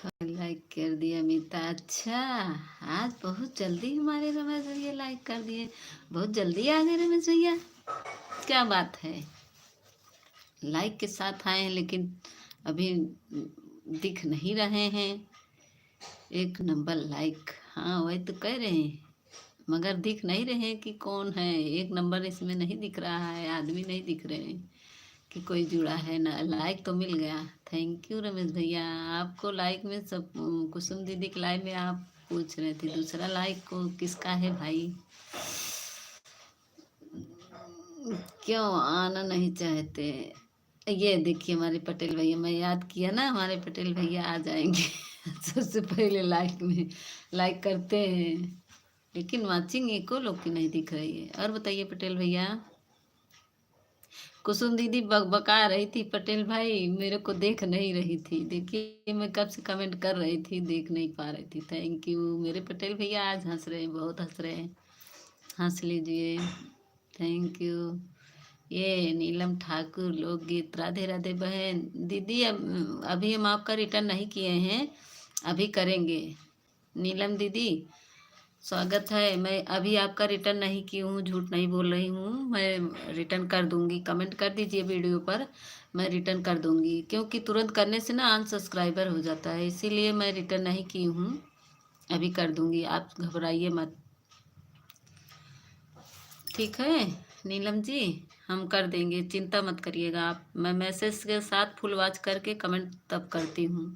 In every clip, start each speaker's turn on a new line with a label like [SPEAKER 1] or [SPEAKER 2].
[SPEAKER 1] Like कर दिया अमिता। अच्छा, आज बहुत जल्दी हमारे रमेश भैया लाइक कर दिए। बहुत जल्दी आ गए रमेश भैया, क्या बात है। लाइक के साथ आए हैं लेकिन अभी दिख नहीं रहे हैं। एक नंबर लाइक, हाँ वही तो कह रहे हैं, मगर दिख नहीं रहे हैं कि कौन है। एक नंबर इसमें नहीं दिख रहा है, आदमी नहीं दिख रहे हैं कि कोई जुड़ा है ना। लाइक तो मिल गया, थैंक यू रमेश भैया। आपको लाइक में सब कुसुम दीदी के लाइव में आप पूछ रहे थे, दूसरा लाइक को किसका है भाई, क्यों आना नहीं चाहते। ये देखिए हमारे पटेल भैया, मैं याद किया ना, हमारे पटेल भैया आ जाएंगे सबसे पहले लाइक में लाइक करते हैं, लेकिन वाचिंग एको लोग की नहीं दिख रही है। और बताइए पटेल भैया। कुसुम दीदी बकबका रही थी, पटेल भाई मेरे को देख नहीं रही थी। देखिए मैं कब से कमेंट कर रही थी, देख नहीं पा रही थी। थैंक यू मेरे पटेल भैया, आज हंस रहे हैं, बहुत हंस रहे हैं, हंस लीजिए। Thank you. ये नीलम ठाकुर लोकगीत, राधे राधे बहन दीदी। अभी हम आपका रिटर्न नहीं किए हैं, अभी करेंगे। नीलम दीदी स्वागत है। मैं अभी आपका रिटर्न नहीं की हूँ, झूठ नहीं बोल रही हूँ, मैं रिटर्न कर दूंगी। कमेंट कर दीजिए वीडियो पर, मैं रिटर्न कर दूंगी, क्योंकि तुरंत करने से ना अनसब्सक्राइबर हो जाता है, इसीलिए मैं रिटर्न नहीं की हूँ, अभी कर दूंगी, आप घबराइए मत। ठीक है नीलम जी, हम कर देंगे, चिंता मत करिएगा आप। मैं मैसेज के साथ फुल वॉच करके कमेंट तब करती हूँ,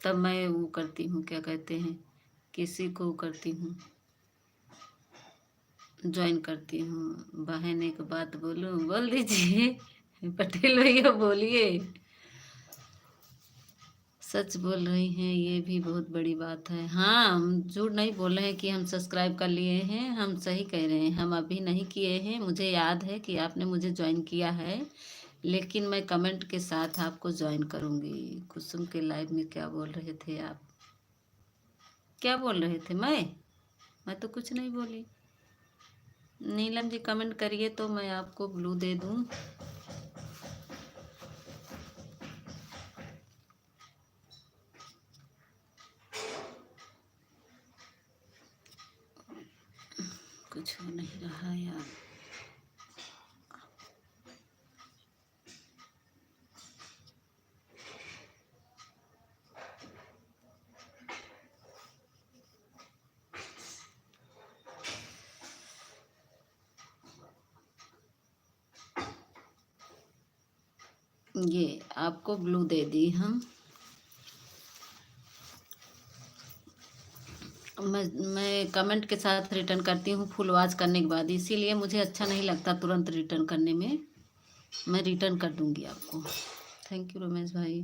[SPEAKER 1] तब मैं वो करती हूँ, क्या कहते हैं, किसी को करती हूँ, ज्वाइन करती हूँ। बहन एक बात बोलूँ, बोल दीजिए पटेल भैया बोलिए। सच बोल रही हैं, ये भी बहुत बड़ी बात है। हाँ हम झूठ नहीं बोल रहे हैं कि हम सब्सक्राइब कर लिए हैं, हम सही कह रहे हैं, हम अभी नहीं किए हैं। मुझे याद है कि आपने मुझे ज्वाइन किया है, लेकिन मैं कमेंट के साथ आपको ज्वाइन करूँगी। कुसुम के लाइव में क्या बोल रहे थे आप, क्या बोल रहे थे। मैं तो कुछ नहीं बोली। नीलम जी कमेंट करिए तो मैं आपको ब्लू दे दूँ। कुछ हो नहीं रहा यार। ये आपको ब्लू दे दी हम। मैं कमेंट के साथ रिटर्न करती हूँ फुल वॉच करने के बाद, इसीलिए मुझे अच्छा नहीं लगता तुरंत रिटर्न करने में। मैं रिटर्न कर दूँगी आपको। थैंक यू रमेश भाई।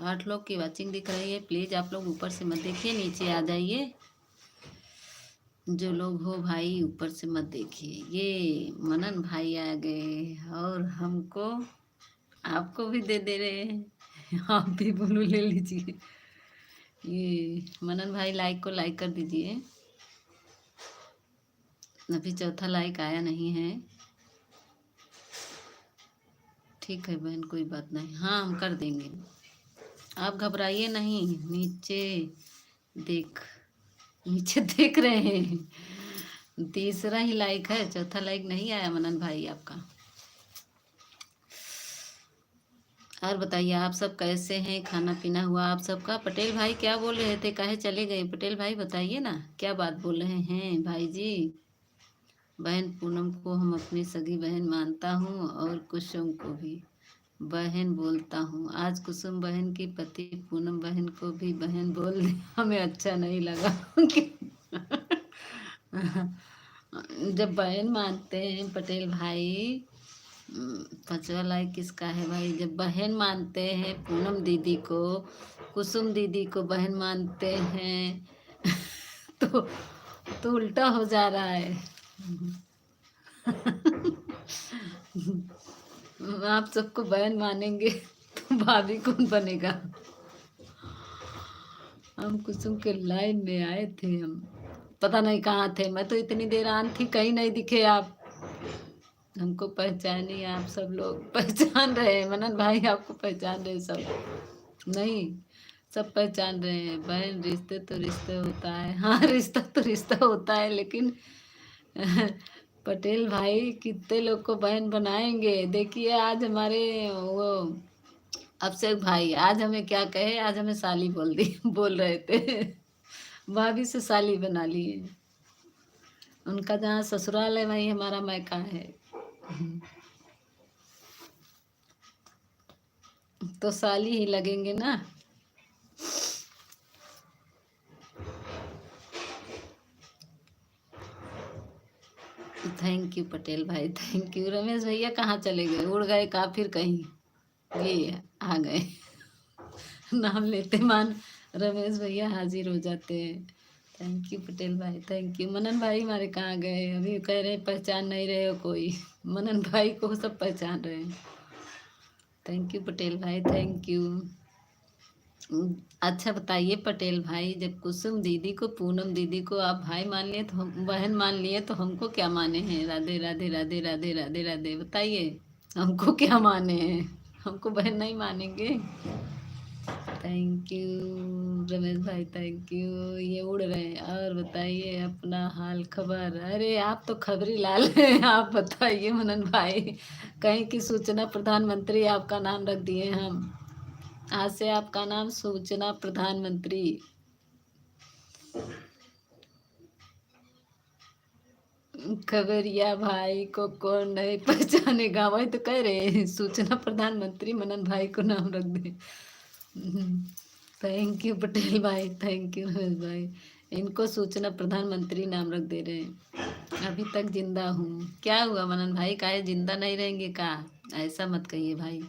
[SPEAKER 1] 8 लोग की वॉचिंग दिख रही है, प्लीज़ आप लोग ऊपर से मत देखिए, नीचे आ जाइए। जो लोग हो भाई ऊपर से मत देखिए। ये मनन भाई आ गए और हमको आपको भी दे रहे हैं, आप भी ब्लू ले लीजिए। ये मनन भाई लाइक को लाइक कर दीजिए, अभी चौथा लाइक आया नहीं है। ठीक है बहन, कोई बात नहीं, हाँ हम कर देंगे, आप घबराइए नहीं। देख नीचे देख रहे हैं, तीसरा ही लाइक है, चौथा लाइक नहीं आया मनन भाई आपका। और बताइए आप सब कैसे हैं, खाना पीना हुआ आप सबका। पटेल भाई क्या बोल रहे थे, काहे चले गए पटेल भाई, बताइए ना क्या बात बोल रहे हैं भाई जी। बहन पूनम को हम अपनी सगी बहन मानता हूँ और कुसुम को भी बहन बोलता हूँ। आज कुसुम बहन की पति पूनम बहन को भी बहन बोल दिया, हमें अच्छा नहीं लगा जब बहन मानते हैं पटेल भाई। 5वां लाइक किसका है भाई, जब बहन मानते हैं पूनम दीदी को, कुसुम दीदी को बहन मानते हैं तो उल्टा हो जा रहा है आप सबको बहन मानेंगे तो भाभी कौन बनेगा। हम कुसुम के लाइन में आए थे, हम पता नहीं कहाँ थे, मैं तो इतनी देर आन थी, कहीं नहीं दिखे आप। हमको पहचानिए, आप सब लोग पहचान रहे हैं, मनन भाई आपको पहचान रहे सब। नहीं सब पहचान रहे हैं। बहन रिश्ते होता है। हाँ, रिश्ता तो रिश्ता होता है, लेकिन पटेल भाई कितने लोग को बहन बनाएंगे। देखिए आज हमारे वो अभिषेक भाई आज हमें क्या कहे, आज हमें साली बोल दी बोल रहे थे। भाभी से साली बना लिए। उनका जहाँ ससुराल है वहीं हमारा मायका है। तो साली ही लगेंगे ना। थैंक यू पटेल भाई, थैंक यू। रमेश भैया कहाँ चले गए, उड़ गए का फिर कहीं? ये आ गए। नाम लेते मान रमेश भैया हाजिर हो जाते हैं। थैंक यू पटेल भाई, थैंक यू। मनन भाई हमारे कहाँ गए? अभी कह रहे हैं पहचान नहीं रहे हो कोई। मनन भाई को सब पहचान रहे हैं। थैंक यू पटेल भाई, थैंक यू। अच्छा बताइए पटेल भाई, जब कुसुम दीदी को पूनम दीदी को आप भाई मान लिए तो हम बहन मान लिए, तो हमको क्या माने हैं? राधे राधे राधे राधे राधे राधे बताइए, हमको क्या माने हैं? हमको बहन नहीं मानेंगे। थैंक यू रमेश भाई, थैंक यू। ये उड़ रहे हैं। और बताइए अपना हाल खबर। अरे आप तो खबरी लाल हैं। आप बताइए मनन भाई, कहीं की सूचना प्रधानमंत्री आपका नाम रख दिए हम। आज से आपका नाम सूचना प्रधानमंत्री। खबरिया भाई को कौन नहीं पहचानेगा, वही तो कह रहे हैं, सूचना प्रधानमंत्री मनन भाई को नाम रख दे। थैंक यू पटेल भाई, थैंक यू रमेश भाई। इनको सूचना प्रधानमंत्री नाम रख दे रहे हैं। अभी तक जिंदा हूँ। क्या हुआ मनन भाई, काहे जिंदा नहीं रहेंगे का? ऐसा मत कहिए भाई।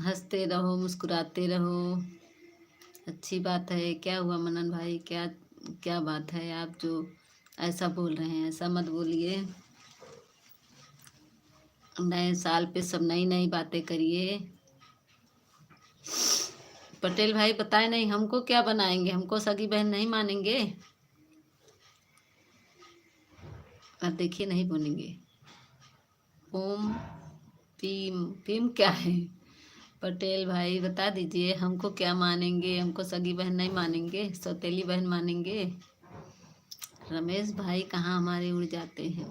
[SPEAKER 1] हंसते रहो, मुस्कुराते रहो, अच्छी बात है। क्या हुआ मनन भाई, क्या क्या बात है? आप जो ऐसा बोल रहे हैं ऐसा मत बोलिए। नए साल पे सब नई नई बातें करिए। पटेल भाई बताए नहीं हमको क्या बनाएंगे, हमको सगी बहन नहीं मानेंगे। अब देखिए नहीं बोलेंगे। ओम पीम पीम क्या है? पटेल भाई बता दीजिए हमको क्या मानेंगे, हमको सगी बहन नहीं मानेंगे, सौतेली बहन मानेंगे। रमेश भाई कहाँ हमारे उड़ जाते हैं,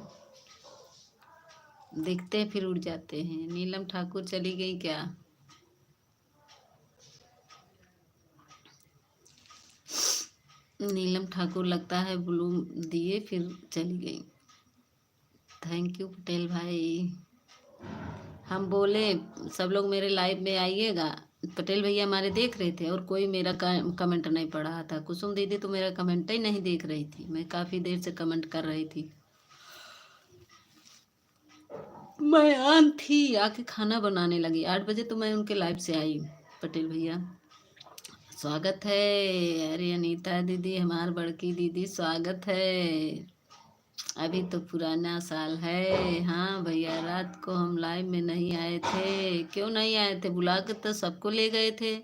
[SPEAKER 1] देखते हैं फिर उड़ जाते हैं। नीलम ठाकुर चली गई क्या? नीलम ठाकुर लगता है ब्लू दिए फिर चली गई। थैंक यू पटेल भाई। हम बोले सब लोग मेरे लाइव में आइएगा। पटेल भैया हमारे देख रहे थे और कोई मेरा कमेंट नहीं पढ़ रहा था। कुसुम दीदी तो मेरा कमेंट ही नहीं देख रही थी, मैं काफ़ी देर से कमेंट कर रही थी। मैं आन थी, आके खाना बनाने लगी 8 बजे, तो मैं उनके लाइव से आई। पटेल भैया स्वागत है। अरे अनीता दीदी हमार बड़की दीदी स्वागत है। अभी तो पुराना साल है। हाँ भैया रात को हम लाइव में नहीं आए थे। क्यों नहीं आए थे? बुला के तो सबको ले गए थे।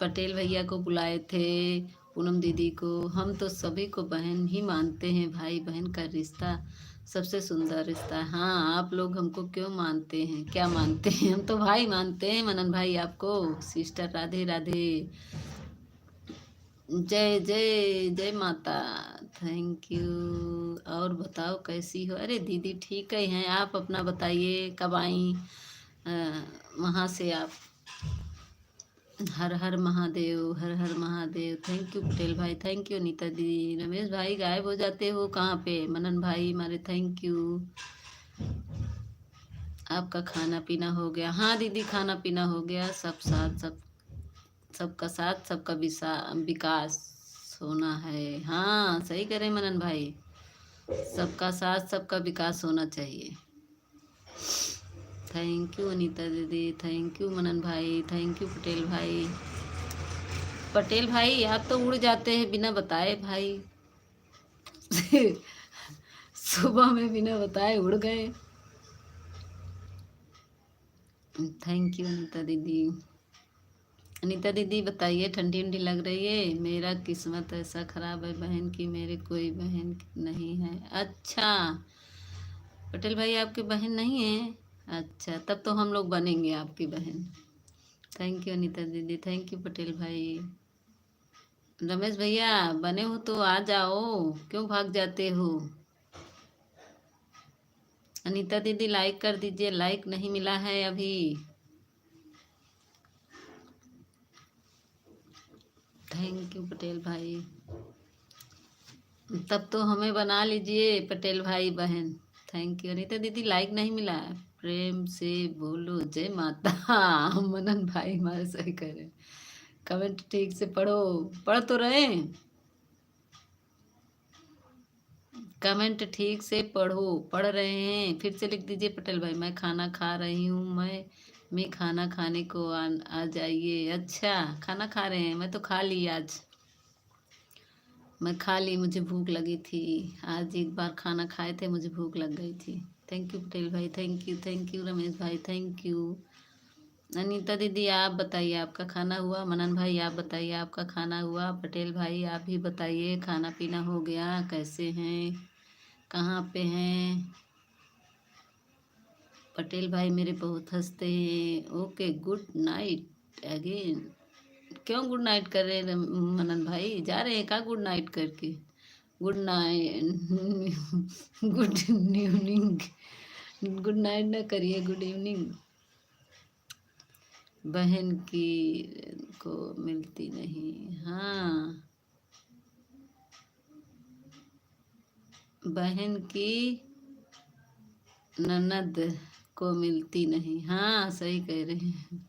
[SPEAKER 1] पटेल भैया को बुलाए थे, पूनम दीदी को। हम तो सभी को बहन ही मानते हैं। भाई बहन का रिश्ता सबसे सुंदर रिश्ता है। हाँ आप लोग हमको क्यों मानते हैं, क्या मानते हैं? हम तो भाई मानते हैं मनन भाई आपको। सिस्टर राधे राधे, जय जय जय माता। Thank you. और बताओ कैसी हो? अरे दीदी ठीक ही हैं। आप अपना बताइए कब आई वहाँ से आप? हर हर महादेव, हर हर महादेव। थैंक यू पटेल भाई, थैंक यू अनीता दीदी। रमेश भाई गायब हो जाते हो कहाँ पे? मनन भाई हमारे थैंक यू। आपका खाना पीना हो गया? हाँ दीदी खाना पीना हो गया। सब साथ सब सबका साथ सबका विकास होना है। हाँ सही कह रहे हैं मनन भाई, सबका साथ सबका विकास होना चाहिए। थैंक यू अनीता दीदी, थैंक यू मनन भाई, थैंक यू पटेल भाई। पटेल भाई आप तो उड़ जाते हैं बिना बताए भाई। सुबह में बिना बताए उड़ गए। थैंक यू अनीता दीदी। अनीता दीदी बताइए ठंडी उंडी लग रही है? मेरा किस्मत ऐसा खराब है बहन की मेरे कोई बहन नहीं है। अच्छा पटेल भाई आपके बहन नहीं है? अच्छा, तब तो हम लोग बनेंगे आपकी बहन। थैंक यू अनीता दीदी, थैंक यू पटेल भाई। रमेश भैया बने हो तो आ जाओ, क्यों भाग जाते हो? अनीता दीदी लाइक कर दीजिए, लाइक नहीं मिला है अभी। थैंक यू पटेल भाई। तब तो हमें बना लीजिए पटेल भाई बहन। थैंक यू अनीता दीदी, लाइक नहीं मिला है। प्रेम से बोलो जय माता। मनन भाई हमारे सही कह रहे हैं। कमेंट ठीक से पढ़ो, पढ़ तो रहे। कमेंट ठीक से पढ़ो, पढ़ रहे हैं, फिर से लिख दीजिए पटेल भाई मैं खाना खा रही हूँ। मैं खाना खाने को आ जाइए। अच्छा खाना खा रहे हैं, मैं तो खा ली आज। मैं खा ली, मुझे भूख लगी थी। आज एक बार खाना खाए थे, मुझे भूख लग गई थी। थैंक यू पटेल भाई, थैंक यू रमेश भाई, थैंक यू। अनीता दीदी आप बताइए आपका खाना हुआ? मनन भाई आप बताइए आपका खाना हुआ? पटेल भाई आप भी बताइए खाना पीना हो गया? कैसे हैं, कहाँ पे हैं? पटेल भाई मेरे बहुत हंसते हैं। Okay good night again. क्यों गुड नाइट कर रहे हैं मनन भाई? जा रहे हैं क्या गुड नाइट करके? Good night. Good evening. Good night ना करिए, गुड इवनिंग। बहन की को मिलती नहीं, हाँ। बहन की ननद को मिलती नहीं, हाँ सही कह रहे हैं।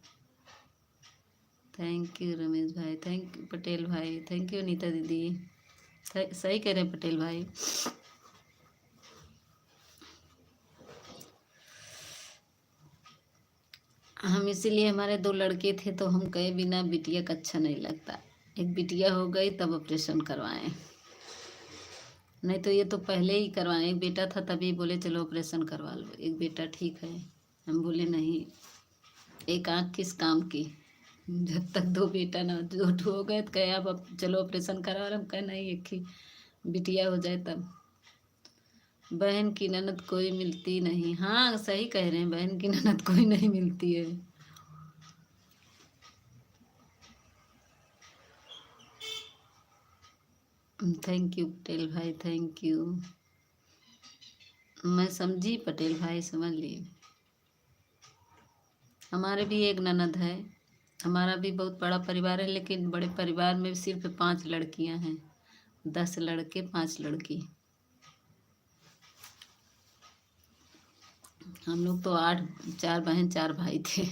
[SPEAKER 1] थैंक यू रमेश भाई, थैंक यू पटेल भाई, थैंक यू नीता दीदी। सही कह रहे हैं पटेल भाई। हम इसीलिए, हमारे दो लड़के थे तो हम कहे बिना बिटिया का अच्छा नहीं लगता। एक बिटिया हो गई तब ऑपरेशन करवाएं, नहीं तो ये तो पहले ही करवाएं। एक बेटा था तभी बोले चलो ऑपरेशन करवा लो, एक बेटा ठीक है। हम बोले नहीं, एक आँख किस काम की, जब तक दो बेटा ना दो हो गए तो कहे अब चलो ऑपरेशन करा, और हम कहे नहीं एक ही बिटिया हो जाए तब। बहन की ननद कोई मिलती नहीं, हाँ सही कह रहे हैं, बहन की ननद कोई नहीं मिलती है। थैंक यू पटेल भाई, थैंक यू। मैं समझी पटेल भाई, समझ लिए। हमारे भी एक ननद है। हमारा भी बहुत बड़ा परिवार है, लेकिन बड़े परिवार में सिर्फ 5 लड़कियां हैं, 10 लड़के 5 लड़की। हम लोग तो 8, 4 बहन 4 भाई थे।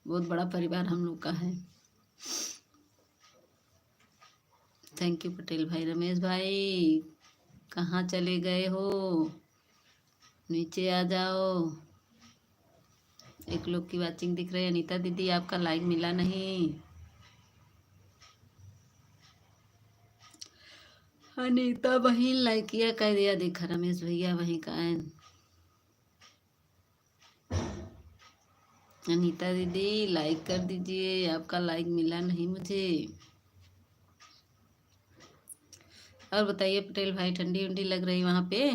[SPEAKER 1] बहुत बड़ा परिवार हम लोग का है। थैंक यू पटेल भाई। रमेश भाई कहाँ चले गए हो? नीचे आ जाओ। एक लोग की वाचिंग दिख रही है। अनीता दीदी आपका लाइक मिला नहीं। अनीता बहन लाइक किया कह दिया, देखा रमेश भैया वहीं का है। अनीता दीदी लाइक कर दीजिए, आपका लाइक मिला नहीं मुझे। और बताइए पटेल भाई, ठंडी उंडी लग रही वहाँ पे?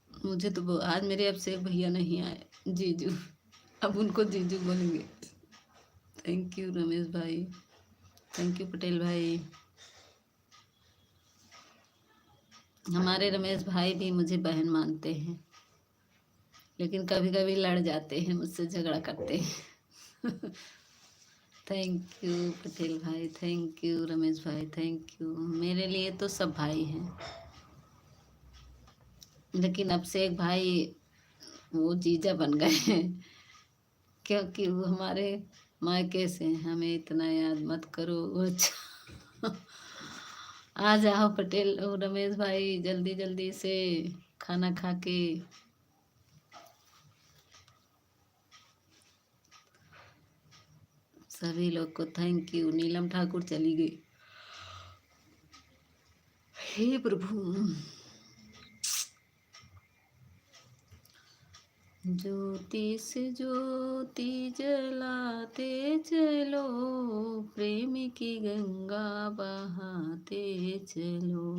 [SPEAKER 1] मुझे तो आज मेरे अब से एक भैया नहीं आए, जीजू। अब उनको जीजू बोलेंगे। थैंक यू रमेश भाई, थैंक यू पटेल भाई। हमारे रमेश भाई भी मुझे बहन मानते हैं, लेकिन कभी कभी लड़ जाते हैं मुझसे, झगड़ा करते हैं। थैंक यू पटेल भाई, थैंक यू रमेश भाई, थैंक यू। मेरे लिए तो सब भाई हैं, लेकिन अब से एक भाई वो जीजा बन गए हैं, क्योंकि वो हमारे मायके से हैं। हमें इतना याद मत करो। अच्छा आ जाओ पटेल रमेश भाई, जल्दी जल्दी से खाना खा के। सभी लोग को थैंक यू। नीलम ठाकुर चली गई, हे प्रभु। ज्योति से ज्योति जलाते चलो, प्रेम की गंगा बहाते चलो।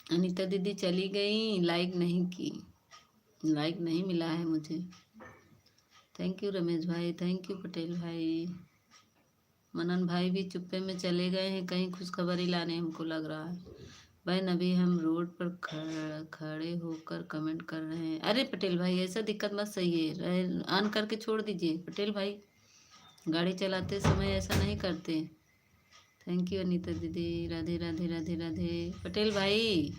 [SPEAKER 1] अनीता दीदी चली गई, लाइक नहीं की, लाइक नहीं मिला है मुझे। थैंक यू रमेश भाई, थैंक यू पटेल भाई। मनन भाई भी चुप्पे में चले गए हैं, कहीं खुशखबरी लाने, हमको लग रहा है। बहन अभी हम रोड पर खड़े होकर कमेंट कर रहे हैं। अरे पटेल भाई ऐसा दिक्कत मत सही है, ऑन करके छोड़ दीजिए पटेल भाई, गाड़ी चलाते समय ऐसा नहीं करते। थैंक यू अनीता दीदी, राधे राधे राधे राधे। पटेल भाई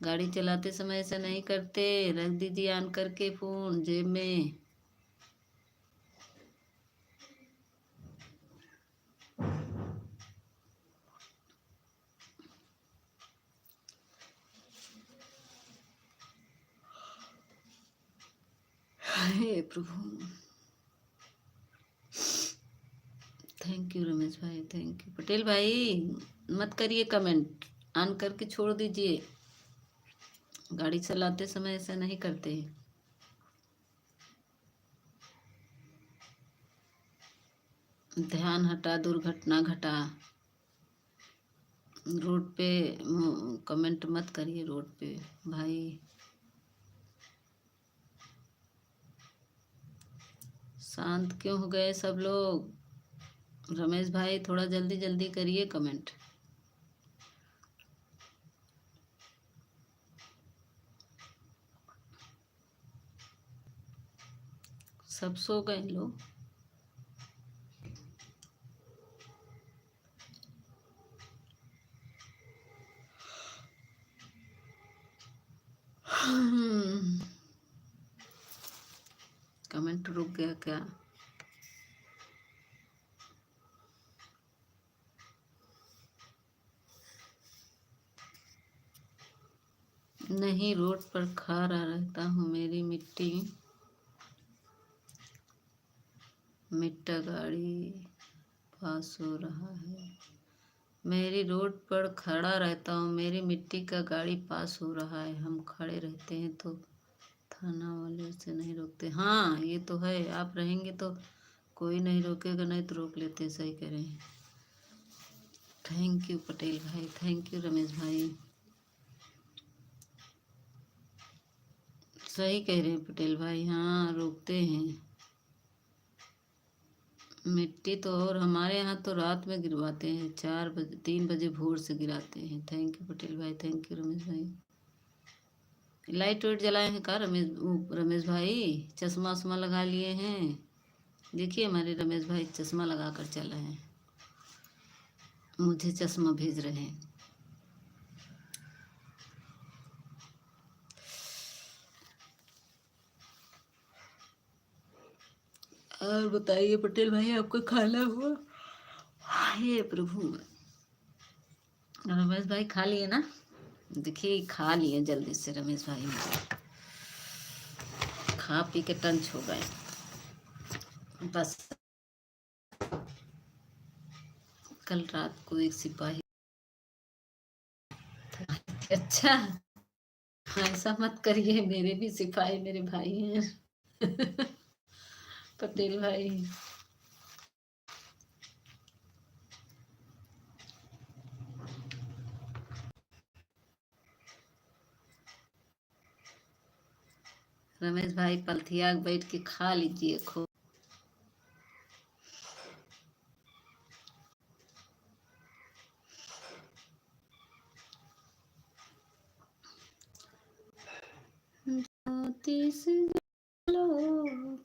[SPEAKER 1] गाड़ी चलाते समय ऐसा नहीं करते, रख दीजिए ऑन करके फ़ोन जेब में। हे प्रभु, थैंक यू रमेश भाई, थैंक यू पटेल भाई। मत करिए कमेंट, ऑन करके छोड़ दीजिए, गाड़ी चलाते समय ऐसा नहीं करते। ध्यान हटा, दुर्घटना घटा। रोड पे कमेंट मत करिए रोड पे भाई। शांत क्यों हो गए सब लोग? रमेश भाई थोड़ा जल्दी जल्दी करिए कमेंट। सब सो गए लोग। कमेंट रुक गया क्या? नहीं, रोड पर खड़ा रहता हूँ, मेरी मिट्टा गाड़ी पास हो रहा है। मेरी रोड पर खड़ा रहता हूँ, मेरी मिट्टी का गाड़ी पास हो रहा है। हम खड़े रहते हैं तो थाना वाले उसे नहीं रोकते। हाँ ये तो है, आप रहेंगे तो कोई नहीं रोकेगा, नहीं तो रोक लेते। सही कह रहे हैं। थैंक यू पटेल भाई, थैंक यू रमेश भाई। सही कह रहे हैं पटेल भाई, हाँ रोकते हैं। मिट्टी तो और हमारे यहाँ तो रात में गिरवाते हैं, 4 बजे 3 बजे भोर से गिराते हैं। थैंक यू पटेल भाई, थैंक यू रमेश भाई। लाइट वाइट जलाए हैं का रमेश भाई? चश्मा वश्मा लगा लिए हैं? देखिए हमारे रमेश भाई चश्मा लगा कर चल रहे हैं, मुझे चश्मा भेज रहे हैं। और बताइए पटेल भाई, आपका खाना हुआ? हे प्रभु, रमेश भाई खा लिए ना? देखिए खा लिए जल्दी से रमेश भाई, खा पी के टंच हो गए बस। कल रात को एक सिपाही। अच्छा, ऐसा मत करिए, मेरे भी सिपाही मेरे भाई हैं। पटेल भाई रमेश भाई पलथिया बैठ के खा लीजिए खूब। चलो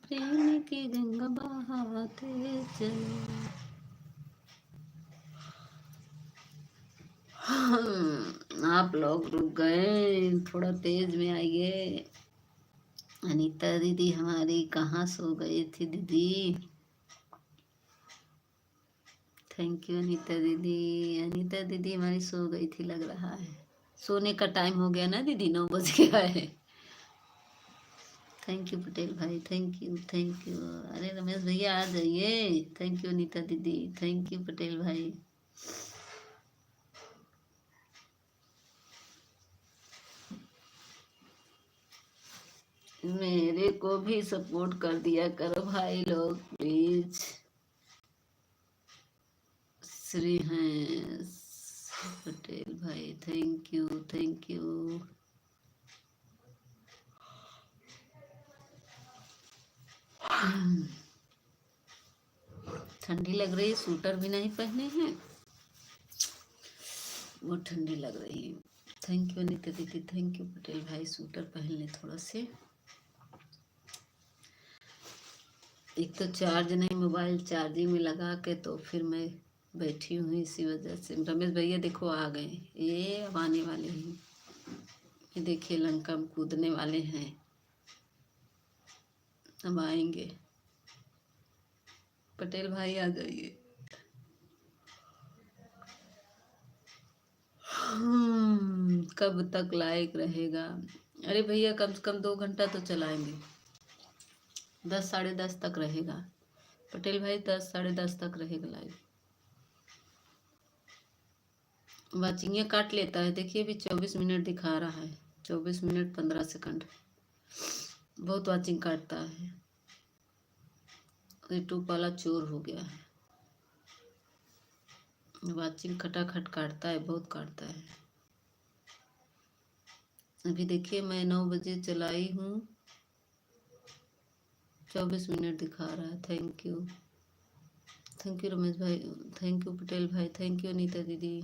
[SPEAKER 1] प्रेम की गंगा बहाते चलो। आप लोग रुक गए, थोड़ा तेज में आइए। अनीता दीदी हमारी कहाँ सो गई थी दीदी? थैंक यू अनीता दीदी। अनीता दीदी हमारी सो गई थी लग रहा है, सोने का टाइम हो गया ना दीदी, 9 बज गया है। थैंक यू पटेल भाई, थैंक यू थैंक यू। अरे रमेश भैया आ जाइए। थैंक यू अनीता दीदी, थैंक यू पटेल भाई। मेरे को भी सपोर्ट कर दिया करो भाई लोग प्लीज। श्री हैं पटेल भाई थैंक यू थैंक यू। ठंडी लग रही है, स्वेटर भी नहीं पहने हैं, वो ठंडी लग रही है। थैंक यू अनिता दीदी, थैंक यू पटेल भाई। स्वेटर पहन ले थोड़ा से। एक तो चार्ज नहीं, मोबाइल चार्जिंग में लगा के तो फिर मैं बैठी हुई इसी वजह से। रमेश भैया देखो आ गए, ये अब आने वाले हैं। ये देखिए लंका में कूदने वाले हैं, अब आएंगे। पटेल भाई आ जाइए। कब तक लाइक रहेगा? अरे भैया कम से कम 2 घंटा तो चलाएंगे। 10 साढ़े 10 तक रहेगा पटेल भाई, 10 साढ़े 10 तक रहेगा लाइव। वाचिंग काट लेता है, देखिए अभी 24 मिनट दिखा रहा है, 24 मिनट 15 सेकंड। बहुत वाचिंग काटता है, यूट्यूब वाला चोर हो गया है। वाचिंग खटाखट काटता है, बहुत काटता है। अभी देखिए मैं 9 बजे चलाई हूँ, 24 मिनट दिखा रहा है। थैंक यू रमेश भाई, थैंक यू पटेल भाई, थैंक यू अनीता दीदी।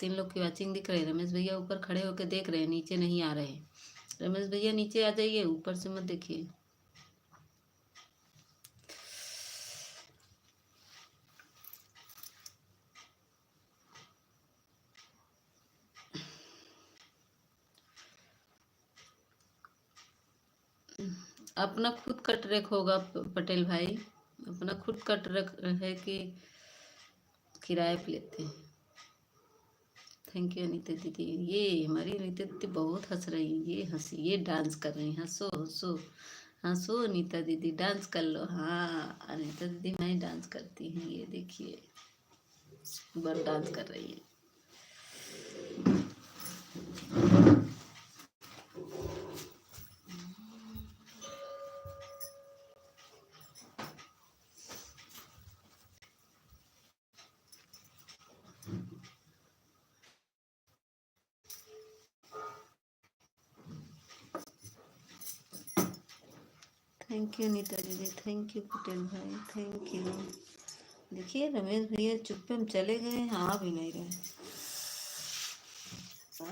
[SPEAKER 1] 3 लोग की वाचिंग दिख रही है। रमेश भैया ऊपर खड़े होकर देख रहे हैं, नीचे नहीं आ रहे। रमेश भैया नीचे आ जाइए, ऊपर से मत देखिए। अपना खुद का ट्रैक होगा पटेल भाई, अपना खुद का ट्रैक है कि किराए पे लेते हैं। थैंक यू अनीता दीदी। ये हमारी अनीता दीदी बहुत हंस रही है, ये हंसी, ये डांस कर रही है। हंसो हंसो हंसो अनीता दीदी, डांस कर लो। हाँ अनीता दीदी मैं डांस करती हूँ, ये देखिए बस डांस कर रही है। थैंक यू अनीता दीदी, थैंक यू पटेल भाई, थैंक यू। देखिए रमेश भैया चुप्पे में चले गए, आ भी नहीं रहे।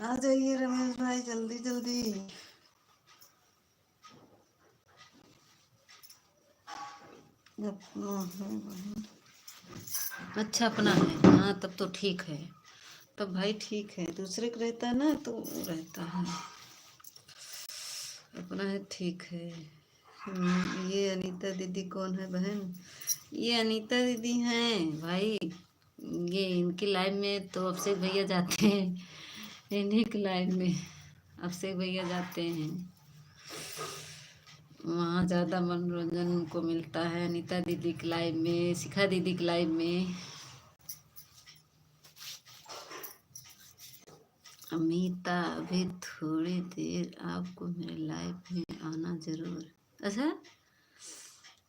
[SPEAKER 1] आ जाइए रमेश भाई जल्दी जल्दी। अच्छा अपना है, हाँ तब तो ठीक है, तब भाई ठीक है। दूसरे का रहता है ना तो रहता है, अपना है ठीक है। ये अनीता दीदी कौन है बहन? ये अनीता दीदी हैं भाई, ये इनकी लाइव में तो अभिषेक भैया जाते हैं, इन्हीं की लाइव में अभिषेक भैया जाते हैं, वहाँ ज़्यादा मनोरंजन उनको मिलता है। अनीता दीदी की लाइव में, शिखा दीदी की लाइव में। अमिता अभी थोड़ी देर आपको मेरे लाइव में आना जरूर। अच्छा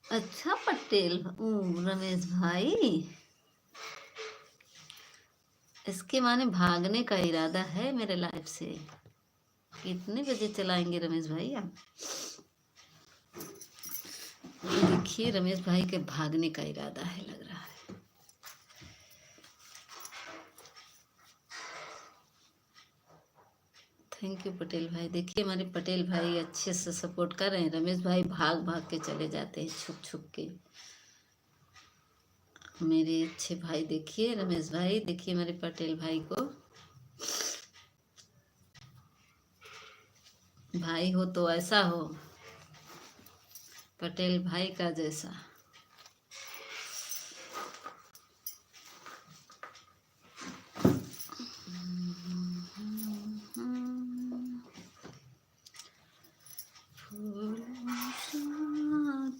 [SPEAKER 1] अच्छा पटेल रमेश भाई, इसके माने भागने का इरादा है मेरे लाइफ से। कितने बजे चलाएंगे रमेश भाई आप? देखिए रमेश भाई के भागने का इरादा है लग रहा है। थैंक यू पटेल भाई। देखिए हमारे पटेल भाई अच्छे से सपोर्ट कर रहे हैं। रमेश भाई भाग भाग के चले जाते हैं, छुप छुप के। मेरे अच्छे भाई देखिए रमेश भाई, देखिए हमारे पटेल भाई को। भाई हो तो ऐसा हो, पटेल भाई का जैसा।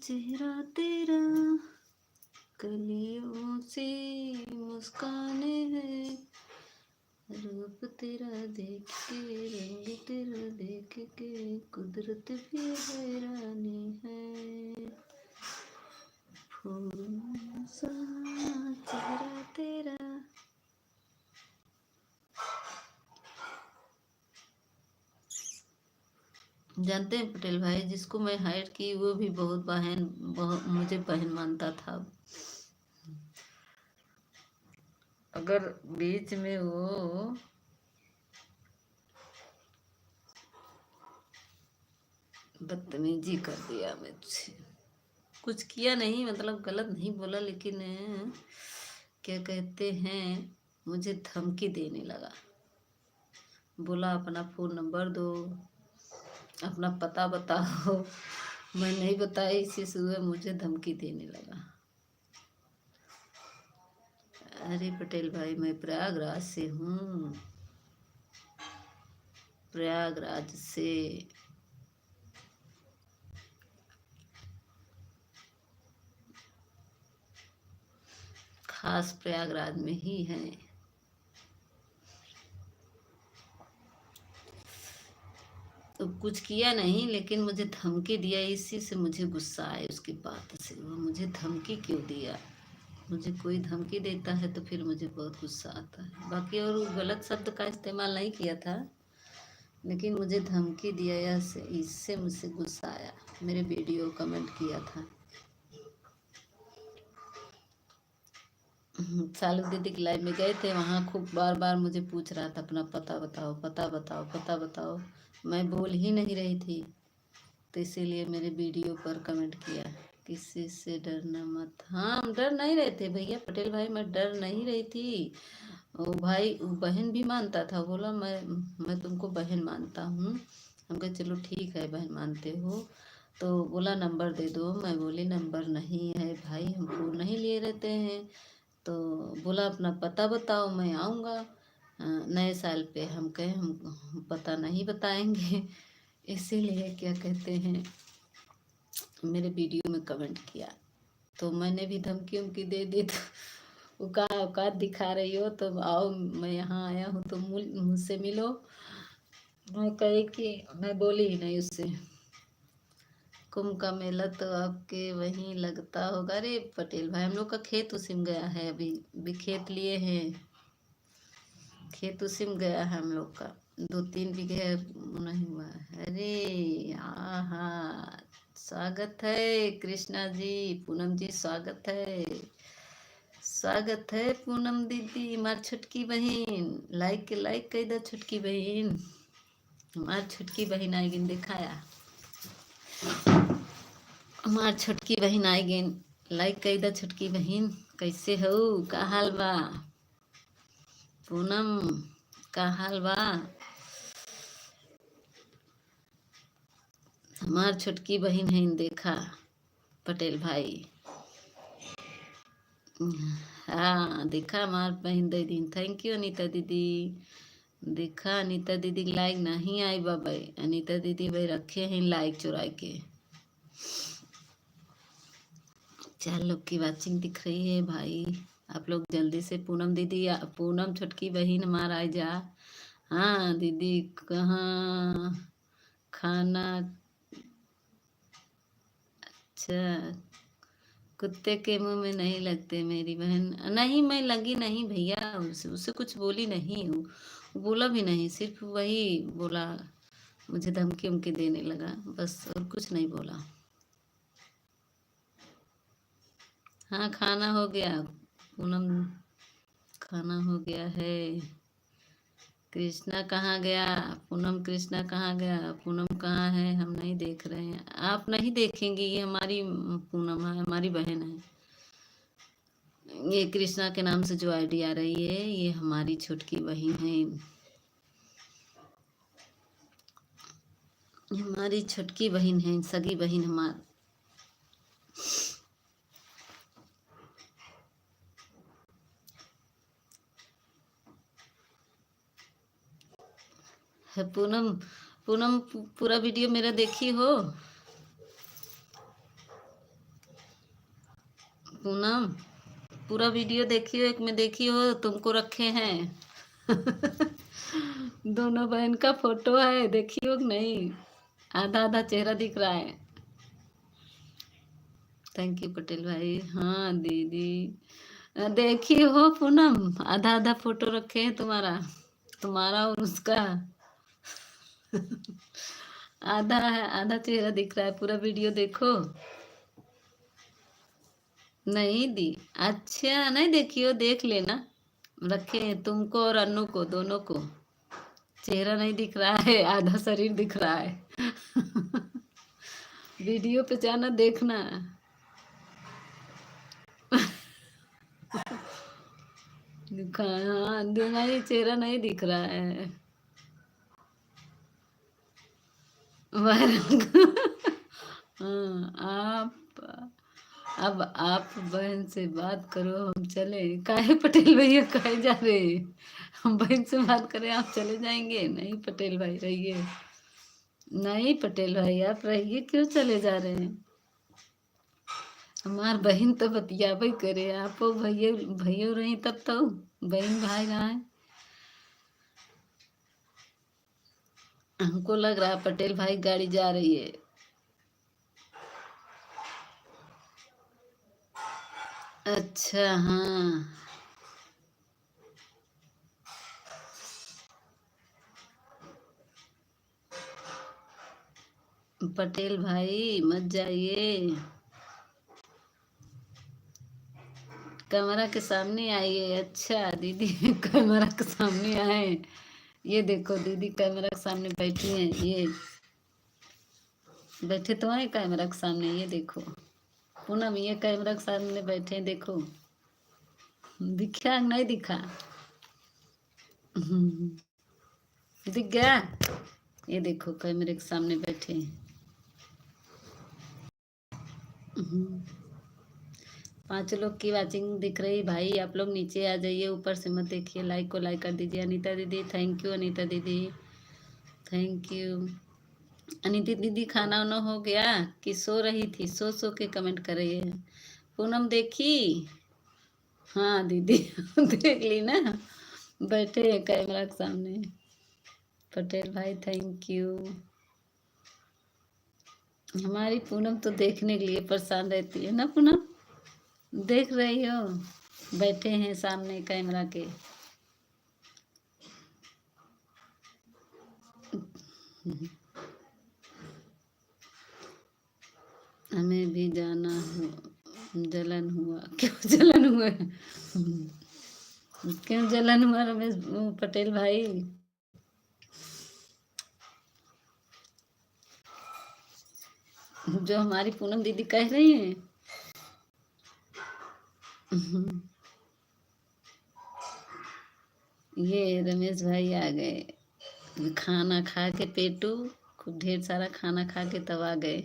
[SPEAKER 1] चेहरा तेरा कलियों से मुस्काने है, रूप तेरा देख के, रंग तेरा देख के, कुदरत भी हैरानी है। फूलों सा चेहरा तेरा। जानते हैं पटेल भाई, जिसको मैं हाइड की वो भी बहुत मुझे बहन मानता था। अगर बीच में वो बदतमीजी कर दिया मुझसे, कुछ किया नहीं, मतलब गलत नहीं बोला, लेकिन क्या कहते हैं, मुझे धमकी देने लगा। बोला अपना फ़ोन नंबर दो, अपना पता बताओ। मैं नहीं बताई, इसी से मुझे धमकी देने लगा। अरे पटेल भाई, मैं प्रयागराज से हूँ, प्रयागराज से। खास प्रयागराज में ही है। तो कुछ किया नहीं, लेकिन मुझे धमकी दिया, इसी से मुझे गुस्सा आया उसकी बात से। वो मुझे धमकी क्यों दिया? मुझे कोई धमकी देता है तो फिर मुझे बहुत गुस्सा आता है। बाकी और गलत शब्द का इस्तेमाल नहीं किया था, लेकिन मुझे धमकी दिया, इससे मुझसे गुस्सा आया। मेरे वीडियो कमेंट किया था। सालू दीदी की लाइव में गए थे, वहाँ खूब बार बार मुझे पूछ रहा था अपना पता बताओ, पता बताओ, पता बताओ। मैं बोल ही नहीं रही थी, तो इसीलिए मेरे वीडियो पर कमेंट किया, किसी से डरना मत। हाँ, हम डर नहीं रहे थे भैया पटेल भाई, मैं डर नहीं रही थी। वो भाई वो बहन भी मानता था, बोला मैं तुमको बहन मानता हूँ। हम कहे चलो ठीक है, बहन मानते हो तो बोला नंबर दे दो। मैं बोली नंबर नहीं है भाई, हम फ़ोन नहीं लिए रहते हैं। तो बोला अपना पता बताओ, मैं आऊँगा नए साल पे। हम कहे हम पता नहीं बताएंगे। इसीलिए क्या कहते हैं, मेरे वीडियो में कमेंट किया। तो मैंने भी धमकी उमकी दे दी, तो वो कहा औकात दिखा रही हो तो आओ, मैं यहाँ आया हूँ तो मुझसे मिलो। मैं कही कि मैं बोली ही नहीं उससे। कुंभ का मेला तो आपके वहीं लगता होगा। अरे पटेल भाई, हम लोग का खेत उसिम गया है, अभी खेत लिए हैं, खेत उसिम गया है हम लोग का, 2-3 बीघे नहीं हुआ है। अरे हाँ, स्वागत है कृष्णा जी, पूनम जी, स्वागत है, स्वागत है पूनम दीदी, हमार छुटकी बहन। लाइक कह दो छुटकी बहन, हमार छुटकी बहन आएगी दिखाया, हमार छोटकी बहन आएगी। लाइक कह दो छुटकी बहन। कैसे हो, का हाल बा पूनम, का हाल बा? हमार छोटकी बहन है, देखा पटेल भाई। हाँ देखा, हमार बहन दीदी, थैंक यू अनीता दीदी। देखा अनीता दीदी लाइक नहीं आई बाबा, अनीता दीदी भाई रखे हैं लाइक चुरा के। 4 लोग की वाचिंग दिख रही है भाई, आप लोग जल्दी से पूनम दीदी, पूनम छोटकी बहन हमारा आ जा। हाँ दीदी, कहाँ खाना? अच्छा, कुत्ते के मुंह में नहीं लगते मेरी बहन। नहीं, मैं लगी नहीं भैया, उसे कुछ बोली नहीं हूँ, बोला भी नहीं, सिर्फ वही बोला, मुझे धमकी उमकी देने लगा, बस और कुछ नहीं बोला। हाँ खाना हो गया पूनम, खाना हो गया है। कृष्णा कहाँ गया? पूनम कृष्णा कहाँ गया? पूनम कहाँ है? हम नहीं देख रहे हैं। आप नहीं देखेंगी, ये हमारी पूनम है, हमारी बहन है। ये कृष्णा के नाम से जो आईडी आ रही है, ये हमारी छोटकी बहन है, हमारी छोटकी बहन है, सगी बहन हमार। है पूनम, पूनम पूरा वीडियो मेरा देखी हो? पूनम पूरा वीडियो देखी हो? एक में देखी हो, तुमको रखे हैं। दोनों बहन का फोटो है, देखी हो कि नहीं? आधा आधा चेहरा दिख रहा है। थैंक यू पटेल भाई। हाँ दीदी, देखी हो पूनम, आधा आधा फोटो रखे हैं तुम्हारा, तुम्हारा और उसका। आधा है, आधा चेहरा दिख रहा है, पूरा वीडियो देखो। नहीं दी। अच्छा नहीं देखियो, देख लेना। रखे हैं तुमको और अन्नू को, दोनों को। चेहरा नहीं दिख रहा है, आधा शरीर दिख रहा है। वीडियो पे जाना देखना। दिखा, हाँ नहीं, चेहरा नहीं दिख रहा है। वायरल। हाँ आप, अब आप बहन से बात करो, हम चले। काहे पटेल भैया काहे जा रहे हैं? हम बहन से बात करें, आप चले जाएंगे? नहीं पटेल भाई रहिए। नहीं पटेल भाई आप रहिए, क्यों चले जा रहे हैं? हमार बहन तो बतियाबे करे, आप भैया भैया रही तब तो। बहन भाई रहा है। हमको लग रहा है पटेल भाई गाड़ी जा रही है। अच्छा हाँ। पटेल भाई मत जाइए। कैमरा के सामने आइए। अच्छा दीदी कैमरा के सामने आए। ये देखो दीदी कैमरा के सामने बैठी हैं। ये बैठे तो आए कैमरा के सामने, ये देखो। पूनम ये कैमरा के सामने बैठे हैं, देखो। दिखा नहीं दिखा? दिख गया? ये देखो कैमरे के सामने बैठे हैं। 5 लोग की वाचिंग दिख रही भाई, आप लोग नीचे आ जाइए, ऊपर से मत देखिए। लाइक को लाइक कर दीजिए। अनीता दीदी थैंक यू। अनीता दीदी थैंक यू। अनीता दीदी खाना वाना हो गया कि सो रही थी? सो सो के कमेंट कर रही है। पूनम देखी? हाँ दीदी देख ली ना, बैठे हैं कैमरा के सामने। पटेल भाई थैंक यू। हमारी पूनम तो देखने के लिए परेशान रहती है ना पूनम? देख रही हो? बैठे हैं सामने कैमरा के। हमें भी जाना हो। जलन हुआ? क्यों जलन हुआ? क्यों जलन हुआ रमेश पटेल भाई? जो हमारी पूनम दीदी कह रही हैं। ये रमेश भाई आ गए। खाना खा के पेटू खूब ढेर सारा खाना खा के तब आ गए।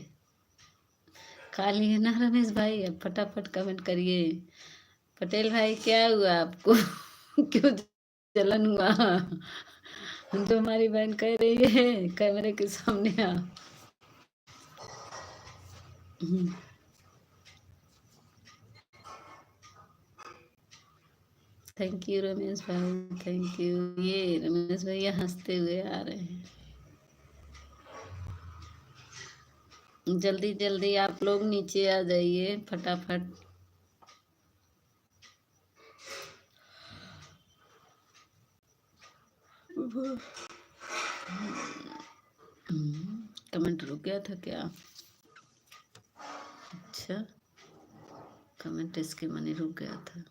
[SPEAKER 1] खा लिए ना रमेश भाई? अब फटाफट कमेंट करिए। पटेल भाई क्या हुआ आपको? क्यों जलन हुआ? जो हमारी बहन कह रही है कैमरे के सामने आ। थैंक यू रमेश भाई थैंक यू। ये रमेश भैया हंसते हुए आ रहे हैं। जल्दी जल्दी आप लोग नीचे आ जाइए फटाफट। कमेंट रुक गया था क्या? अच्छा कमेंट इसके माने रुक गया था।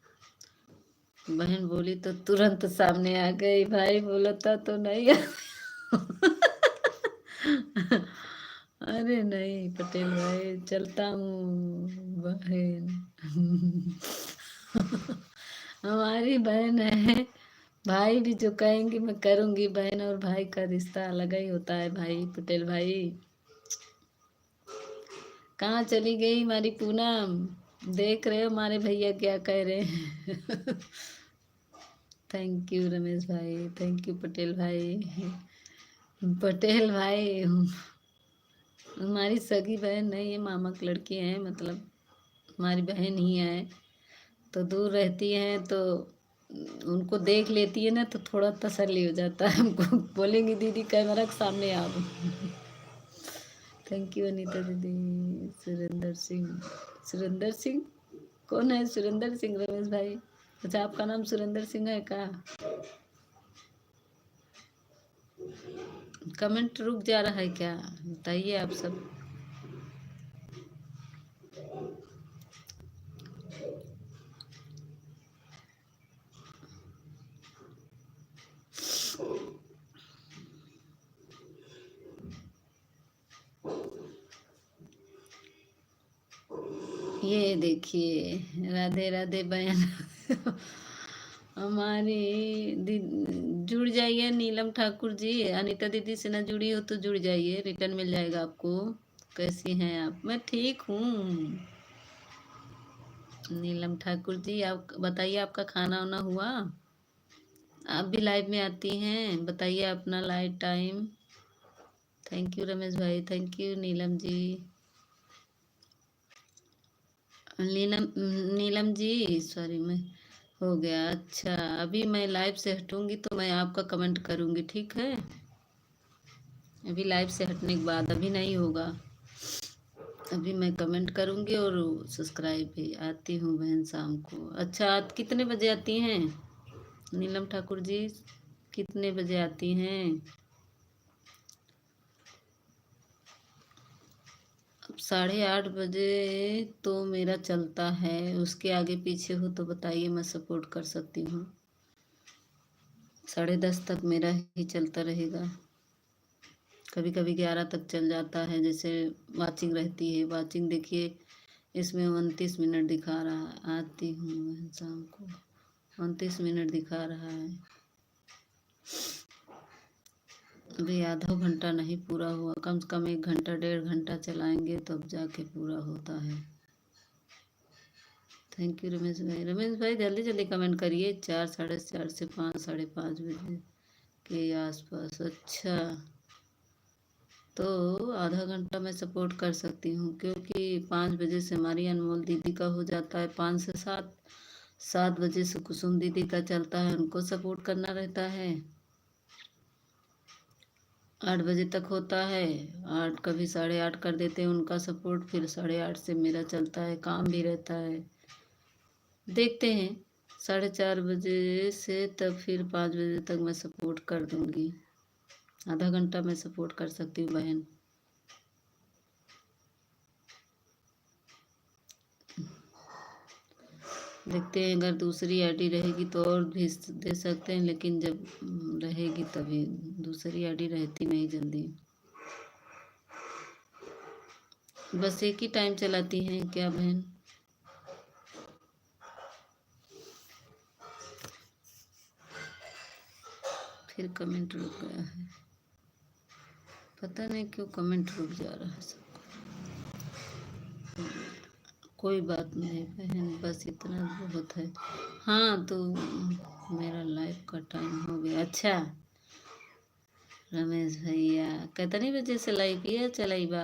[SPEAKER 1] बहन बोली तो तुरंत सामने आ गई, भाई बोला था तो नहीं आ। अरे नहीं पटेल भाई चलता हूँ बहन। हमारी बहन है। भाई भी जो कहेंगी मैं करूंगी। बहन और भाई का रिश्ता अलग ही होता है भाई पटेल भाई। कहाँ चली गई हमारी पूनम? देख रहे हो हमारे भैया क्या कह रहे हैं? थैंक यू रमेश भाई थैंक यू पटेल भाई। पटेल भाई हमारी सगी बहन नहीं है, मामा की लड़की है, मतलब हमारी बहन ही है। तो दूर रहती हैं तो उनको देख लेती है ना तो थोड़ा तसल्ली हो जाता है हमको। बोलेंगी दीदी कैमरा के सामने आओ। थैंक यू अनीता दीदी। सुरेंद्र सिंह? सुरेंद्र सिंह कौन है? सुरेंद्र सिंह रमेश भाई? अच्छा आपका नाम सुरेंद्र सिंह है क्या? कमेंट रुक जा रहा है क्या? बताइए आप सब। ये देखिए, राधे राधे बहन। हमारी जुड़ जाइए नीलम ठाकुर जी। अनीता दीदी से ना जुड़ी हो तो जुड़ जाइए, रिटर्न मिल जाएगा आपको। कैसी हैं आप? मैं ठीक हूँ। नीलम ठाकुर जी, आप बताइए, आपका खाना वाना हुआ? आप भी लाइव में आती हैं? बताइए अपना live time. Thank you Ramesh भाई, thank you Neelam ji. Neelam Neelam ji, sorry, मैं हो गया। अच्छा, अभी मैं लाइव से हटूंगी तो मैं आपका कमेंट करूंगी, ठीक है? अभी लाइव से हटने के बाद, अभी नहीं होगा। अभी मैं कमेंट करूंगी और सब्सक्राइब भी। आती हूँ बहन शाम को। अच्छा, आप कितने बजे आती हैं नीलम ठाकुर जी? कितने बजे आती हैं? अब 8:30 बजे तो मेरा चलता है। उसके आगे पीछे हो तो बताइए, मैं सपोर्ट कर सकती हूँ। 10:30 तक मेरा ही चलता रहेगा। कभी कभी 11 तक चल जाता है, जैसे वाचिंग रहती है। वाचिंग देखिए, इसमें 29 मिनट दिखा रहा है। आती हूँ मैं शाम को। 29 मिनट दिखा रहा है। अभी आधा घंटा नहीं पूरा हुआ। कम से कम 1 घंटा 1.5 घंटा चलाएंगे तब जाके पूरा होता है। थैंक यू रमेश भाई। रमेश भाई जल्दी जल्दी कमेंट करिए। 4, 4:30 से 5, 5:30 बजे के आसपास। अच्छा, तो आधा घंटा मैं सपोर्ट कर सकती हूँ, क्योंकि 5 बजे से हमारी अनमोल दीदी का हो जाता है। 5 से 7, 7 बजे से कुसुम दीदी का चलता है, उनको सपोर्ट करना रहता है। 8 बजे तक होता है। 8, कभी 8:30 कर देते हैं उनका सपोर्ट। फिर 8:30 से मेरा चलता है, काम भी रहता है। देखते हैं। 4:30 बजे से तब फिर 5 बजे तक मैं सपोर्ट कर दूंगी। आधा घंटा मैं सपोर्ट कर सकती हूँ बहन। देखते हैं, अगर दूसरी आईडी रहेगी तो और भी दे सकते हैं, लेकिन जब रहेगी तभी। दूसरी आईडी रहती नहीं जल्दी। बस एक ही टाइम चलाती हैं क्या बहन? फिर कमेंट रुक गया है, पता नहीं क्यों कमेंट रुक जा रहा है सब। कोई बात नहीं बहन, बस इतना बहुत है। हाँ, तो मेरा लाइव का टाइम हो गया। अच्छा रमेश भैया, कितने बजे से लाइव किया चलाई बा?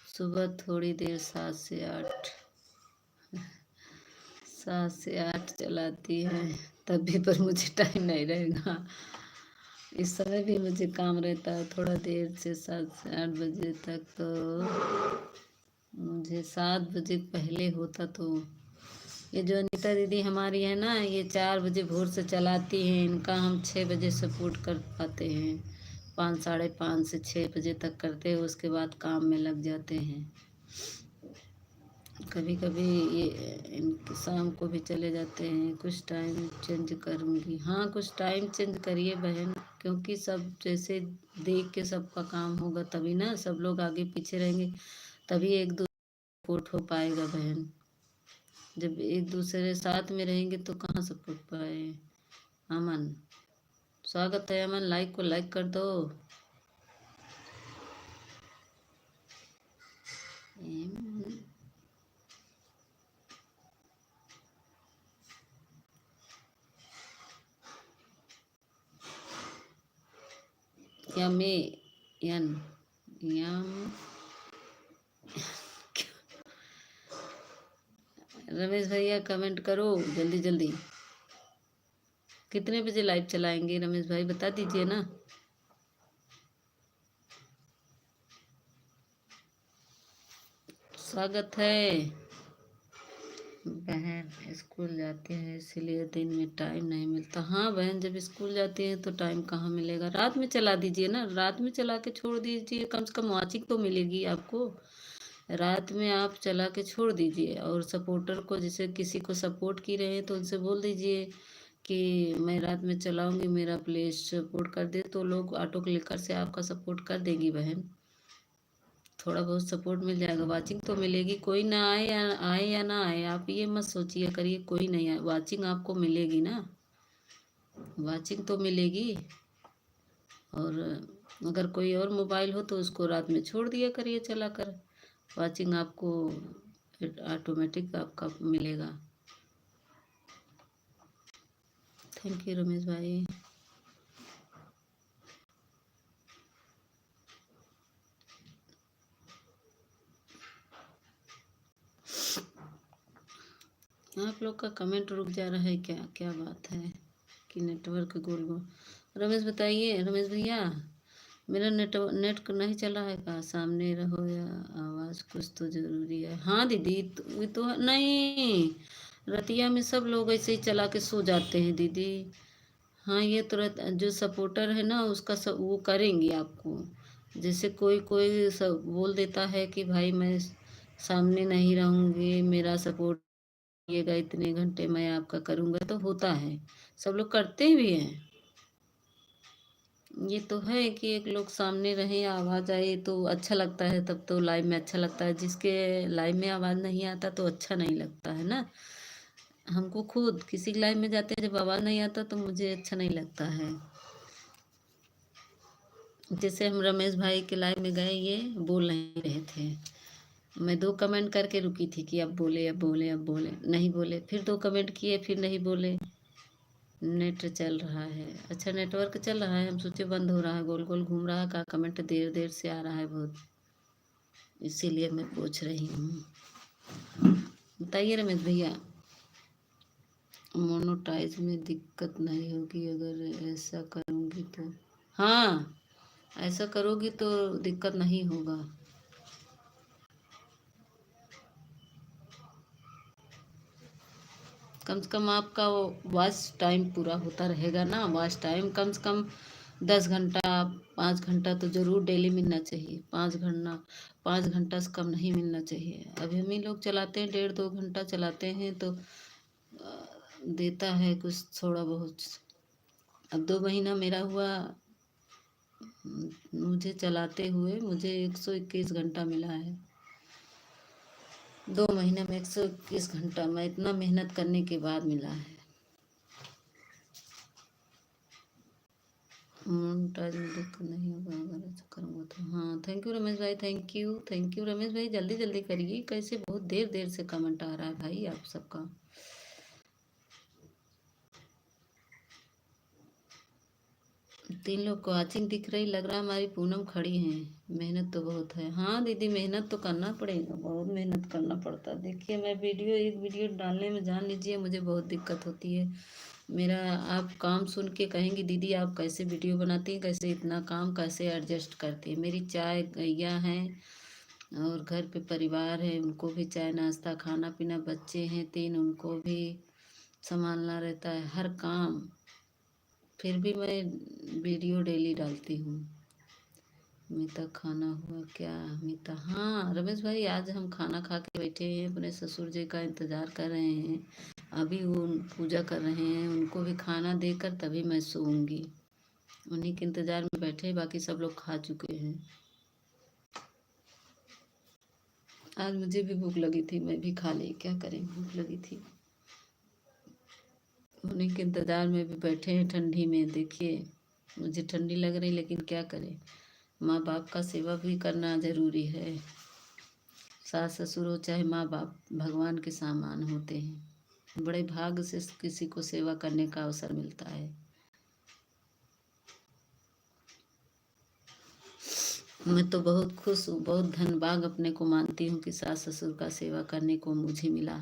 [SPEAKER 1] सुबह थोड़ी देर, 7 से 8। 7 से 8 चलाती है तब भी, पर मुझे टाइम नहीं रहेगा। इस समय भी मुझे काम रहता है थोड़ा देर से। 7 से 8 बजे तक तो मुझे 7 बजे पहले होता तो। ये जो अनीता दीदी हमारी है ना, ये 4 बजे भोर से चलाती हैं। इनका हम 6 बजे सपोर्ट कर पाते हैं। 5, 5:30 से 6 बजे तक करते हैं, उसके बाद काम में लग जाते हैं। कभी कभी ये इनके शाम को भी चले जाते हैं। कुछ टाइम चेंज करूँगी। हाँ, कुछ टाइम चेंज करिए बहन, क्योंकि सब जैसे देख के सबका काम होगा तभी ना। सब लोग आगे पीछे रहेंगे तभी एक दूसरे सपोर्ट हो पाएगा बहन। जब एक दूसरे साथ में रहेंगे तो कहाँ सपोर्ट पाए। अमन, स्वागत है अमन, लाइक को लाइक कर दो। यमे यन यम। रमेश भैया कमेंट करो जल्दी जल्दी। कितने बजे लाइव चलाएंगे रमेश भाई, बता दीजिए ना। स्वागत है। बहन स्कूल जाती है इसीलिए दिन में टाइम नहीं मिलता। हाँ बहन, जब स्कूल जाती है तो टाइम कहाँ मिलेगा। रात में चला दीजिए ना, रात में चला के छोड़ दीजिए, कम से कम वॉचिंग तो मिलेगी आपको। रात में आप चला के छोड़ दीजिए। और सपोर्टर को, जैसे किसी को सपोर्ट की रहे हैं तो उनसे बोल दीजिए कि मैं रात में चलाऊंगी, मेरा प्लीज सपोर्ट कर दे, तो लोग ऑटो क्लिकर से आपका सपोर्ट कर देगी बहन। थोड़ा बहुत सपोर्ट मिल जाएगा, वाचिंग तो मिलेगी। कोई ना आए या ना आए, आप ये मत सोचिए करिए कोई नहीं आए, वाचिंग आपको मिलेगी ना, वाचिंग तो मिलेगी। और अगर कोई और मोबाइल हो तो उसको रात में छोड़ दिया करिए चला कर, वाचिंग आपको ऑटोमेटिक आपका मिलेगा। थैंक यू रमेश भाई। आप लोग का कमेंट रुक जा रहा है क्या, क्या बात है कि नेटवर्क गोल गोल। रमेश बताइए, रमेश भैया मेरा नेट नहीं चल रहा है का, सामने रहो या आवाज़ कुछ तो ज़रूरी है। हाँ दीदी, ये तो नहीं, रतिया में सब लोग ऐसे ही चला के सो जाते हैं दीदी। हाँ ये तो जो सपोर्टर है ना उसका सब वो करेंगी आपको। जैसे कोई कोई सब बोल देता है कि भाई मैं सामने नहीं रहूँगी, मेरा सपोर्ट करिएगा, इतने घंटे मैं आपका करूँगा, तो होता है, सब लोग करते भी हैं। ये तो है कि एक लोग सामने रहे, आवाज़ आए तो अच्छा लगता है, तब तो लाइव में अच्छा लगता है। जिसके लाइव में आवाज़ नहीं आता तो अच्छा नहीं लगता है ना। हमको खुद किसी लाइव में जाते हैं, जब आवाज़ नहीं आता तो मुझे अच्छा नहीं लगता है। जैसे हम रमेश भाई के लाइव में गए, ये बोल नहीं रहे थे, मैं 2 कमेंट करके रुकी थी कि अब बोले अब बोले अब बोले, नहीं बोले, फिर 2 कमेंट किए फिर नहीं बोले। नेट चल रहा है, अच्छा नेटवर्क चल रहा है, हम सोचे बंद हो रहा है, गोल गोल घूम रहा का कमेंट देर देर से आ रहा है बहुत, इसीलिए मैं पूछ रही हूँ। बताइए रमेश भैया, मोनोटाइज में दिक्कत नहीं होगी अगर ऐसा करूँगी तो? हाँ, ऐसा करोगी तो दिक्कत नहीं होगा। कम से कम आपका वो वॉच टाइम पूरा होता रहेगा ना, वॉच टाइम कम से कम 10 घंटा, 5 घंटा तो ज़रूर डेली मिलना चाहिए। 5 घंटा, 5 घंटा से कम नहीं मिलना चाहिए। अभी हम ही लोग चलाते हैं, 1.5 2 घंटा चलाते हैं तो देता है कुछ थोड़ा बहुत। अब 2 महीना मेरा हुआ मुझे चलाते हुए, मुझे 121 घंटा मिला है। 2 महीने में 121 घंटा, मैं इतना मेहनत करने के बाद मिला है। मोनेटाइज में दिक्कत नहीं होगा अगर ऐसा करूँगा तो। हाँ थैंक यू रमेश भाई, थैंक यू रमेश भाई, जल्दी जल्दी करिए, कैसे बहुत देर देर से कमेंट आ रहा है भाई आप सबका। तीन लोग को वॉचिंग दिख रही, लग रहा है हमारी पूनम खड़ी हैं। मेहनत तो बहुत है। हाँ दीदी मेहनत तो करना पड़ेगा, बहुत मेहनत करना पड़ता है। देखिए मैं वीडियो, एक वीडियो डालने में जान लीजिए मुझे बहुत दिक्कत होती है। मेरा आप काम सुन के कहेंगी दीदी आप कैसे वीडियो बनाती हैं, कैसे इतना काम कैसे एडजस्ट करती हैं। मेरी चाय गैया हैं और घर पे परिवार है, उनको भी चाय नाश्ता खाना पीना, बच्चे हैं 3 उनको भी संभालना रहता है, हर काम। फिर भी मैं वीडियो डेली डालती हूँ। मीता खाना हुआ क्या मीता? हाँ रमेश भाई, आज हम खाना खा के बैठे हैं, अपने ससुर जी का इंतज़ार कर रहे हैं। अभी वो पूजा कर रहे हैं, उनको भी खाना देकर तभी मैं सोऊंगी। उन्हीं के इंतज़ार में बैठे, बाकी सब लोग खा चुके हैं। आज मुझे भी भूख लगी थी, मैं भी खा ली, क्या करें भूख लगी थी। उन्हीं के इंतज़ार में भी बैठे हैं ठंडी में। देखिए मुझे ठंडी लग रही, लेकिन क्या करें, माँ बाप का सेवा भी करना ज़रूरी है। सास ससुर हो चाहे माँ बाप, भगवान के सामान होते हैं। बड़े भाग्य से किसी को सेवा करने का अवसर मिलता है। मैं तो बहुत खुश हूँ, बहुत धनभाग अपने को मानती हूँ कि सास ससुर का सेवा करने को मुझे मिला।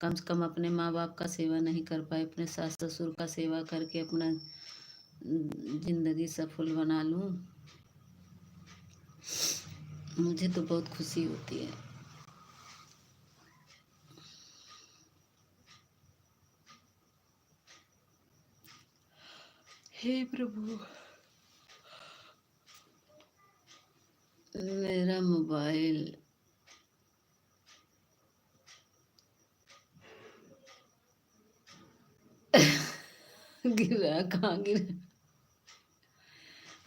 [SPEAKER 1] कम से कम अपने माँ बाप का सेवा नहीं कर पाए, अपने सास ससुर का सेवा करके अपना जिंदगी सफल बना लूँ, मुझे तो बहुत खुशी होती है। हे प्रभु, मेरा मोबाइल गिरा, कहाँ गिरा?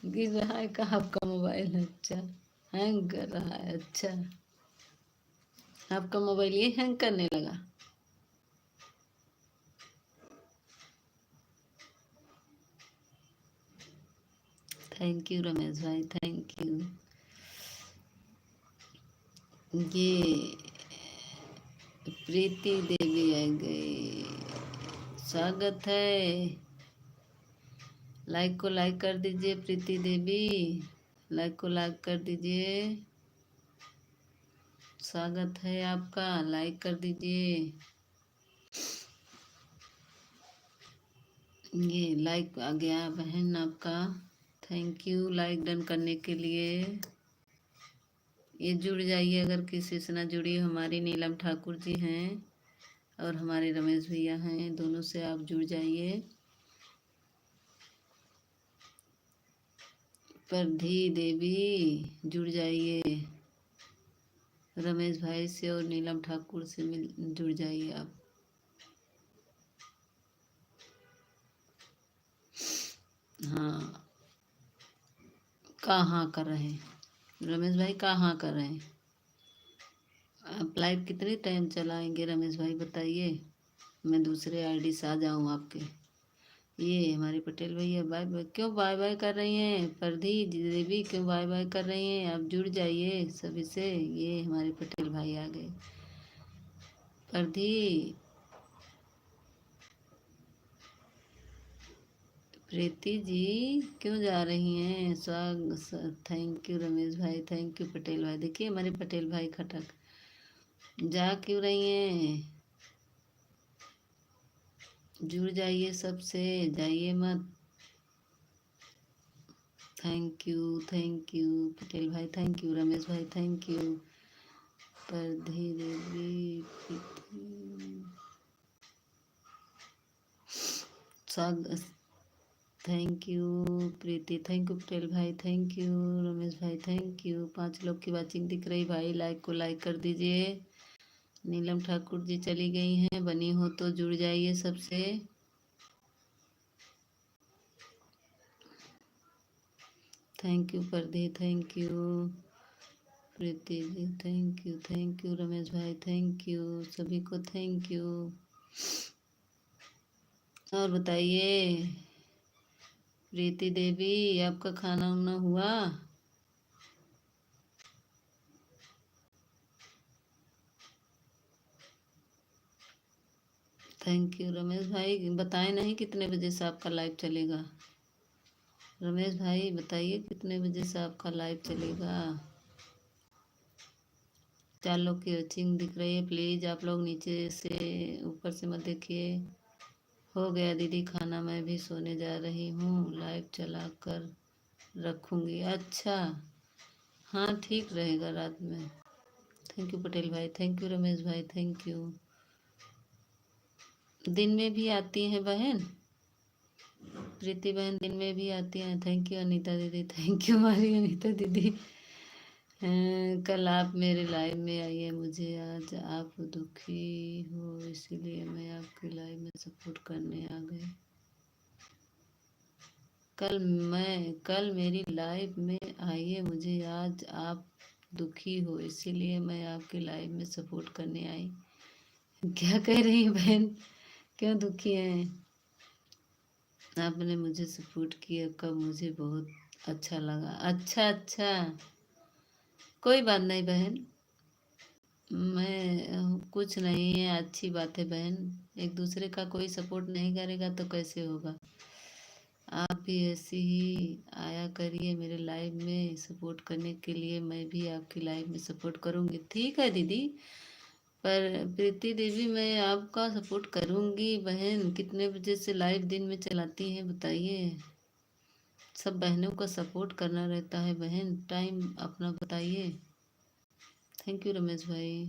[SPEAKER 1] गिर रहा है कहाँ आपका मोबाइल? अच्छा, हैंग कर रहा है। अच्छा, आपका मोबाइल ये हैंग करने लगा। थैंक यू रमेश भाई, थैंक यू। ये प्रीति देवी आ गई, स्वागत है। लाइक को लाइक कर दीजिए प्रीति देवी, लाइक को लाइक कर दीजिए। स्वागत है आपका, लाइक कर दीजिए। ये लाइक आ गया बहन आपका, थैंक यू लाइक डन करने के लिए। ये जुड़ जाइए, अगर किसी से ना जुड़ी, हमारी नीलम ठाकुर जी हैं और हमारे रमेश भैया हैं, दोनों से आप जुड़ जाइए। प्रधी देवी जुड़ जाइए, रमेश भाई से और नीलम ठाकुर से जुड़ जाइए आप। हाँ, कहाँ कर रहे हैं रमेश भाई, कहाँ कर रहे हैं आप? लाइव कितने टाइम चलाएंगे रमेश भाई बताइए, मैं दूसरे आईडी से आ जाऊँ आपके। ये हमारे पटेल भैया बाय बाय, क्यों बाय बाय कर रही हैं? प्रधी देवी क्यों बाय बाय कर रही हैं? आप जुड़ जाइए सभी से। ये हमारे पटेल भाई आ गए। प्रधी, प्रीति जी क्यों जा रही हैं? स्वागत, थैंक यू रमेश भाई, थैंक यू पटेल भाई। देखिए हमारे पटेल भाई खटक जा क्यों रही हैं? जुड़ जाइए सबसे, जाइए मत। थैंक यू पटेल भाई, थैंक यू रमेश भाई, थैंक यू। प्रधी देवी, स्वागत, thank you Preeti, thank you Patel भाई, थैंक यू रमेश भाई, थैंक यू। 5 लोग की वाचिंग दिख रही भाई, लाइक को लाइक कर दीजिए। नीलम ठाकुर जी चली गई हैं, बनी हो तो जुड़ जाइए सबसे। थैंक यू प्रदी, thank you Preeti ji, thank you Ramesh भाई, थैंक यू सभी को, थैंक यू। और बताइए प्रीति देवी, आपका खाना वाना हुआ? थैंक यू रमेश भाई, बताएं नहीं कितने बजे से आपका लाइव चलेगा? रमेश भाई बताइए कितने बजे से आपका लाइव चलेगा? 4 लोग की वॉचिंग दिख रही है, प्लीज़ आप लोग नीचे से ऊपर से मत देखिए। हो गया दीदी खाना, मैं भी सोने जा रही हूँ, लाइव चला कर रखूँगी। अच्छा, हाँ ठीक रहेगा रात में। थैंक यू पटेल भाई, थैंक यू रमेश भाई, थैंक यू। दिन में भी आती हैं बहन, प्रीति बहन दिन में भी आती हैं। थैंक यू अनीता दीदी, थैंक यू हमारी अनीता दीदी। कल आप मेरे लाइव में आइए, मुझे आज आप दुखी हो इसीलिए मैं आपकी लाइव में सपोर्ट करने आ गई। कल मेरी लाइव में आइए, मुझे आज आप दुखी हो इसीलिए मैं आपकी लाइव में सपोर्ट करने आई। क्या कह रही हैं बहन, क्यों दुखी हैं? आपने मुझे सपोर्ट किया कब, मुझे बहुत अच्छा लगा। अच्छा अच्छा, कोई बात नहीं बहन, मैं कुछ नहीं है, अच्छी बात है बहन। एक दूसरे का कोई सपोर्ट नहीं करेगा तो कैसे होगा? आप भी ऐसे ही आया करिए मेरे लाइव में सपोर्ट करने के लिए, मैं भी आपकी लाइव में सपोर्ट करूँगी। ठीक है दीदी, पर प्रीति देवी मैं आपका सपोर्ट करूँगी बहन। कितने बजे से लाइव दिन में चलाती हैं बताइए? सब बहनों का सपोर्ट करना रहता है बहन, टाइम अपना बताइए। थैंक यू रमेश भाई।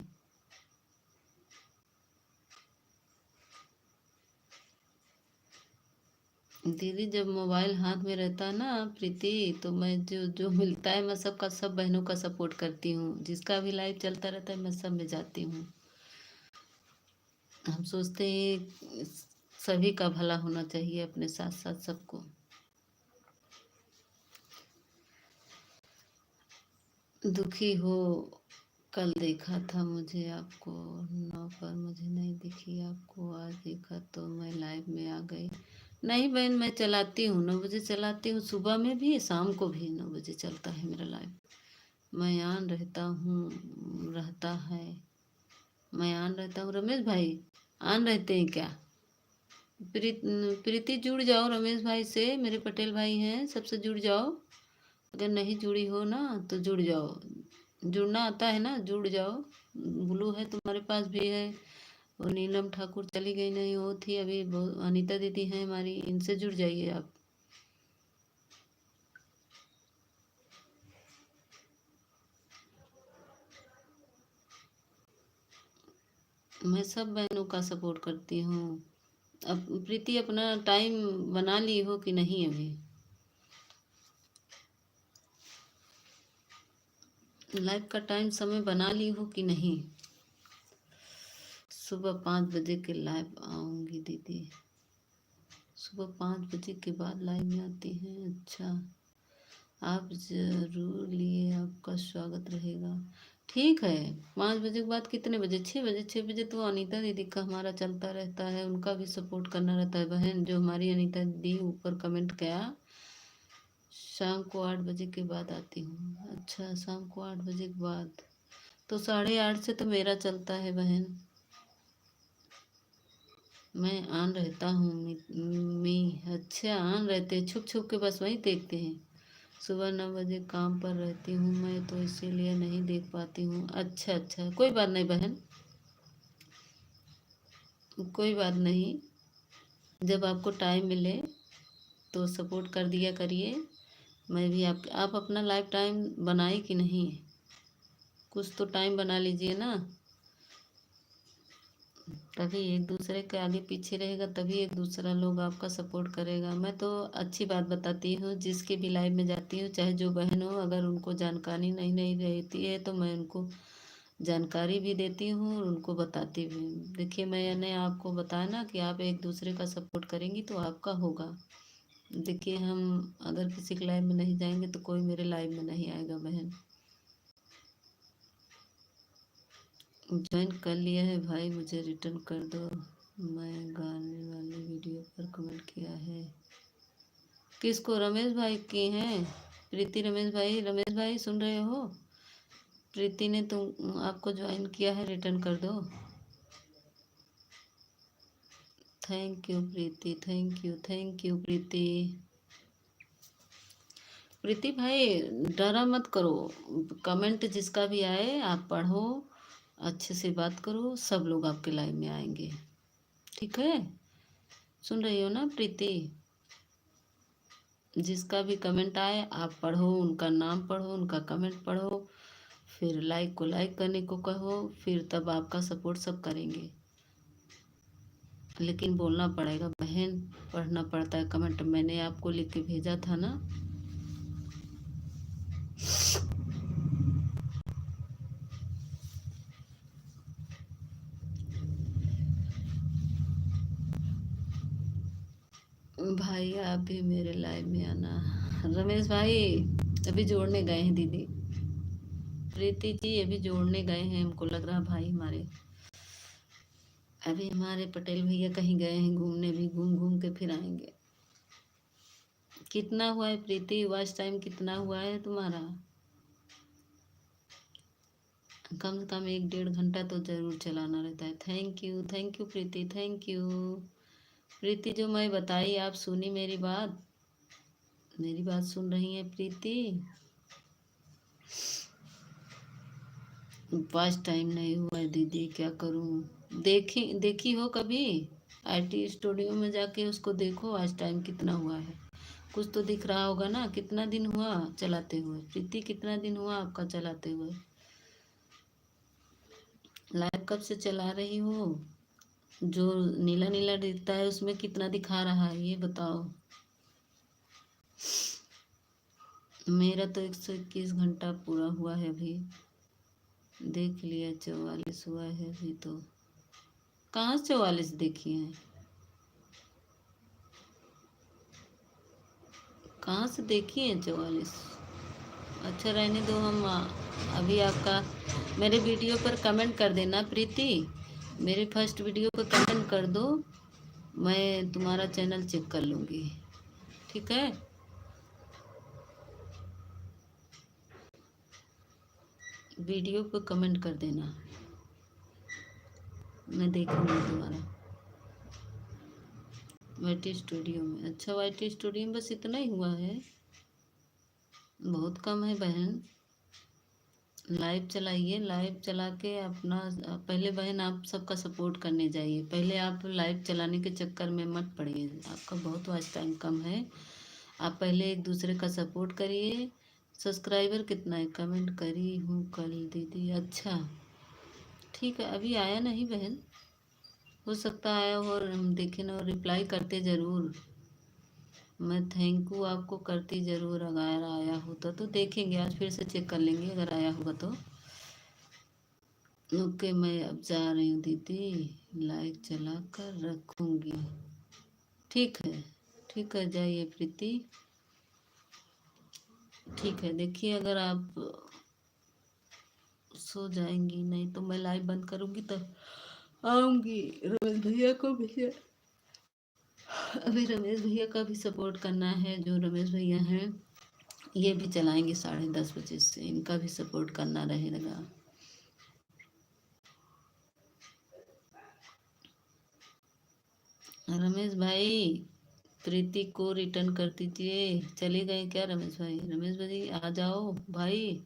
[SPEAKER 1] दीदी जब मोबाइल हाथ में रहता है ना प्रीति, तो मैं जो जो मिलता है मैं सबका सब बहनों का सपोर्ट करती हूँ। जिसका भी लाइव चलता रहता है मैं सब में जाती हूँ। हम सोचते हैं सभी का भला होना चाहिए, अपने साथ साथ सबको। दुखी हो, कल देखा था मुझे आपको 9 पर, मुझे नहीं दिखी आपको, आज देखा तो मैं लाइव में आ गई। नहीं बहन, मैं चलाती हूँ, 9 बजे चलाती हूँ, सुबह में भी शाम को भी 9 बजे चलता है मेरा लाइव। मैं ऑन रहता हूँ, रहता है, मैं ऑन रहता हूँ। रमेश भाई ऑन रहते हैं क्या? प्रीति जुड़ जाओ रमेश भाई से, मेरे पटेल भाई हैं, सबसे जुड़ जाओ। अगर नहीं जुड़ी हो ना तो जुड़ जाओ, जुड़ना आता है ना, जुड़ जाओ। ब्लू है तुम्हारे पास भी है, और नीलम ठाकुर चली गई, नहीं वो थी अभी, अनीता दीदी हैं हमारी, इनसे जुड़ जाइए आप। मैं सब बहनों का सपोर्ट करती हूँ। अब प्रीति अपना टाइम बना ली हो कि नहीं अभी? लाइव का टाइम समय बना ली हो कि नहीं? सुबह 5 बजे के लाइव आऊँगी दीदी, सुबह 5 बजे के बाद लाइव में आती हैं। अच्छा, आप जरूर लिए, आपका स्वागत रहेगा। ठीक है, 5 बजे के बाद कितने बजे? 6 बजे। 6 बजे तो अनीता दीदी का हमारा चलता रहता है, उनका भी सपोर्ट करना रहता है। बहन जो हमारी अनीता दीदी ऊपर कमेंट किया, शाम को 8 बजे के बाद आती हूँ। अच्छा, शाम को 8 बजे के बाद, तो 8:30 से तो मेरा चलता है बहन। मैं ऑन रहता हूँ अच्छा, ऑन रहते हैं, छुप छुप के बस वही देखते हैं। सुबह 9 बजे काम पर रहती हूँ मैं, तो इसीलिए नहीं देख पाती हूँ। अच्छा अच्छा, कोई बात नहीं बहन, कोई बात नहीं। जब आपको टाइम मिले तो सपोर्ट कर दिया करिए। मैं भी आप अपना लाइफ टाइम बनाए कि नहीं? कुछ तो टाइम बना लीजिए ना, तभी एक दूसरे के आगे पीछे रहेगा, तभी एक दूसरा लोग आपका सपोर्ट करेगा। मैं तो अच्छी बात बताती हूँ, जिसके भी लाइव में जाती हूँ, चाहे जो बहन हो, अगर उनको जानकारी नहीं नहीं रहती है तो मैं उनको जानकारी भी देती हूँ और उनको बताती भी हूँ। देखिए मैंने आपको बताया ना कि आप एक दूसरे का सपोर्ट करेंगी तो आपका होगा। देखिए हम अगर किसी के लाइव में नहीं जाएंगे तो कोई मेरे लाइव में नहीं आएगा बहन। ज्वाइन कर लिया है भाई, मुझे रिटर्न कर दो, मैं गाने वाली वीडियो पर कमेंट किया है। किसको? रमेश भाई की हैं? प्रीति रमेश भाई, रमेश भाई सुन रहे हो? प्रीति ने तुम आपको ज्वाइन किया है, रिटर्न कर दो। Thank you Preeti, thank you Preeti. Preeti भाई डरा मत करो, कमेंट जिसका भी आए आप पढ़ो, अच्छे से बात करो, सब लोग आपके लाइव में आएंगे। ठीक है, सुन रही हो ना प्रीति? जिसका भी कमेंट आए आप पढ़ो, उनका नाम पढ़ो, उनका कमेंट पढ़ो, फिर लाइक को लाइक करने को कहो, फिर तब आपका सपोर्ट सब करेंगे। लेकिन बोलना पड़ेगा बहन, पढ़ना पड़ता है कमेंट, मैंने आपको लिख के भेजा था ना। भाई आप भी मेरे लाइव में आना। रमेश भाई अभी जोड़ने गए हैं दीदी, प्रीति जी अभी जोड़ने गए हैं, हमको लग रहा भाई हमारे, अभी हमारे पटेल भैया कहीं गए हैं घूमने, भी घूम घूम के फिर आएंगे। कितना हुआ है प्रीति, वॉच टाइम कितना हुआ है तुम्हारा? कम से कम 1-1.5 घंटा तो जरूर चलाना रहता है। Thank you Preeti, thank you. Preeti जो मैं बताई आप सुनी मेरी बात? मेरी बात सुन रही हैं प्रीति? फर्स्ट टाइम नहीं हुआ है दीदी, क्या करूं? देखी देखी हो कभी? आईटी स्टूडियो में जाके उसको देखो आज टाइम कितना हुआ है, कुछ तो दिख रहा होगा ना। कितना दिन हुआ चलाते हुए प्रीति, कितना दिन हुआ आपका चलाते हुए? लाइव कब से चला रही हो? जो नीला नीला दिखता है उसमें कितना दिखा रहा है ये बताओ। मेरा तो 121 घंटा पूरा हुआ है अभी। देख लिया 44 हुआ है अभी तो। कहाँ 44 देखी है? कहाँ से देखी है 44? अच्छा रहने दो। हम अभी आपका मेरे वीडियो पर कमेंट कर देना प्रीति। मेरे फर्स्ट वीडियो पर कमेंट कर दो, मैं तुम्हारा चैनल चेक कर लूँगी। ठीक है? वीडियो पर कमेंट कर देना, मैं देखूँगी तुम्हारा। वाईटी स्टूडियो में। अच्छा, वाईटी स्टूडियो में बस इतना ही हुआ है? बहुत कम है बहन। लाइव चलाइए, लाइव चला के अपना पहले बहन आप सबका सपोर्ट करने जाइए। पहले आप लाइव चलाने के चक्कर में मत पड़िए, आपका बहुत वॉच टाइम कम है। आप पहले एक दूसरे का सपोर्ट करिए। सब्सक्राइबर कितना है? कमेंट करी हूँ कल दीदी। अच्छा ठीक है, अभी आया नहीं बहन, हो सकता है और हम देखें ना, रिप्लाई करते ज़रूर। मैं थैंक यू आपको करती ज़रूर, अगर आया होता तो देखेंगे। आज फिर से चेक कर लेंगे अगर आया होगा तो। ओके, मैं अब जा रही हूँ दीदी, लाइक चला कर रखूँगी। ठीक है, ठीक है, जाइए प्रीति। ठीक है, देखिए अगर आप सो जाएंगी, नहीं तो मैं लाइव बंद करूँगी तब आऊँगी। रमेश भैया को भैया, अभी रमेश भैया का भी सपोर्ट करना है। जो रमेश भैया हैं ये भी चलाएंगे 10:30 बजे से, इनका भी सपोर्ट करना रहेगा। रमेश भाई, प्रीति को रिटर्न कर दीजिए। चले गए क्या रमेश भाई? रमेश भाई आ जाओ भाई।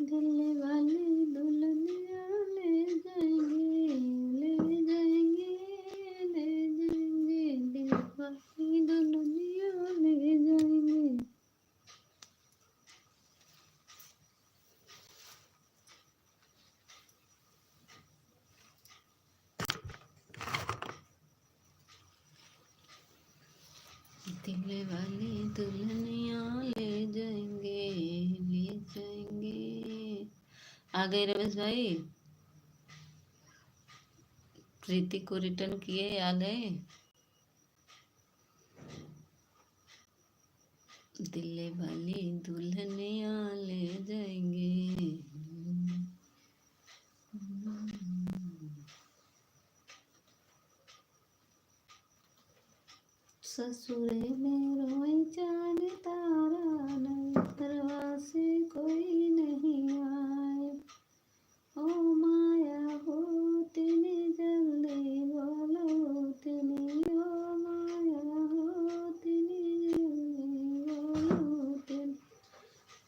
[SPEAKER 1] दिल्ली वाले दुल्हनिया ले जाएंगे, ले जाएंगे, ले जाएंगे, दिल वाली दुल्हनिया ले जाएंगे। दिल वाली दुल्हनिया ले जाएंगे, ले जाएंगे। आ गए रमेश भाई? प्रीति को रिटर्न किए, आ गए? दिल्ली वाली दुल्हनिया ले जाएंगे। ससुरे में रोई चांद तारा, नैतरवा से कोई नहीं आए। ओ माया होतिनी जल्दी बोलो तिनी, ओ माया होतिनी जल्दी बोलो तिनी,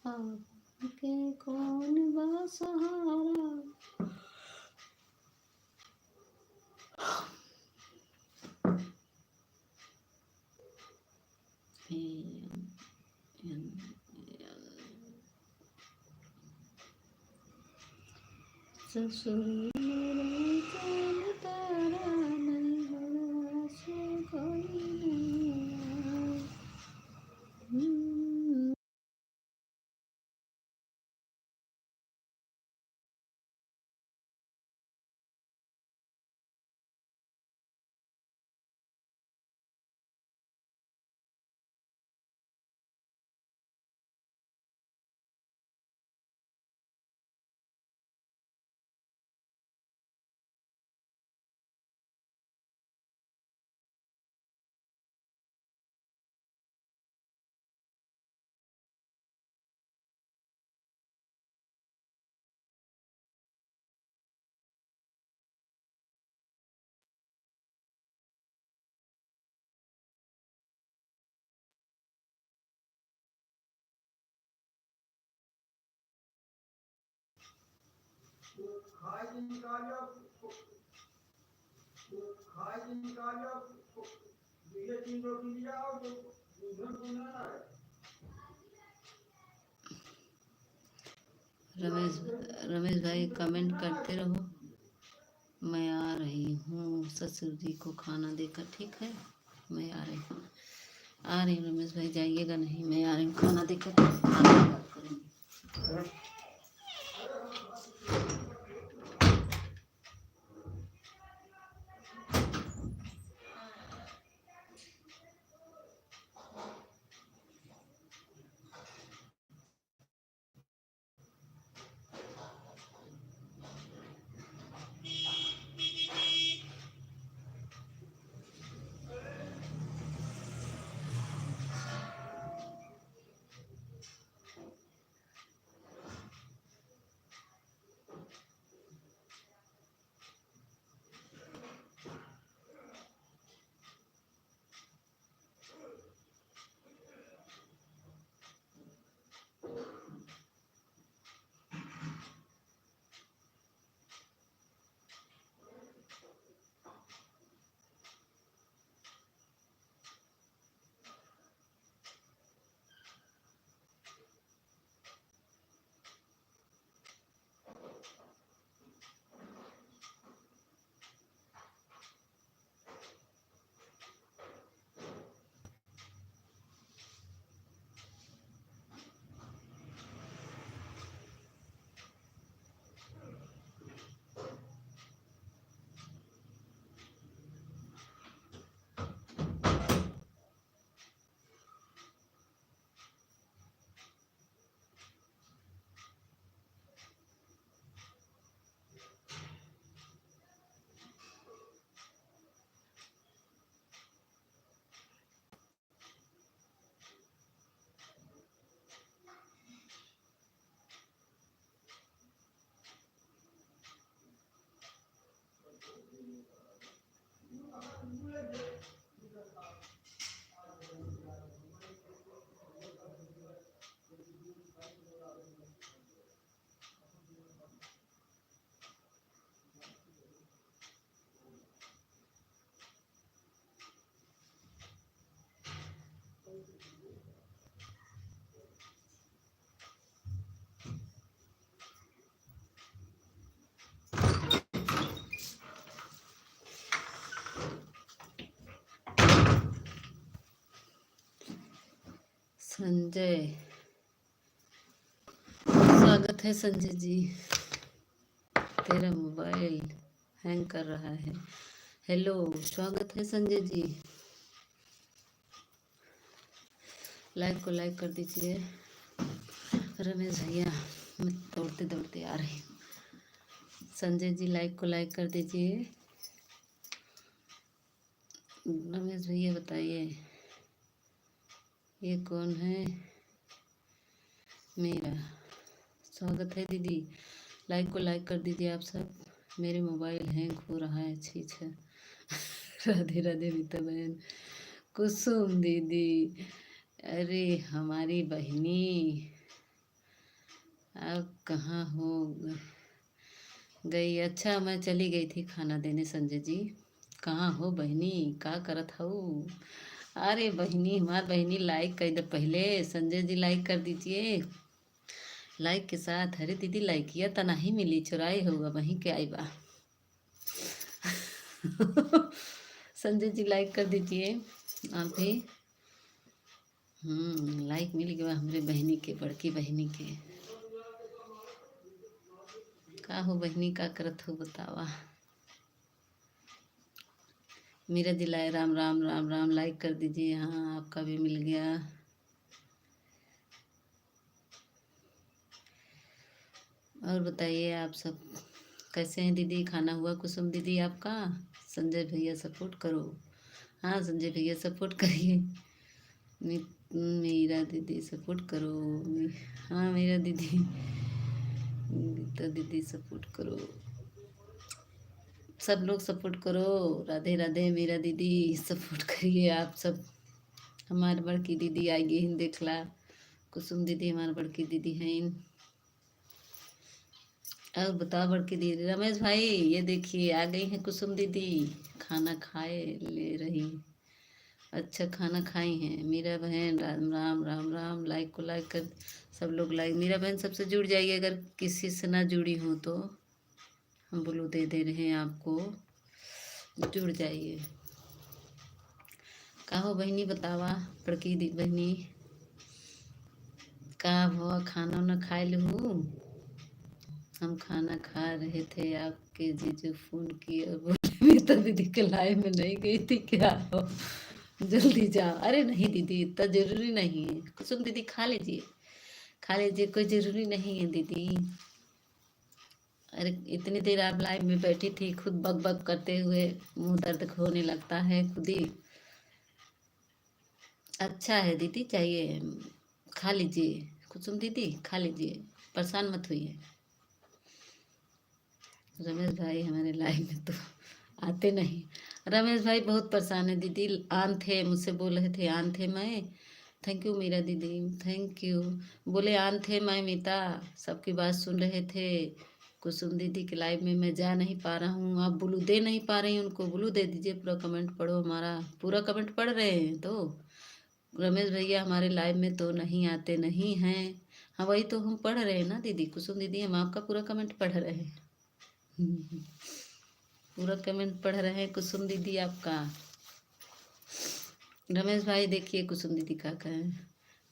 [SPEAKER 1] आपके कौन बा सहारा। ससुरी मेरे जान तारा नहीं हो से कोई नहीं आया। रमेश रमेश भाई कमेंट करते रहो। मैं आ रही हूँ ससुर जी को खाना देकर, ठीक है। मैं आ रही हूँ, आ रही हूँ रमेश भाई, जाइएगा नहीं, मैं आ रही हूँ खाना देकर, बात करेंगे। संजय, स्वागत है संजय जी। तेरा मोबाइल हैंग कर रहा है। हेलो, स्वागत है संजय जी। लाइक को लाइक कर दीजिए। रमेश भैया, मैं दौड़ते दौड़ते आ रही हूँ। संजय जी लाइक को लाइक कर दीजिए। रमेश भैया बताइए ये कौन है? मेरा स्वागत है दीदी। लाइक को लाइक कर दीजिए आप सब। मेरे मोबाइल हैंग हो रहा है। छी छा। राधे राधे मीता बहन, कुसुम दीदी, अरे हमारी बहनी, अब कहाँ हो गई? अच्छा, मैं चली गई थी खाना देने। संजय जी कहाँ हो बहनी, का करत हो? अरे बहनी, हमार बहनी लाइक कर दे पहले। संजय जी लाइक कर दीजिए, लाइक के साथ। अरे दीदी लाइक किया त नहीं मिली, चुराई होगा वहीं के आई बा। संजय जी लाइक कर दीजिए आप भी। लाइक मिल गया हमारे बहनी के, बड़की बहनी के। का हो बहनी, का करत हो बतावा। मेरा दिलाए राम राम राम राम, लाइक कर दीजिए। हाँ आपका भी मिल गया। और बताइए आप सब कैसे हैं दीदी। खाना हुआ कुसुम दीदी आपका। संजय भैया सपोर्ट करो। हाँ संजय भैया सपोर्ट करिए। मेरा दीदी सपोर्ट करो। हाँ मेरा दीदी, गीता दीदी सपोर्ट करो। सब लोग सपोर्ट करो। राधे राधे मेरा दीदी, सपोर्ट करिए आप सब। हमारे बड़की दीदी आएगी हिंद देखला। कुसुम दीदी हमारी बड़की दीदी हैं। और बताओ बड़की दीदी। रमेश भाई ये देखिए आ गई हैं कुसुम दीदी, खाना खाए ले रही। अच्छा खाना खाई हैं मीरा बहन। राम राम राम राम। लाइक को लाइक कर सब लोग। लाइक मीरा बहन सबसे जुड़ जाइए, अगर किसी से ना जुड़ी हो तो हम ब्लू दे रहे हैं आपको, जुड़ जाइए। का हो बहनी बतावा, बड़की दी बहनी का हुआ, खाना वाना खाए लहू। हम खाना खा रहे थे, आपके जीजू फोन किए और बोले मीता दीदी के लाइव में नहीं गई थी क्या हो, जल्दी जाओ। अरे नहीं दीदी इतना जरूरी नहीं है। कुसुम दीदी खा लीजिए, खा लीजिए, कोई जरूरी नहीं है दीदी। अरे इतनी देर आप लाइव में बैठी थी, खुद बक बक करते हुए मुंह दर्द होने लगता है खुद ही। अच्छा है दीदी, चाहिए खा लीजिए। कुसुम दीदी खा लीजिए, परेशान मत होइए। रमेश भाई हमारे लाइव में तो आते नहीं। रमेश भाई बहुत परेशान है दीदी, आन थे मुझसे बोल रहे थे, आन थे मैं। थैंक यू मीरा दीदी, थैंक यू। बोले आन थे मैं मीता, सबकी बात सुन रहे थे। कुसुम दीदी के लाइव में मैं जा नहीं पा रहा हूँ, आप ब्लू दे नहीं पा रही, उनको ब्लू दे दीजिए। पूरा कमेंट पढ़ो हमारा, पूरा कमेंट पढ़ रहे हैं तो। रमेश भैया हमारे लाइव में तो नहीं आते नहीं हैं। हाँ वही तो हम पढ़ रहे हैं ना दीदी। कुसुम दीदी हम आपका पूरा कमेंट पढ़ रहे हैं। पूरा कमेंट पढ़ रहे हैं कुसुम दीदी आपका। रमेश भाई देखिए कुसुम दीदी का कहें,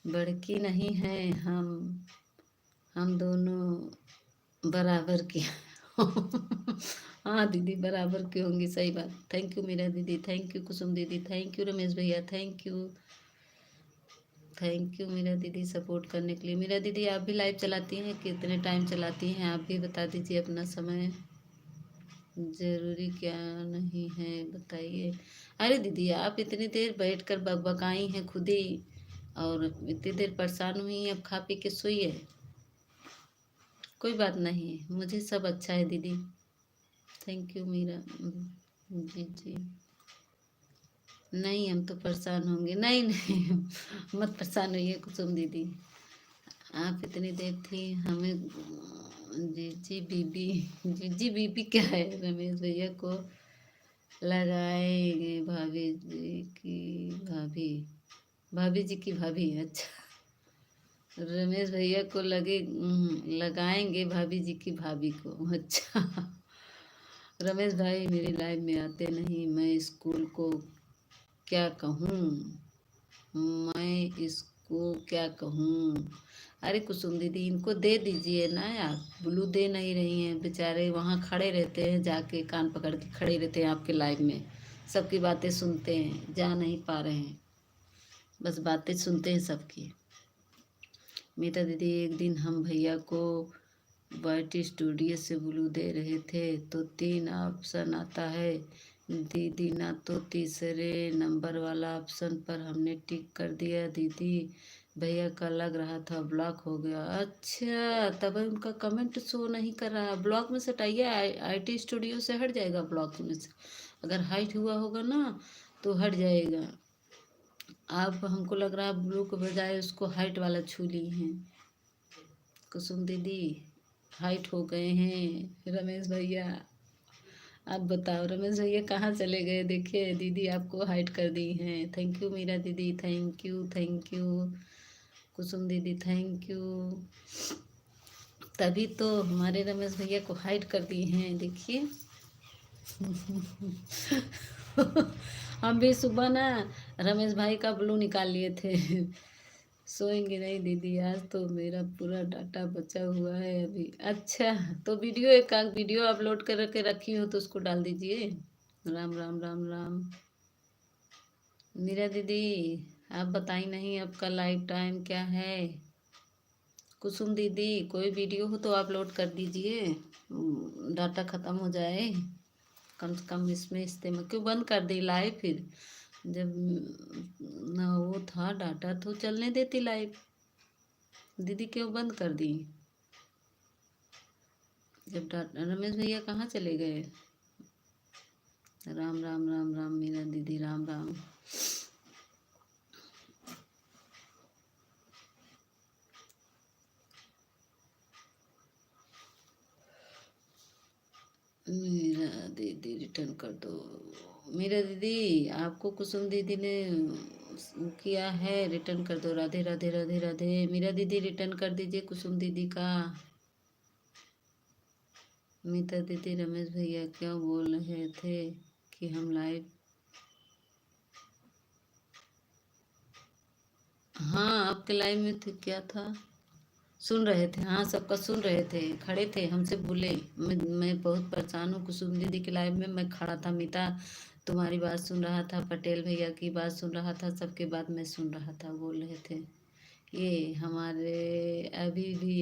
[SPEAKER 1] बड़की नहीं है हम दोनों बराबर की। हाँ दीदी बराबर की होंगी, सही बात। थैंक यू मेरा दीदी, थैंक यू कुसुम दीदी, थैंक यू रमेश भैया, थैंक यू। थैंक यू मेरा दीदी सपोर्ट करने के लिए। मेरा दीदी आप भी लाइव चलाती हैं, कितने टाइम चलाती हैं आप भी बता दीजिए अपना समय। जरूरी क्या नहीं है बताइए। अरे दीदी आप इतनी देर बैठ कर बकबकाई हैं खुद ही, और इतनी देर परेशान हुई हैं, अब खा पी के सोइए। कोई बात नहीं, मुझे सब अच्छा है दीदी। Thank you Meera. जी जी। नहीं हम तो परेशान होंगे, नहीं नहीं मत परेशान होइए कुसुम दीदी। आप इतनी देर थी हमें। जी बीबी, जी बीबी क्या है, रमेश भैया को लगाएंगे भाभी जी की भाभी, भाभी जी की भाभी। अच्छा रमेश भैया को लगे, लगाएंगे भाभी जी की भाभी को। अच्छा रमेश भाई मेरी लाइफ में आते नहीं, मैं स्कूल को क्या कहूँ, मैं इसको क्या कहूँ। अरे कुसुम दीदी इनको दे दीजिए ना यार, ब्लू दे नहीं रही हैं बेचारे, वहाँ खड़े रहते हैं, जाके कान पकड़ के खड़े रहते हैं आपके लाइव में, सबकी बातें सुनते हैं, जा नहीं पा रहे हैं, बस बातें सुनते हैं सबकी। मीता दीदी एक दिन हम भैया को वाईटी स्टूडियो से ब्लू दे रहे थे तो 3 ऑप्शन आता है दीदी ना, तो तीसरे नंबर वाला ऑप्शन पर हमने टिक कर दिया दीदी, भैया का लग रहा था ब्लॉक हो गया। अच्छा तब उनका कमेंट शो नहीं कर रहा, ब्लॉक में से हटाइए, आईटी स्टूडियो से हट जाएगा ब्लॉक में से, अगर हाइट हुआ होगा ना तो हट जाएगा। आप हमको लग रहा है ब्लू के बजाय उसको हाइट वाला छू ली हैं। कुसुम दीदी हाइट हो गए हैं रमेश भैया। आप बताओ रमेश भैया कहाँ चले गए, देखिए दीदी आपको हाइट कर दी हैं। थैंक यू मीरा दीदी, थैंक यू थैंक यू। कुसुम दीदी थैंक यू। तभी तो हमारे रमेश भैया को हाइड कर दिए हैं, देखिए। हम भी सुबह ना रमेश भाई का ब्लू निकाल लिए थे। सोएंगे नहीं दीदी, आज तो मेरा पूरा डाटा बचा हुआ है अभी। अच्छा, तो वीडियो एक आध वीडियो अपलोड करके रखी हो तो उसको डाल दीजिए। राम राम राम राम। मीरा दीदी, आप बताई नहीं आपका लाइव टाइम क्या है। कुसुम दीदी, कोई वीडियो हो तो अपलोड कर दीजिए, डाटा ख़त्म हो जाए। कम से कम इसमें इस्तेमाल क्यों बंद कर दी लाइव फिर? जब ना वो था डाटा तो चलने देती लाइव, दीदी क्यों बंद कर दी? जब डाटा, रमेश भैया कहाँ चले गए? राम राम राम राम मीरा दीदी, राम राम। मीरा दीदी रिटर्न कर दो। मीरा दीदी, आपको कुसुम दीदी ने किया है, रिटर्न कर दो। राधे राधे राधे राधे। मीरा दीदी रिटर्न कर दीजिए कुसुम दीदी का। मीता दीदी, रमेश भैया क्यों बोल रहे थे कि हम लाइव? हाँ, आपके लाइव में थे, क्या था? सुन रहे थे, हाँ सबका सुन रहे थे, खड़े थे, हमसे बोले। मैं बहुत परेशान हूँ, कुसुम दीदी के लाइव में मैं खड़ा था। मीता तुम्हारी बात सुन रहा था, पटेल भैया की बात सुन रहा था, सबके बात मैं सुन रहा था। बोल रहे थे ये हमारे अभी भी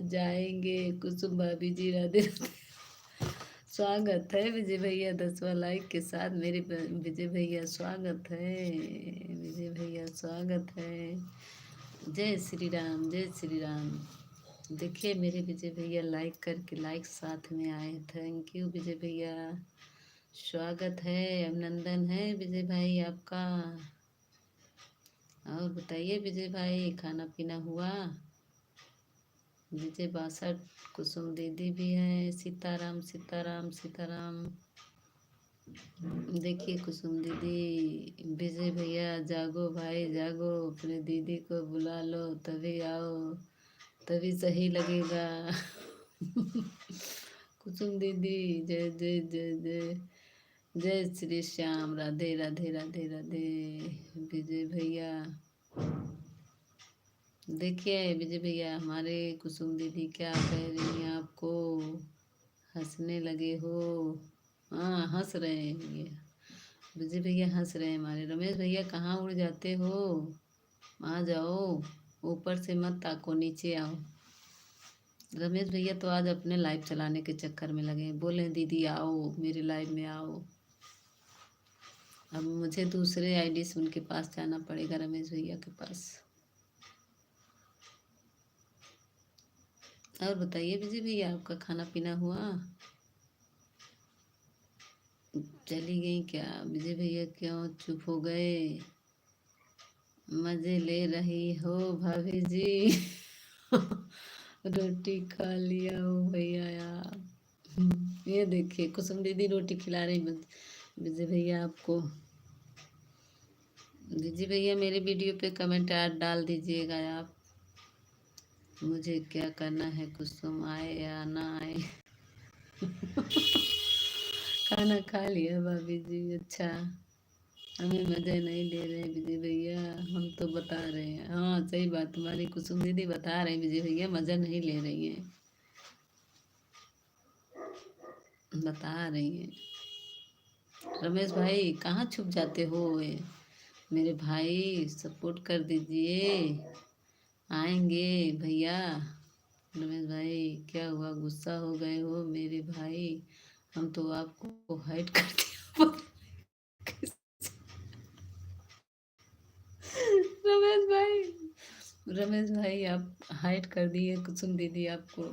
[SPEAKER 1] जाएंगे कुसुम भाभी जी, राधे राधे। स्वागत है विजय भैया 10वां लाइक के साथ मेरे विजय भैया, स्वागत है विजय भैया, स्वागत है। जय श्री राम, जय श्री राम। देखिए मेरे विजय भैया लाइक करके, लाइक साथ में आए, थैंक यू विजय भैया, स्वागत है, अभिनंदन है विजय भाई आपका। और बताइए विजय भाई, खाना पीना हुआ? विजय 62, कुसुम दीदी भी है, सीताराम सीताराम सीताराम। देखिए कुसुम दीदी, विजय भैया जागो भाई जागो, अपने दीदी को बुला लो तभी आओ, तभी सही लगेगा। कुसुम दीदी, जय जय जय जय, जय श्री श्याम, राधे राधे राधे राधे। विजय भैया, देखिए विजय भैया, हमारे कुसुम दीदी क्या कह रही हैं आपको? हंसने लगे हो? हाँ हंस रहे हैं ये, विजय भैया हंस रहे हैं हमारे। रमेश भैया कहाँ उड़ जाते हो? आ जाओ, ऊपर से मत ताको, नीचे आओ। रमेश भैया तो आज अपने लाइव चलाने के चक्कर में लगे हैं, बोले दीदी आओ मेरे लाइव में आओ। अब मुझे दूसरे आईडी से उनके पास जाना पड़ेगा, रमेश भैया के पास। और बताइए विजय भैया, आपका खाना पीना हुआ? चली गई क्या विजय भैया, क्यों चुप हो गए? मजे ले रही हो भाभी जी? रोटी खा लिया हो भैया यार। ये देखिए कुसुम दीदी रोटी खिला रही विजय भैया आपको। विजय भैया मेरे वीडियो पे कमेंट डाल दीजिएगा आप, मुझे क्या करना है, कुसुम आए या ना आए। खाना खा लिया भाभी जी, अच्छा। हमें मज़े नहीं ले रहे विजय भैया, हम तो बता रहे हैं। हाँ सही बात, तुम्हारी कुसुम दीदी बता रहे हैं विजय भैया मज़ा नहीं ले रही हैं, बता रही हैं। रमेश भाई कहाँ छुप जाते हो ये? मेरे भाई सपोर्ट कर दीजिए, आएंगे भैया। रमेश भाई क्या हुआ, गुस्सा हो गए हो मेरे भाई? हम तो आपको हाइड कर दिया। रमेश भाई, रमेश भाई आप हाइड कर दिए कुसुम दीदी आपको,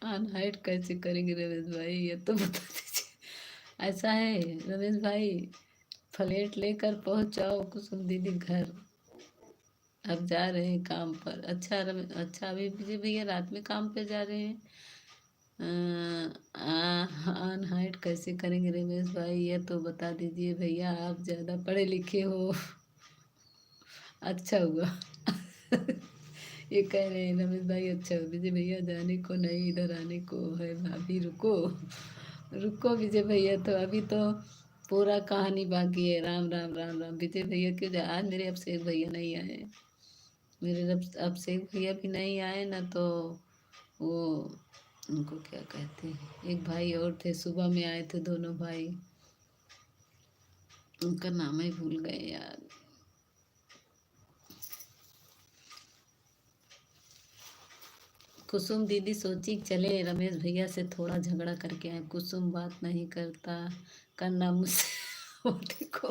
[SPEAKER 1] अनहाइड कैसे करेंगे रमेश भाई, ये तो बता दीजिए। ऐसा है रमेश भाई, फ्लैट लेकर पहुंच जाओ कुसुम दीदी घर, अब जा रहे हैं काम पर। अच्छा अच्छा, अभी विजय भैया रात में काम पे जा रहे हैं। अनहाइड कैसे करेंगे रमेश भाई, ये तो बता दीजिए भैया, आप ज़्यादा पढ़े लिखे हो। अच्छा हुआ। ये कह रहे हैं रमेश भाई, अच्छा विजय भैया जाने को नहीं, इधर आने को है भाभी, रुको रुको विजय भैया, तो अभी तो पूरा कहानी बाकी है। राम राम राम राम। विजय भैया क्यों जा, आज मेरे अभिषेक भैया नहीं आए, मेरे अभिषेक भैया भी नहीं आए ना, तो वो उनको क्या कहते हैं, एक भाई और थे सुबह में आए थे, दोनों भाई, उनका नाम ही भूल गए यार। कुसुम दीदी सोची चले रमेश भैया से थोड़ा झगड़ा करके आए। कुसुम बात नहीं करना मुझसे। वो देखो,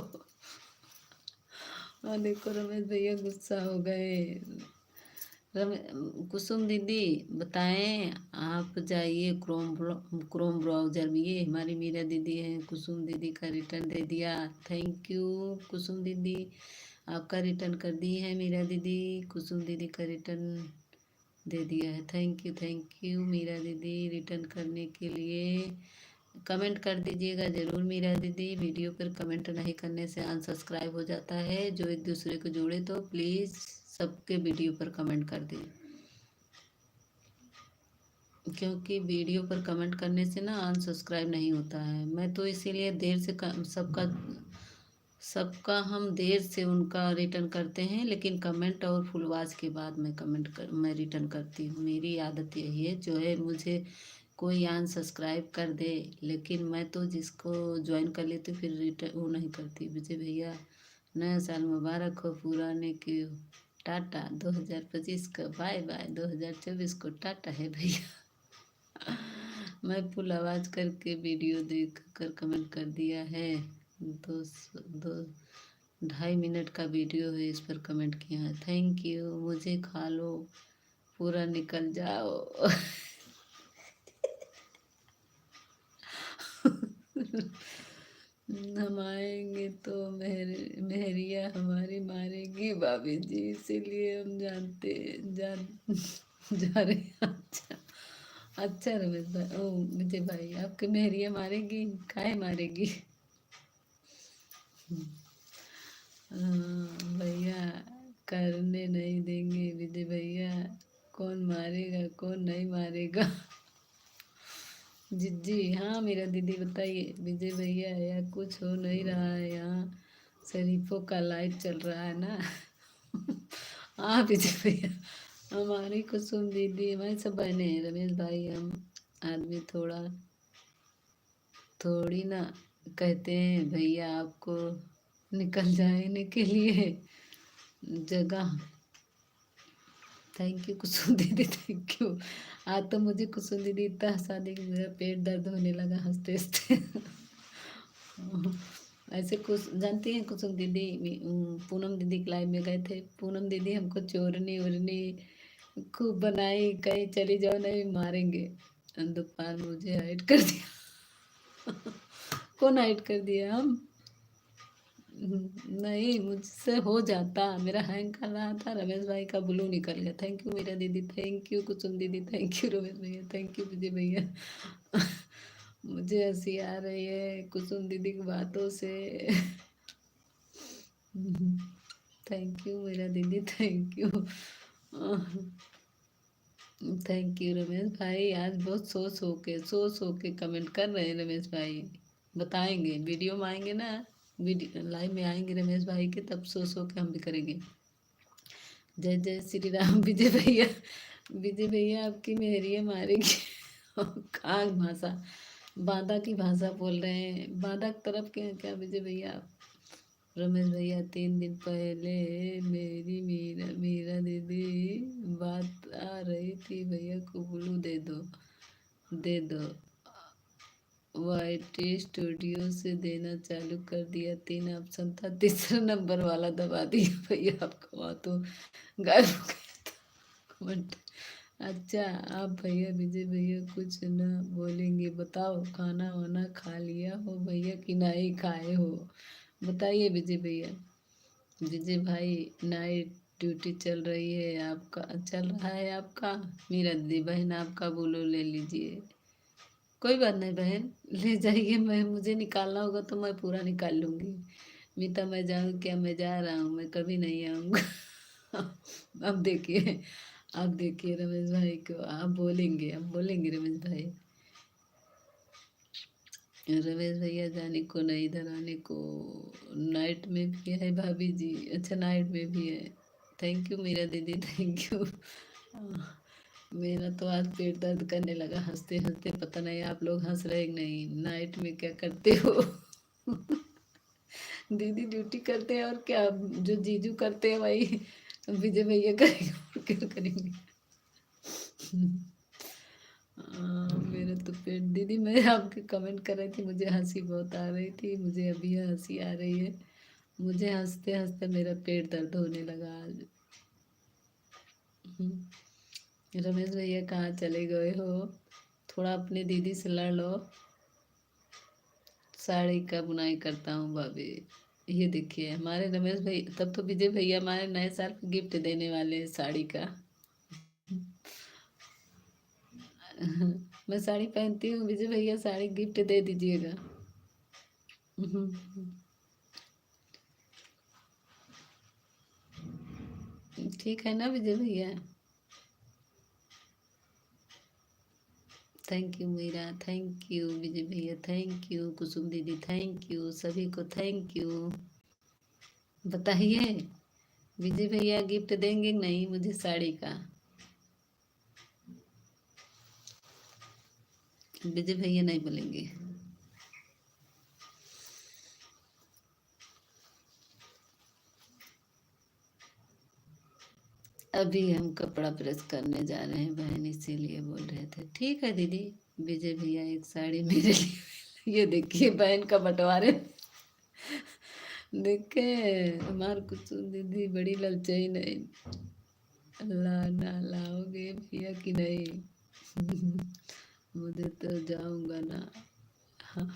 [SPEAKER 1] और देखो रमेश भैया गुस्सा हो गए। कुसुम दीदी बताएं, आप जाइए क्रोम ब्राउजर में, ये हमारी मीरा दीदी है। कुसुम दीदी का रिटर्न दे दिया, थैंक यू कुसुम दीदी, आपका रिटर्न कर दी है मीरा दीदी। कुसुम दीदी का रिटर्न दे दिया है, थैंक यू मीरा दीदी रिटर्न करने के लिए। कमेंट कर दीजिएगा ज़रूर मीरा दीदी, वीडियो पर कमेंट नहीं करने से अनसब्सक्राइब हो जाता है। जो एक दूसरे को जोड़े तो प्लीज़ सबके वीडियो पर कमेंट कर दें, क्योंकि वीडियो पर कमेंट करने से ना अनसब्सक्राइब नहीं होता है। मैं तो इसीलिए देर से सबका हम देर से उनका रिटर्न करते हैं, लेकिन कमेंट और फुल वॉच के बाद मैं रिटर्न करती हूँ। मेरी आदत यही है, जो है मुझे कोई अनसब्सक्राइब कर दे, लेकिन मैं तो जिसको ज्वाइन कर लेती हूँ फिर रिटर्न वो नहीं करती। विजय भैया नया साल मुबारक हो, पुराने के टाटा, 2025 का बाय बाय, 2024 को टाटा है भैया। मैं फुल आवाज़ करके वीडियो देख कर कमेंट कर दिया है। दो 2.5 मिनट का वीडियो है, इस पर कमेंट किया है, थैंक यू। मुझे खा लो, पूरा निकल जाओ। हम आएंगे तो मेहरिया हमारी मारेगी भाभी जी, इसीलिए हम जा रहे हैं। अच्छा अच्छा रमेश भाई, ओ विजय भाई, आपके मेहरिया मारेगी, काहे मारेगी? हाँ भैया, करने नहीं देंगे विजय भैया, कौन मारेगा कौन नहीं मारेगा। जी हाँ मेरा दीदी, बताइए विजय भैया, या कुछ हो नहीं रहा है यहाँ, शरीफों का लाइट चल रहा है ना। हाँ विजय भैया, हमारी कुसुम दीदी, हमारी सब बहनें हैं रमेश भाई। हम आदमी थोड़ी ना कहते हैं भैया आपको निकल जाने के लिए जगह। थैंक यू कुसुम दीदी, थैंक यू। आज तो मुझे कुसुम दीदी इतना हंसा दी कि मेरा पेट दर्द होने लगा हंसते हंसते। ऐसे कुछ जानती हैं कुसुम दीदी, पूनम दीदी के लाइव में गए थे, पूनम दीदी हमको चोरनी उरनी खूब बनाई, कहीं चली जाओ नहीं मारेंगे। दोपहर में मुझे हाइड कर दिया। कौन हाइड कर दिया? हम नहीं, मुझसे हो जाता, मेरा हैंग कर रहा था, रमेश भाई का ब्लू निकल गया। थैंक यू मेरा दीदी, थैंक यू कुसुम दीदी, थैंक यू रमेश भैया, थैंक यू विजय भैया। मुझे हंसी आ रही है कुसुम दीदी की बातों से। थैंक यू मेरा दीदी, thank you. Thank you Ramesh भाई, आज बहुत सो के कमेंट कर रहे हैं रमेश भाई। बताएंगे वीडियो में आएंगे ना, वीडियो लाइव में आएंगे रमेश भाई के, तब सो के हम भी करेंगे। जय जय श्री राम। विजय भैया, विजय भैया आपकी मेहरिया मारेगी। कहाँ भाषा, बांदा की भाषा बोल रहे हैं, बांदा की तरफ के हैं क्या विजय भैया आप? रमेश भैया 3 दिन पहले मेरी मीरा दीदी बात आ रही थी, भैया को ब्लू दे दो। वाईटी स्टूडियो से देना चालू कर दिया, 3 ऑप्शन था, तीसरा नंबर वाला दबा दिया भैया, आपका वहाँ तो गायब हो गया था कमेंट। अच्छा आप भैया विजय भैया कुछ ना बोलेंगे, बताओ खाना वाना खा लिया हो भैया कि नहीं खाए हो? बताइए विजय भैया। विजय भाई नाइट ड्यूटी चल रही है आपका, चल रहा है आपका? मेरा दीदी बहन आपका बोलो ले लीजिए, कोई बात नहीं बहन, ले जाइए, मैं मुझे निकालना होगा तो मैं पूरा निकाल लूँगी। मीता मैं जाऊँ क्या, मैं जा रहा हूँ, मैं कभी नहीं आऊँगा। अब देखिए आप देखिए रमेश भाई को, आप बोलेंगे, आप बोलेंगे रमेश भाई। रमेश भैया जाने को नहीं, इधर आने को। नाइट में भी है भाभी जी, अच्छा नाइट में भी है। थैंक यू मेरा दीदी, थैंक यू। मेरा तो आज पेट दर्द करने लगा हंसते हंसते, पता नहीं आप लोग हंस रहे कि नहीं। नाइट में क्या करते हो? दीदी ड्यूटी करते हैं और क्या, जो जीजू करते हैं वही विजय भैया करेंगे और क्या करेंगे। मेरा तो पेट, दीदी मैं आपके कमेंट कर रही थी, मुझे हंसी बहुत आ रही थी, मुझे अभी हंसी आ रही है। मुझे हंसते हंसते मेरा पेट दर्द होने लगा आज। रमेश भैया कहाँ चले गए हो? थोड़ा अपने दीदी से लड़ लो। साड़ी का बुनाई करता हूँ भाभी। ये देखिए हमारे रमेश भाई, तब तो विजय भैया हमारे नए साल का गिफ्ट देने वाले हैं साड़ी का। मैं साड़ी पहनती हूँ, विजय भैया साड़ी गिफ्ट दे दीजिएगा। ठीक है ना विजय भैया? Thank you Meera, thank you Vijay भैया, थैंक यू कुसुम दीदी, थैंक यू सभी को, थैंक यू। बताइए विजय भैया गिफ्ट देंगे कि नहीं मुझे साड़ी का? विजय भैया नहीं बोलेंगे। अभी हम कपड़ा प्रेस करने जा रहे हैं बहन, इसीलिए बोल रहे थे। ठीक है दीदी। विजय भैया एक साड़ी मेरे लिए। ये देखिए बहन का बंटवारे। देखे हमार कुछ दीदी बड़ी ललचाई नहीं। लाना लाओगे भैया कि नहीं? मुझे तो जाऊंगा ना। हाँ।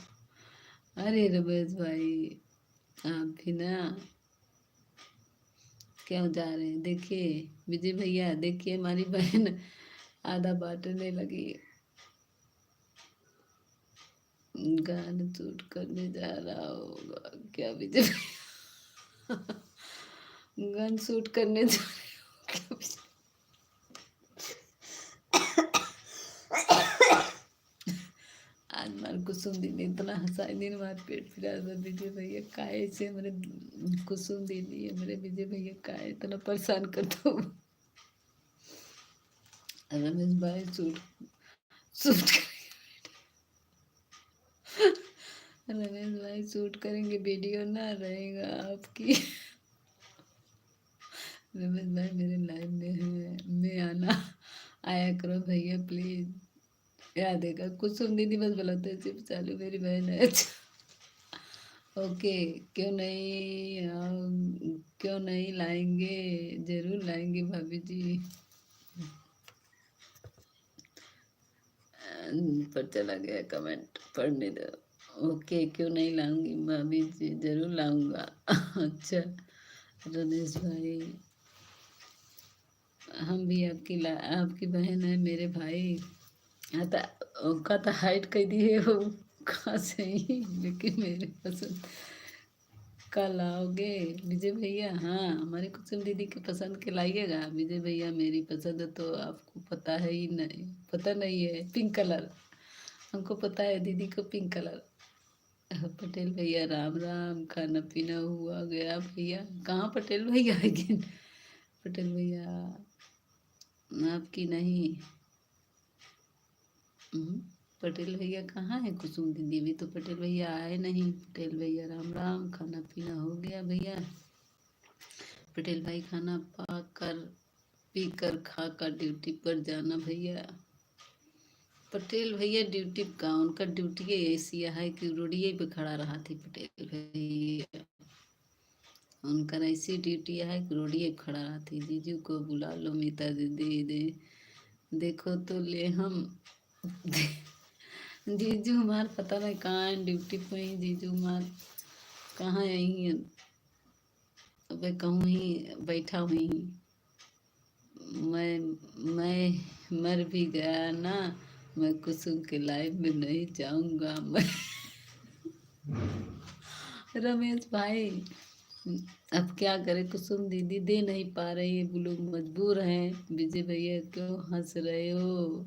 [SPEAKER 1] अरे रमेश भाई, आप भी ना क्यों जा रहे हैं? देखिए विजय भैया, देखिए हमारी बहन आधा बांटने लगी। गान शूट करने जा रहा होगा क्या विजय भैया? गन शूट करने जा रहे हो क्या विजय? आज मार कुसुम दीदी इतना हंसाई, दिन बाद पेट फिरा था। विजय भैया काहे से मेरे कुसुम दीदी है, मेरे विजय भैया काहे इतना परेशान करता हूँ। रमेश भाई शूट शूट रमेश भाई शूट करेंगे, वीडियो ना रहेगा आपकी। रमेश भाई मेरे लाइव में है, मैं आना आया करो भैया प्लीज। याद देगा कुसुम दीदी बस बुलाते हैं, सिर्फ चालू मेरी बहन है। ओके। क्यों नहीं क्यों नहीं लाएंगे, जरूर लाएंगे भाभी जी। पर चला गया कमेंट, पढ़ने दो। ओके क्यों नहीं लाऊंगी भाभी जी, जरूर लाऊंगा। अच्छा रमेश भाई, हम भी आपकी बहन है मेरे भाई। हाँ तो उनका तो हाइट कह दिए हो कहाँ से ही, लेकिन मेरे पसंद कल आओगे विजय भैया? हाँ हमारी कुसुम दीदी के पसंद के लाइएगा विजय भैया। मेरी पसंद तो आपको पता है ही नहीं, पता नहीं है, पिंक कलर। हमको पता है दीदी को पिंक कलर। पटेल भैया राम राम, खाना पीना हुआ गया भैया? कहाँ पटेल भैया है? पटेल भैया आपकी नहीं। हम्म, पटेल भैया कहाँ है? कुसुम दीदी भी तो पटेल भैया आए नहीं। पटेल भैया राम राम, खाना पीना हो गया भैया? पटेल भाई खाना पा कर पी कर खा कर ड्यूटी पर जाना भैया। पटेल भैया ड्यूटी का, उनका ड्यूटी ऐसी है कि रोडिये पे खड़ा रहा थी पटेल भैया। उनका ऐसी ड्यूटी है कि रोडिये पे खड़ा रहा थी। जीजू को बुला लो मीता दीदी दे, देखो तो ले हम। जीजू हमार पता नहीं कहाँ है, ड्यूटी पे ही जीजू हमार कहाँ यही है, अब कहूँ ही बैठा हुई। मैं मर भी गया ना, मैं कुसुम के लाइफ में नहीं जाऊंगा मैं। रमेश भाई अब क्या करें, कुसुम दीदी दे नहीं पा रही है, लोग मजबूर हैं। विजय भैया क्यों हंस रहे हो,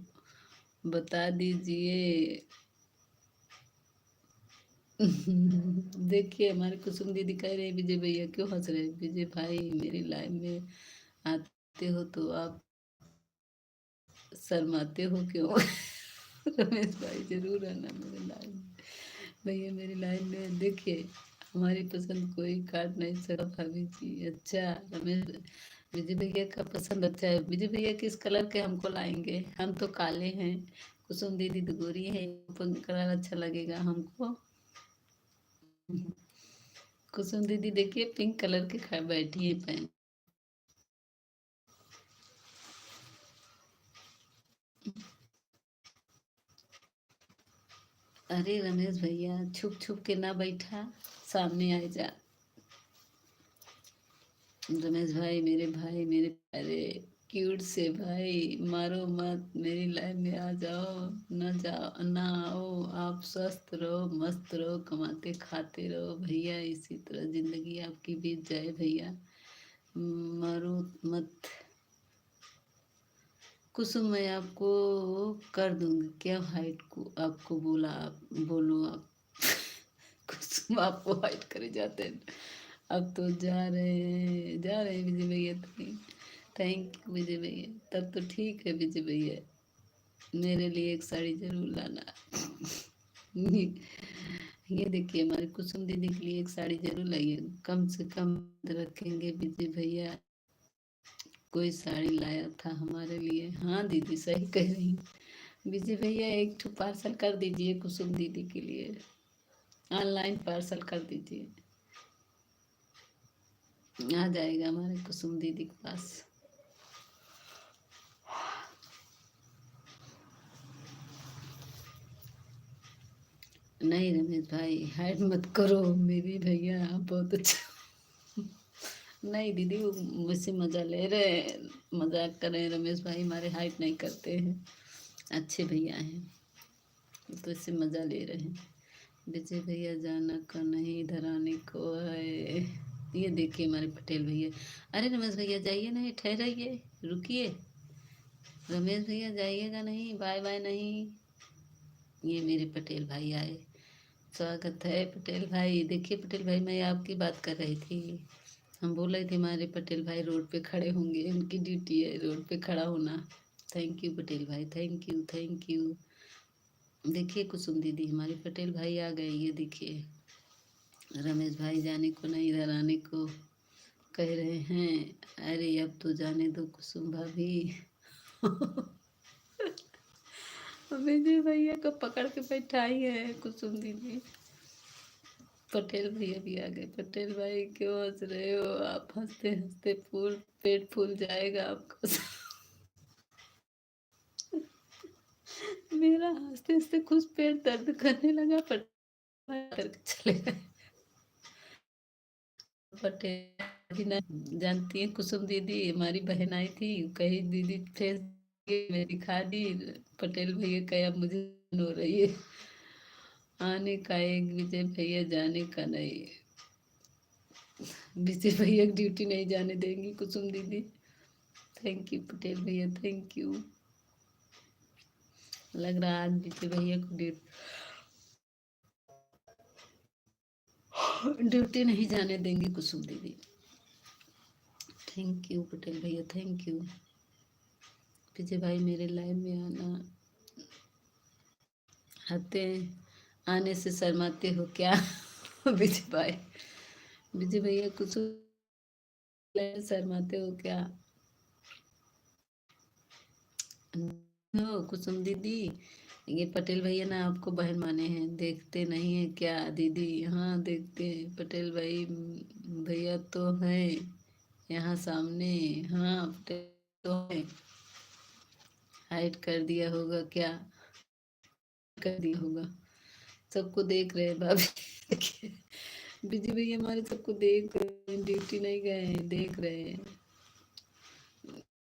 [SPEAKER 1] बता दीजिए। देखिए हमारे कुसुम दीदी कह रहे हैं विजय भैया क्यों हंस रहे हैं। विजय भाई मेरी लाइफ में आते हो तो आप शर्माते हो क्यों। रमेश भाई जरूर आना मेरे लाइफ में। भैया मेरी लाइफ में देखिए, हमारी पसंद कोई काट नहीं सकता भाभी जी। अच्छा रमेश, विजय भैया का पसंद अच्छा है। विजय भैया किस कलर के हमको लाएंगे, हम तो काले हैं। कुसुम दीदी तो गोरी है, पिंक कलर अच्छा लगेगा हमको। कुसुम दीदी देखिए पिंक कलर के खा बैठी है पहन। अरे रमेश भैया छुप छुप के ना बैठा, सामने आ जा। रमेश भाई मेरे प्यारे क्यूट से भाई, मारो मत, मेरी लाइफ में आ जाओ। ना जाओ ना आओ, आप स्वस्थ रहो मस्त रहो कमाते खाते रहो भैया, इसी तरह जिंदगी आपकी बीत जाए भैया। मारो मत। कुसुम मैं आपको कर दूंगी क्या हाइट को, आपको बोला आप बोलो आप। कुसुम आपको हाइट करे जाते हैं। अब तो जा रहे हैं विजय भैया। थैंक यू विजय भैया, तब तो ठीक है विजय भैया। मेरे लिए एक साड़ी जरूर लाना। ये देखिए हमारी कुसुम दीदी के लिए एक साड़ी जरूर लाइए, कम से कम रखेंगे विजय भैया। कोई साड़ी लाया था हमारे लिए। हाँ दीदी सही कह रही हैं। विजय भैया एक ठो पार्सल कर दीजिए कुसुम दीदी के लिए, ऑनलाइन पार्सल कर दीजिए, आ जाएगा हमारे कुसुम दीदी के पास। नहीं रमेश भाई हाइड मत करो, मेरी भैया आप बहुत अच्छा। नहीं दीदी वो मुझसे मजा ले रहे हैं, मजाक कर रहे हैं। रमेश भाई हमारे हाइट नहीं करते हैं, अच्छे भैया हैं, तो इससे मजा ले रहे हैं। विजय भैया जाना का नहीं, इधर आने को है। ये देखिए हमारे पटेल भैया। अरे रमेश भैया जाइए नहीं, ठहराइए, रुकिए। रमेश भैया जाइएगा नहीं, बाय बाय नहीं। ये मेरे पटेल भाई आए, स्वागत है पटेल भाई। देखिए पटेल भाई मैं आपकी बात कर रही थी, हम बोल रहे थे हमारे पटेल भाई रोड पे खड़े होंगे, उनकी ड्यूटी है रोड पे खड़ा होना। थैंक यू पटेल भाई, थैंक यू थैंक यू। देखिए कुसुम दीदी हमारे पटेल भाई आ गए, ये देखिए। रमेश भाई जाने को नहीं, इधर आने को कह रहे हैं। अरे अब तो जाने दो कुसुम भाभी। विजय भैया को पकड़ के बैठाई है कुसुम दीदी। पटेल भैया भी आ गए। पटेल भाई क्यों हंस रहे हो आप, हंसते हंसते फूल पेट फूल जाएगा आपका। मेरा हंसते हंसते खुद पेट दर्द करने लगा। पटेल करके चले गए। पटेल भी ना, जानती है कुसुम दीदी हमारी बहन आई थी, कही दीदी फेस में दिखा दी। पटेल भैया कहे अब मुझे हो रही है आने का, एक विजय भैया जाने का नहीं। विजय भैया ड्यूटी नहीं जाने देंगी कुसुम दीदी। थैंक यू पटेल भैया थैंक यू। लग रहा है आज विजय भैया को ड्यूटी नहीं जाने देंगी कुसुम दीदी। थैंक यू पटेल भैया थैंक यू। विजय भाई मेरे लाइफ में आना, आते आने से शर्माते हो क्या। विजय भाई, विजय भैया कुछ शर्माते हो क्या। नो कुसुम दीदी, ये पटेल भैया ना आपको बहन माने हैं, देखते नहीं है क्या दीदी। हाँ देखते हैं पटेल भाई, भैया तो हैं यहाँ सामने। हाँ पटेल तो है, हाइड कर दिया होगा क्या, कर दिया होगा। सबको देख रहे हैं भाभी। विजय भैया हमारे सबको देख रहे हैं, ड्यूटी नहीं गए हैं, देख रहे हैं।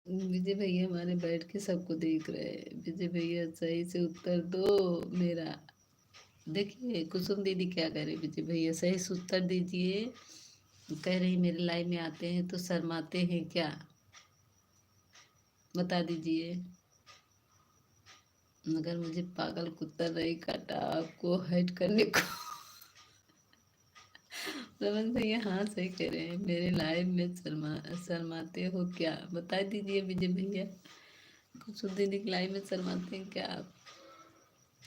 [SPEAKER 1] विजय भैया हमारे बैठ के सबको देख रहे हैं। विजय भैया सही से उत्तर दो मेरा। देखिए कुसुम दीदी क्या करे, विजय भैया सही से उत्तर दीजिए। कह रही मेरे लाइव में आते हैं तो शर्माते हैं क्या, बता दीजिए। मगर मुझे पागल कुत्ता नहीं काटा आपको हाइड करने को। रमन भैया हाँ सही कह रहे हैं, मेरे लाइव में शर्माते हो क्या, बता दीजिए विजय भैया। कुछ दीदी की लाइव में शर्माते हैं क्या आप।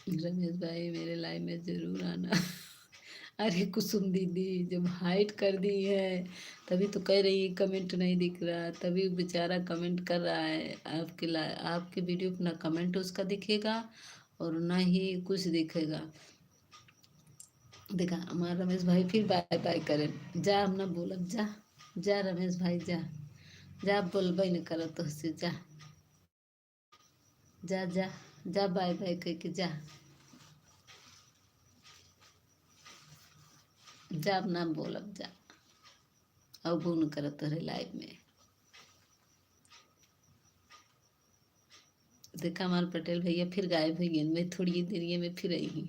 [SPEAKER 1] रमेश भाई मेरे लाइव में जरूर आना। अरे कुसुम दीदी जब हाइड कर दी है तभी तो कह रही है कमेंट नहीं दिख रहा, तभी बेचारा कमेंट कर रहा है। आपके वीडियो पे ना कमेंट उसका दिखेगा और ना ही कुछ दिखेगा। देखा हमारा रमेश भाई फिर बाय बाय करे। जा हम ना बोलब, जा जा रमेश भाई जा, जा बोलबे न करत तो से जा, जा जा जा बाय बाय कह के जा, जा अब ना बोलब जा। अब वो न करत रहे लाइव में। देखा हमारे पटेल भैया फिर गायब हो गए, मैं थोड़ी देर में फिर आई।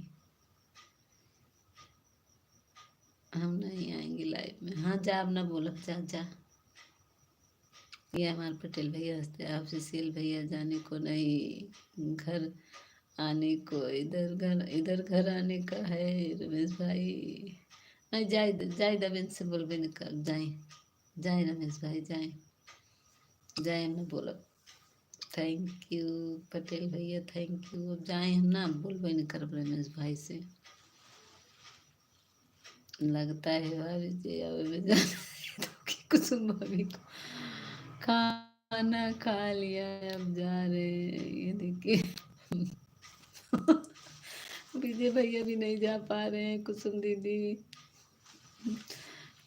[SPEAKER 1] हम नहीं आएंगे लाइव में, हाँ जा अब ना बोलब, जा जा। ये हमारे पटेल भैया हंसते, आपसे सील भैया जाने को नहीं, घर आने को, इधर घर आने का है रमेश भाई। नहीं जाए जाए दबेन से बोलबे न कर जाए, जाए रमेश भाई जाए, जाए हम ना बोलब। थैंक यू पटेल भैया थैंक यू। अब जाए हम ना बोलबे न करब रमेश भाई से। लगता है भाभी जी अब कुसुम भाभी को खाना खा लिया है, अब जा रहे हैं। ये देखिए विजय भैया भी नहीं जा पा रहे हैं। कुसुम दीदी,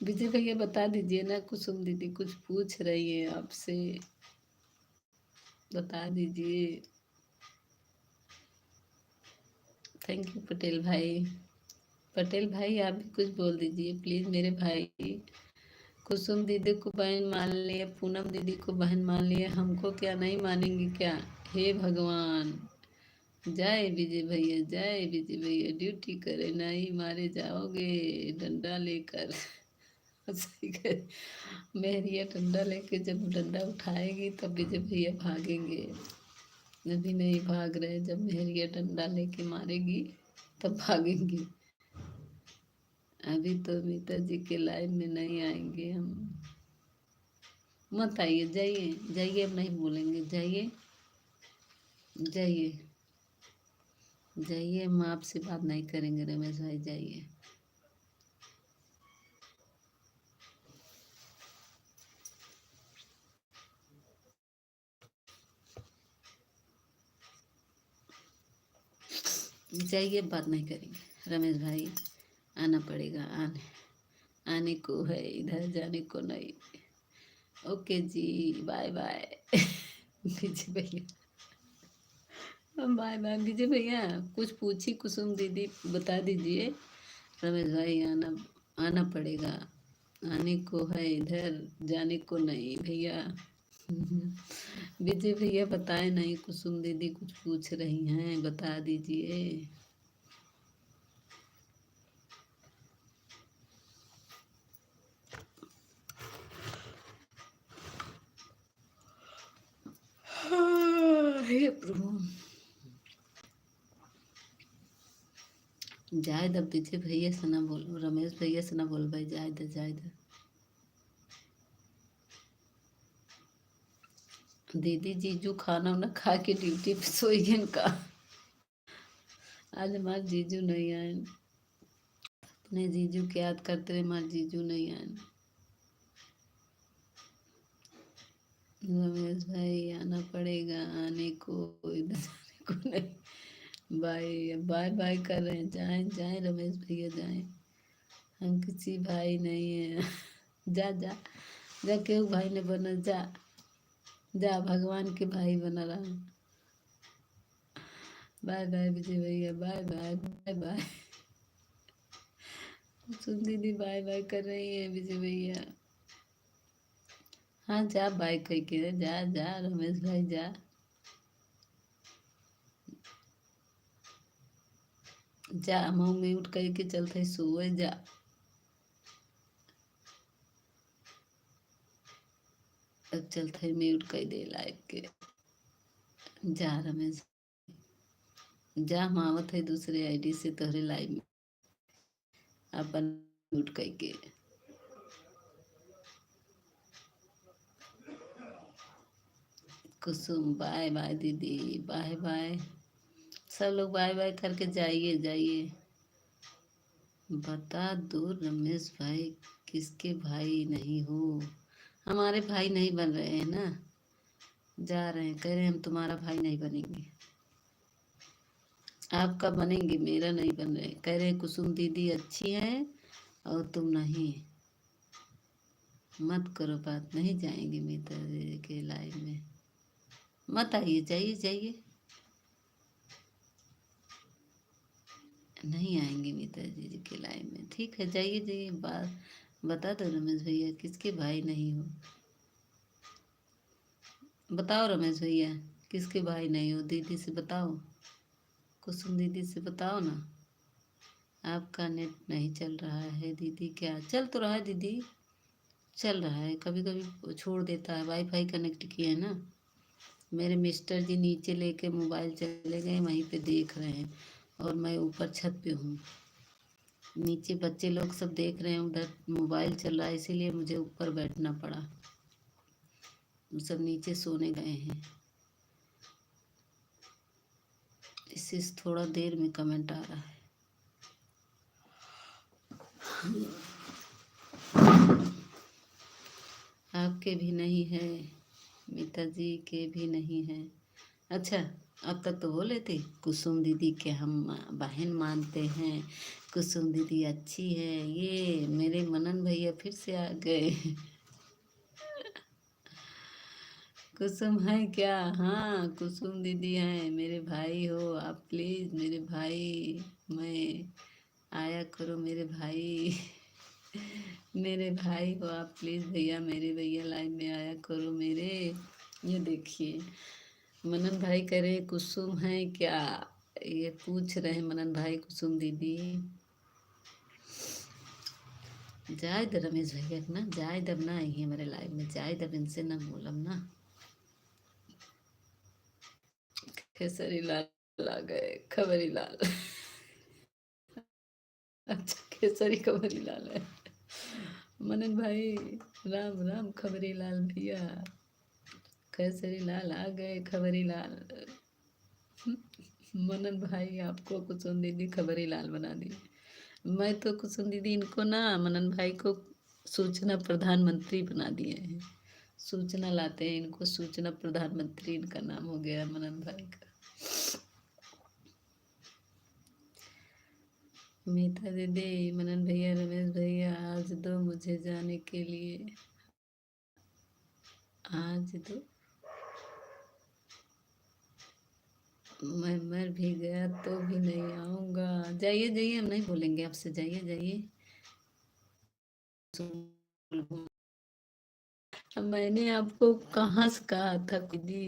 [SPEAKER 1] विजय भैया बता दीजिए ना, कुसुम दीदी कुछ पूछ रही है आपसे, बता दीजिए। थैंक यू पटेल भाई। पटेल भाई आप भी कुछ बोल दीजिए प्लीज मेरे भाई। कुसुम दीदी को बहन मान लिए, पूनम दीदी को बहन मान लिए, हमको क्या नहीं मानेंगे क्या। हे भगवान। जय विजय भैया, जय विजय भैया, ड्यूटी करे नहीं मारे जाओगे डंडा लेकर। सही कहे। मेहरिया डंडा लेके जब डंडा उठाएगी तब विजय भैया भागेंगे। अभी नहीं भाग रहे, जब मेहरिया डंडा लेके मारेगी तब भागेंगे। अभी तो मीता जी के लाइव में नहीं आएंगे हम। मत आइए, जाइए जाइए, अब नहीं बोलेंगे, जाइए जाइए जाइए, हम आपसे बात नहीं करेंगे रमेश भाई, जाइए। जाइए, बात नहीं करेंगे रमेश भाई। आना पड़ेगा, आने को है, इधर जाने को नहीं। ओके जी, बाय बाय। विजय भैया बाय बाय। विजय भैया कुछ पूछी कुसुम दीदी, बता दीजिए। रमेश भाई आना पड़ेगा, आने को है, इधर जाने को नहीं भैया। विजय भैया बताए नहीं, कुसुम दीदी कुछ पूछ रही हैं, बता दीजिए। हे प्रभु। जायद अब विजय भैया से ना बोलो, रमेश भैया से ना बोल भाई, जायद जायद। दीदी जीजू खाना वाना खा के ड्यूटी पे सोई गए का। आज हमारे जीजू नहीं आए, अपने जीजू के याद करते रहे, हमारे जीजू नहीं आए। रमेश भाई आना पड़ेगा, आने को, इधर जाने को नहीं। बाय बाय बाय कर रहे हैं, जाएं जाएं रमेश भैया जाएं, हम किसी भाई नहीं है। जा जा जा, क्यों भाई ने बना, जा जा, भगवान के भाई बना रहा। बाय बाय विजय भैया, बाय बाय बाय बाय। सुन दीदी बाय बाय कर रही है विजय भैया। हाँ जा बाय कह के, जा जा रमेश भाई जा, जा मुँह में उठ कह के चलते सोए जा। अब चलते म्यूट कर दे लाइव के। जा रमेश जा, हम आवत है दूसरे आईडी से तोहरे लाइव में, अपन म्यूट करके। कुसुम बाय बाय दीदी, बाय बाय। सब लोग बाय बाय करके जाइए जाइए। बता दो रमेश भाई, किसके भाई नहीं हो? हमारे भाई नहीं बन रहे हैं ना, जा रहे हैं, कह रहे हैं हम तुम्हारा भाई नहीं बनेंगे। आपका बनेंगे, मेरा नहीं बन रहे। कह रहे कुसुम दीदी अच्छी है और तुम नहीं। मत करो बात, नहीं जाएंगे मीता दीदी के लाइव में। मत आइए, जाइए जाइए। नहीं आएंगे मीता दीदी के लाइव में, ठीक है, जाइए जाइए। बात बता दो रमेश भैया, किसके भाई नहीं हो? बताओ रमेश भैया, किसके भाई नहीं हो? दीदी से बताओ, कुसुम दीदी से बताओ ना। आपका नेट नहीं चल रहा है दीदी? क्या चल तो रहा है दीदी, चल रहा है, कभी कभी छोड़ देता है। वाईफाई कनेक्ट किए है ना। मेरे मिस्टर जी नीचे लेके मोबाइल चले गए, वहीं पे देख रहे हैं, और मैं ऊपर छत पे हूँ। नीचे बच्चे लोग सब देख रहे हैं, उधर मोबाइल चल रहा है, इसीलिए मुझे ऊपर बैठना पड़ा। सब नीचे सोने गए हैं। इससे थोड़ा देर में कमेंट आ रहा है। आपके भी नहीं है, मीता जी के भी नहीं है। अच्छा, अब तक तो बोले थे कुसुम दीदी के हम बहन मानते हैं, कुसुम दीदी अच्छी है। ये मेरे मनन भैया फिर से आ गए। कुसुम है क्या? हाँ, कुसुम दीदी हैं, मेरे भाई हो आप, प्लीज़ मेरे भाई। मैं आया करो मेरे भाई। मेरे भाई हो आप, प्लीज़ भैया, मेरे भैया लाइन में आया करो मेरे। ये देखिए, मनन भाई कह रहे कुसुम है क्या? ये पूछ रहे हैं मनन भाई, कुसुम दीदी। जाए दे रमेश भैया ना, जाए दब ना आई है मेरे लाइव में, जाए दब, इनसे ना बोलम ना। खेसरी लाल आ गए, खबरी लाल। अच्छा, खेसरी खबरी लाल है। मनन भाई, राम राम खबरी लाल भैया। खेसरी लाल आ गए, खबरी लाल। मनन भाई आपको कुसुम दीदी खबरी लाल बना दी। मैं तो कुसुम दीदी इनको ना, मनन भाई को सूचना प्रधानमंत्री बना दिए हैं। सूचना लाते हैं इनको, सूचना प्रधानमंत्री इनका नाम हो गया मनन भाई का। मीता दीदी, मनन भैया, रमेश भैया, आज दो मुझे जाने के लिए, आज दो। मैं मर भी गया तो भी नहीं आऊँगा। जाइए जाइए, हम नहीं बोलेंगे आपसे, जाइए जाइए। मैंने आपको कहाँ से कहा था दीदी?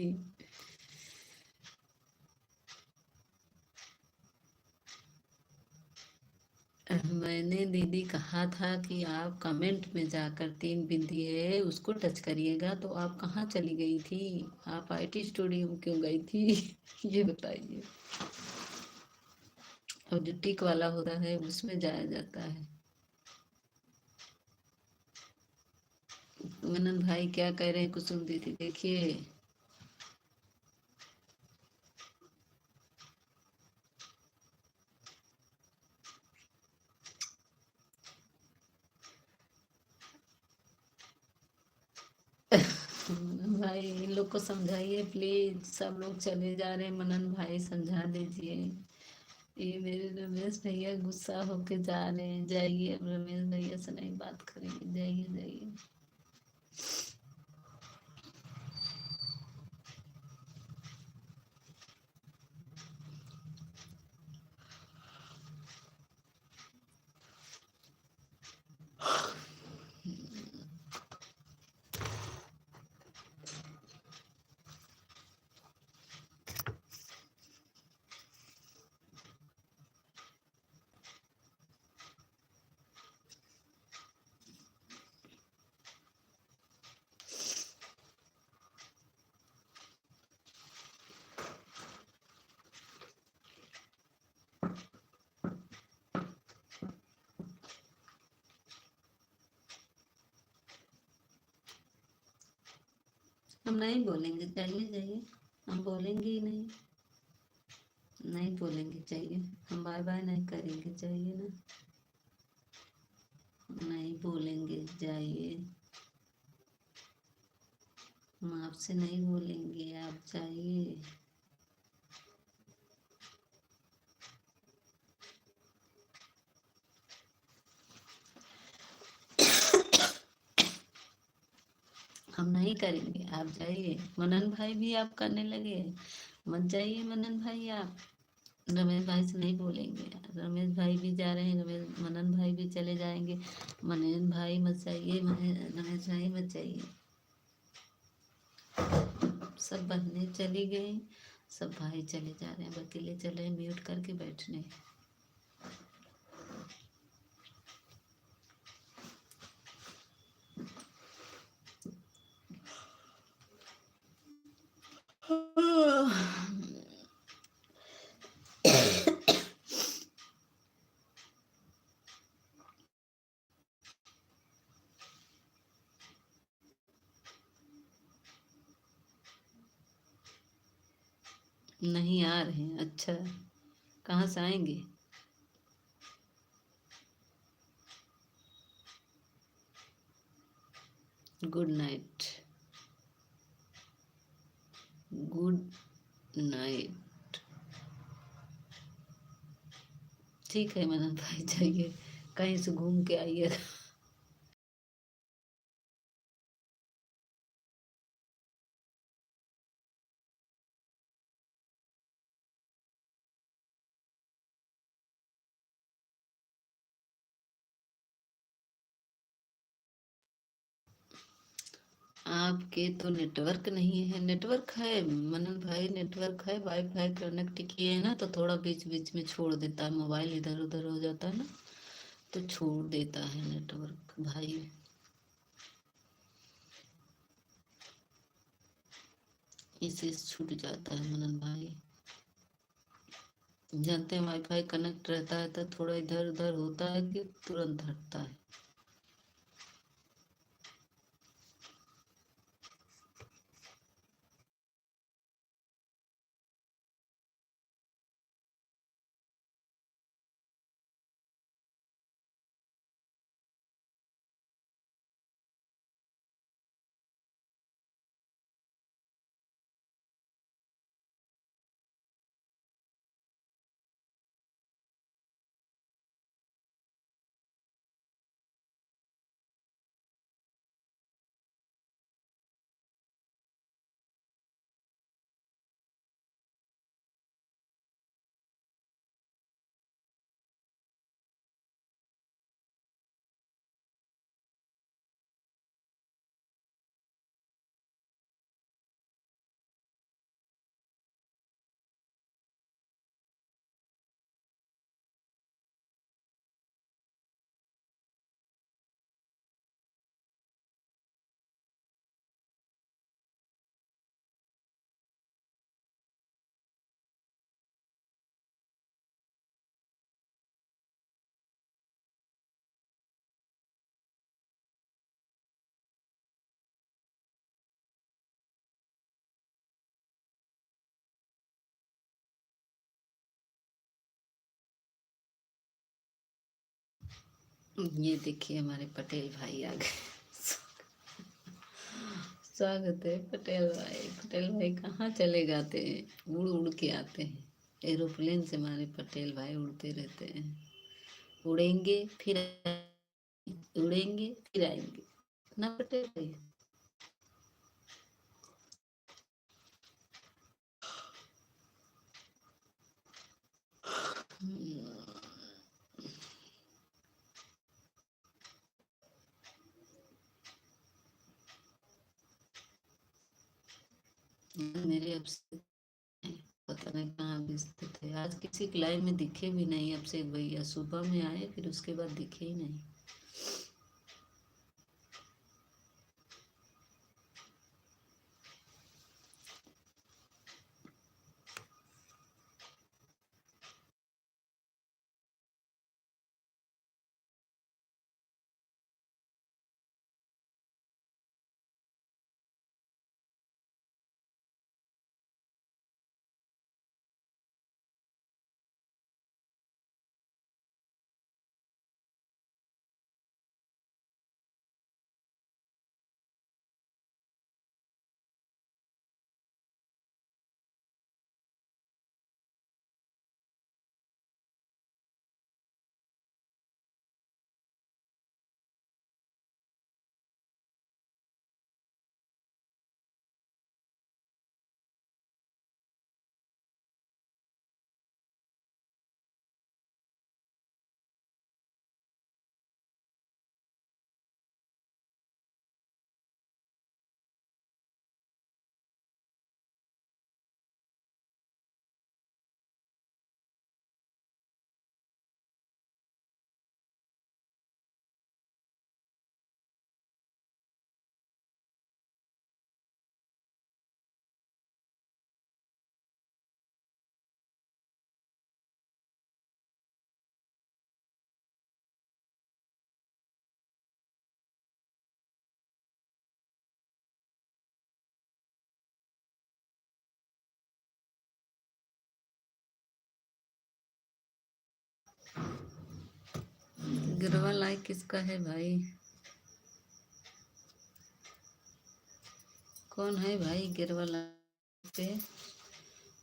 [SPEAKER 1] मैंने दीदी कहा था कि आप कमेंट में जाकर तीन बिंदी है उसको टच करिएगा, तो आप कहाँ चली गई थी? आप आईटी स्टूडियो में क्यों गई थी? ये बताइए। और जो टिक वाला होता है उसमें जाया जाता है। मनन भाई क्या कह रहे हैं कुसुम दीदी, देखिए। मनन भाई, इन लोग को समझाइए प्लीज, सब लोग चले जा रहे हैं, मनन भाई समझा दीजिए। ये मेरे रमेश भैया गुस्सा होके जा रहे हैं, जाइए, अब रमेश भैया से नहीं बात करेंगे, जाइए जाइए। हम नहीं बोलेंगे, जाइए जाइए, हम बोलेंगे ही नहीं, नहीं बोलेंगे, चाहिए, हम बाय बाय नहीं करेंगे, चाहिए ना, नहीं बोलेंगे, जाइए, हम आपसे नहीं बोलेंगे, आप जाइए। हम नहीं करेंगे, आप जाइए। मनन भाई भी आप करने लगे हैं, मत जाइए मनन भाई आप। रमेश भाई से नहीं बोलेंगे, रमेश भाई भी जा रहे हैं, रमेश मनन भाई भी चले जाएंगे, मनन भाई मत जाइए, रमेश भाई मत जाइए। सब बहनें चली गई, सब भाई चले जा रहे हैं, अकेले चले म्यूट करके बैठने। नहीं आ रहे हैं, अच्छा, कहाँ से आएंगे? Good night, good night. ठीक है मनन भाई, जाइए, कहीं से घूम के आइएगा। आपके तो नेटवर्क नहीं है, नेटवर्क है मनन भाई, नेटवर्क है, वाईफाई कनेक्ट किए हैं ना, तो थोड़ा बीच बीच में छोड़ देता है, मोबाइल इधर उधर हो जाता है ना, तो छोड़ देता है नेटवर्क भाई। इसे छूट जाता है मनन भाई, जानते हैं वाईफाई कनेक्ट रहता है तो थोड़ा इधर उधर होता है कि तुरंत हटता है। ये देखिए हमारे पटेल भाई आ गए। स्वागत है पटेल भाई, पटेल भाई कहाँ चले जाते हैं, उड़ उड़ के आते हैं, एरोप्लेन से हमारे पटेल भाई उड़ते रहते हैं, उड़ेंगे फिर उड़ेंगे फिर आएंगे ना पटेल भाई। मेरे अब से पता नहीं कहाँ बिजते थे, आज किसी की लाइव में दिखे भी नहीं, अब से भैया सुबह में आए फिर उसके बाद दिखे ही नहीं। गिरवा लाइक किसका है भाई? कौन है भाई गिरवा लाइक पे?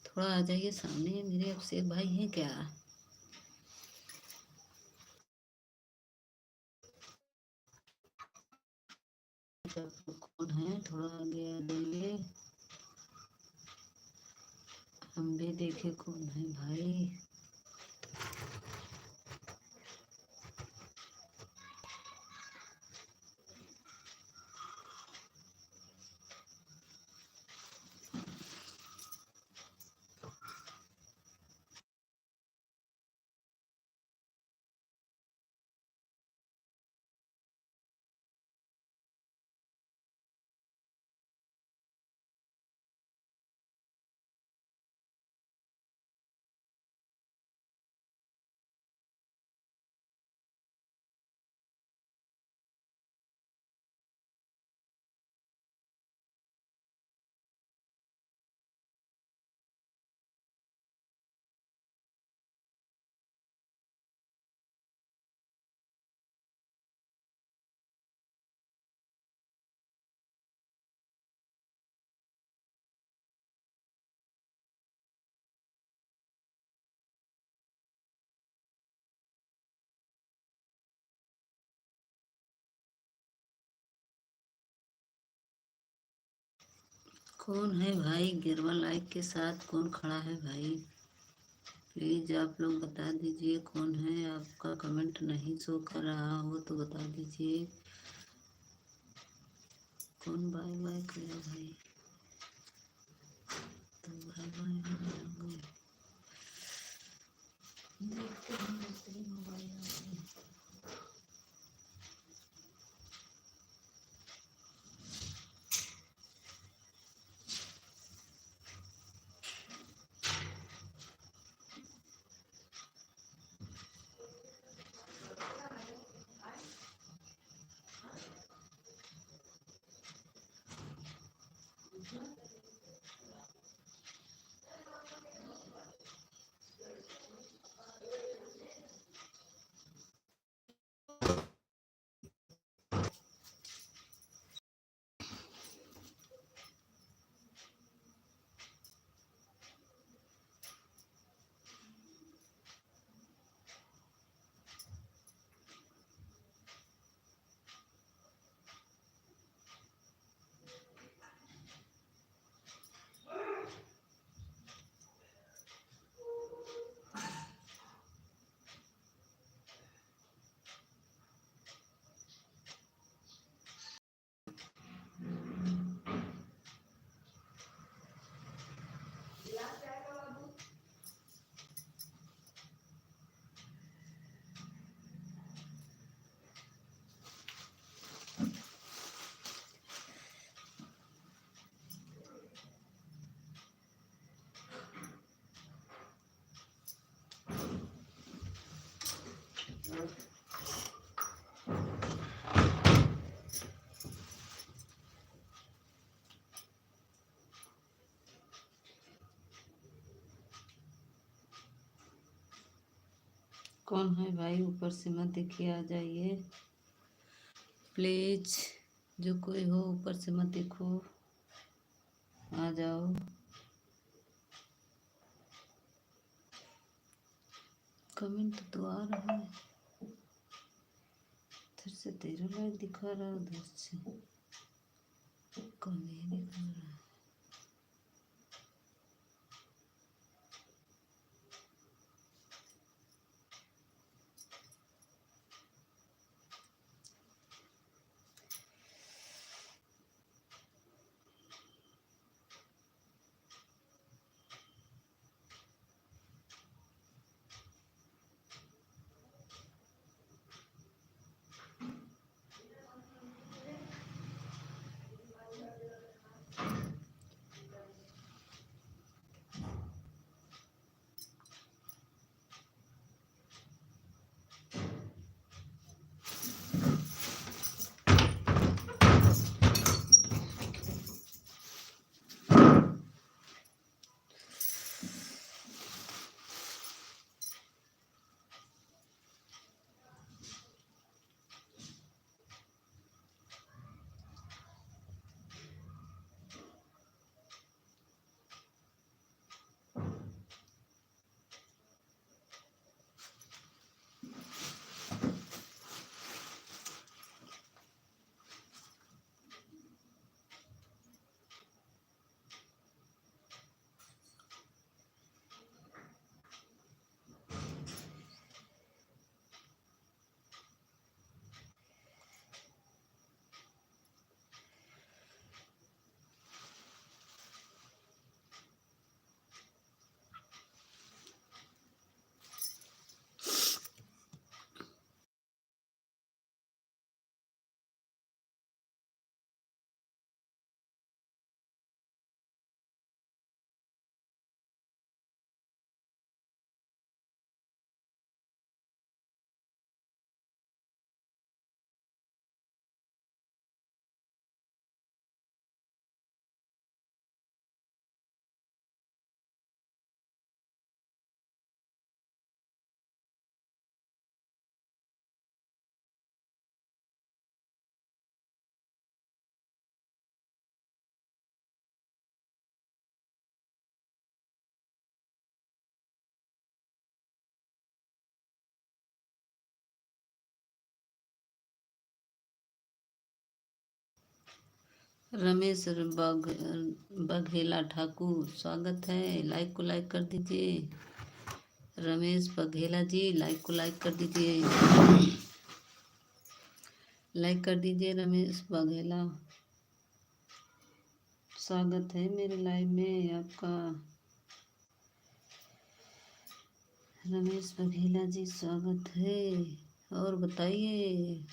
[SPEAKER 1] थोड़ा आ जाइए सामने, मेरे अभिषेक भाई हैं क्या? कौन है? थोड़ा आगे आ जाइए, हम भी देखे कौन है भाई। कौन है भाई गिरवा लाइक के साथ? कौन खड़ा है भाई? प्लीज आप लोग बता दीजिए कौन है। आपका कमेंट नहीं शो कर रहा हो तो बता दीजिए कौन बाय बाय करे भाई। तो बाय बाय हो जाओगे। देखते हैं मोबाइल। कौन है भाई? ऊपर से मत देखिए, आ जाइए प्लीज। जो कोई हो ऊपर से मत देखो, आ जाओ। कमेंट तो आ रहा है, इधर से 13 लाइक दिखा रहा है, उधर से कम ही दिखा रहा है। रमेश बघेला ठाकुर स्वागत है, लाइक को लाइक कर दीजिए। रमेश बघेला जी लाइक को लाइक कर दीजिए, लाइक कर दीजिए रमेश बघेला। स्वागत है मेरे लाइव में आपका। रमेश बघेला जी स्वागत है। और बताइए,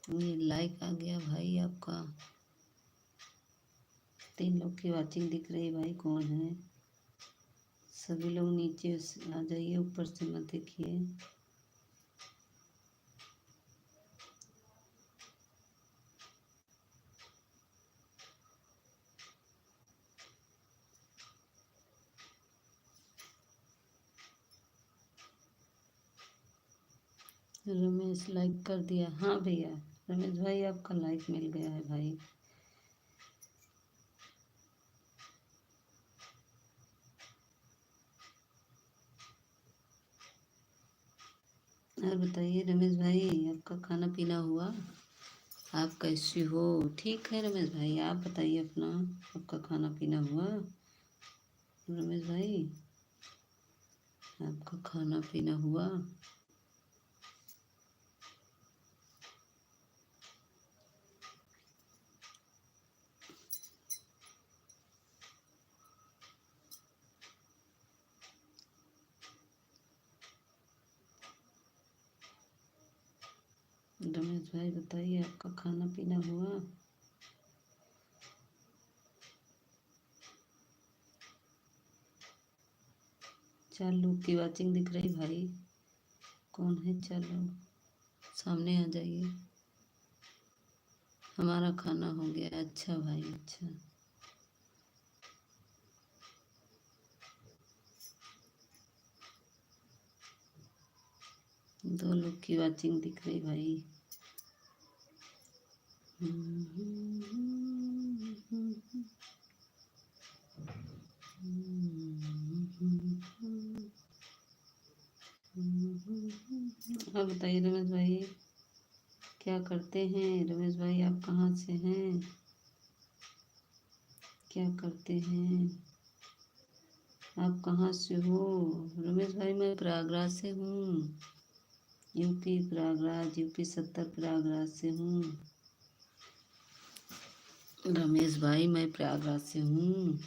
[SPEAKER 1] ये लाइक आ गया भाई आपका। 3 लोग की वाचिंग दिख रही भाई, कौन है? सभी लोग नीचे आ जाइए, ऊपर से मत देखिए। रमेश लाइक कर दिया, हाँ भैया रमेश भाई आपका लाइक मिल गया है भाई। और बताइए रमेश भाई, आपका खाना पीना हुआ? आप कैसे हो? ठीक है रमेश भाई, आप बताइए अपना, आपका खाना पीना हुआ? रमेश भाई आपका खाना पीना हुआ? रमेश भाई बताइए, आपका खाना पीना हुआ? 4 लोग की वाचिंग दिख रही भाई, कौन है 4 लोग? सामने आ जाइए। हमारा खाना हो गया। अच्छा भाई, अच्छा। दो लोग की वाचिंग दिख रही भाई। हाँ बताइए रमेश भाई, क्या करते हैं? रमेश भाई आप कहाँ से हैं? क्या करते हैं? आप कहाँ से हो? रमेश भाई मैं प्रयागराज से हूँ, यूपी प्रयागराज, यूपी 70 प्रयागराज से हूँ। रमेश भाई मैं प्रयागराज से हूँ,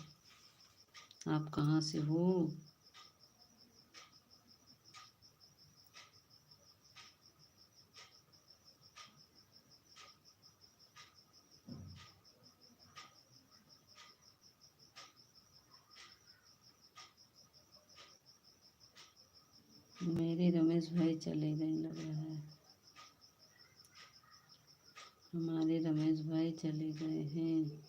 [SPEAKER 1] आप कहाँ से हो? मेरे रमेश भाई चले गए लग रहा है, हमारे रमेश भाई चले गए हैं।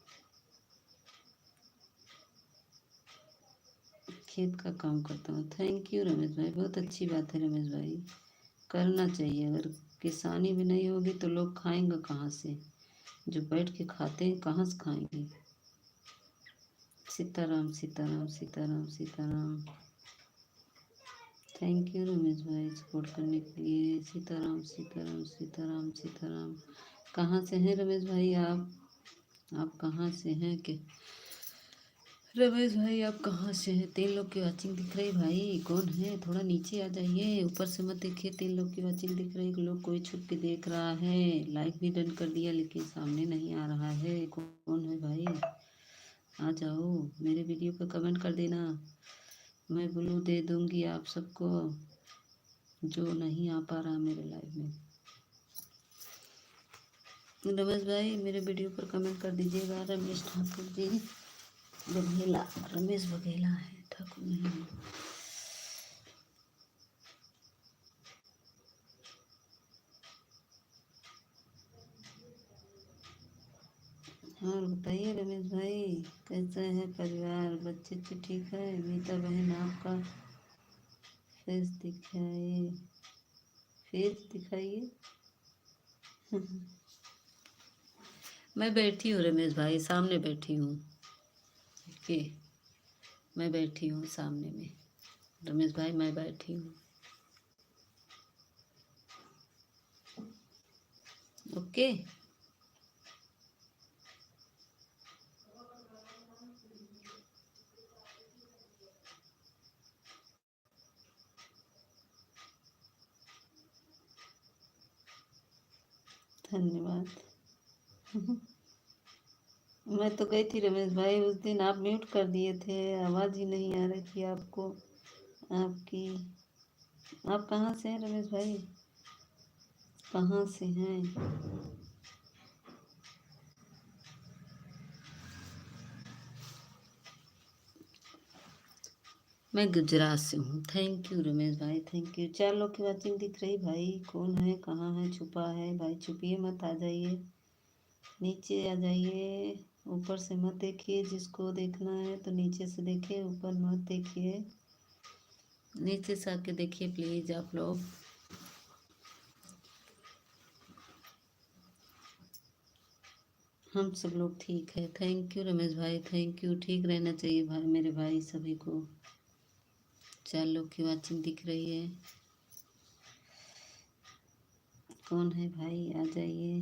[SPEAKER 1] खेत का काम करता हूँ। थैंक यू रमेश भाई, बहुत अच्छी बात है रमेश भाई, करना चाहिए। अगर किसानी भी नहीं होगी तो लोग खाएंगे कहाँ से? जो बैठ के खाते हैं कहाँ से खाएंगे? सीताराम सीताराम सीताराम सीताराम। थैंक यू रमेश भाई सपोर्ट करने के लिए। सीताराम सीताराम सीताराम सीताराम। कहाँ से हैं रमेश भाई आप कहाँ से हैं? कि रमेश भाई आप कहाँ से हैं? 3 लोग की वाचिंग दिख रही भाई, कौन है? थोड़ा नीचे आ जाइए, ऊपर से मत देखिए। 3 लोग की वाचिंग दिख रही, लोग कोई छुप के देख रहा है। लाइक भी डन कर दिया लेकिन सामने नहीं आ रहा है, कौन है भाई? आ जाओ, मेरे वीडियो पे कमेंट कर देना, मैं ब्लू दे दूंगी आप सबको जो नहीं आ पा रहा मेरे लाइव में। रमेश भाई मेरे वीडियो पर कमेंट कर दीजिएगा। रमेश ठाकुर जी बघेला, रमेश बघेला है, ठाकुर नहीं है। और बताइए रमेश भाई, कैसा है परिवार, बच्चे अच्छे ठीक है? मीता बहन आपका फेस दिखाइए, फेस दिखाइए। मैं बैठी हूँ रमेश भाई, सामने बैठी हूँ कि मैं बैठी हूँ सामने में। रमेश भाई मैं बैठी हूँ। ओके। धन्यवाद। मैं तो गई थी रमेश भाई, उस दिन आप म्यूट कर दिए थे, आवाज़ ही नहीं आ रही थी आपको आपकी। आप कहाँ से हैं रमेश भाई, कहाँ से हैं? मैं गुजरात से हूँ। थैंक यू रमेश भाई, थैंक यू। 4 लोग की वाचिंग दिख रही भाई, कौन है, कहाँ है, छुपा है भाई? छुपिए मत, आ जाइए, नीचे आ जाइए, ऊपर से मत देखिए। जिसको देखना है तो नीचे से देखिए, ऊपर मत देखिए, नीचे से आके देखिए प्लीज़ आप लोग। हम सब लोग ठीक है। थैंक यू रमेश भाई, थैंक यू। ठीक रहना चाहिए भाई, मेरे भाई सभी को। 4 लोग की वाचिंग दिख रही है, कौन है भाई, आ जाइए।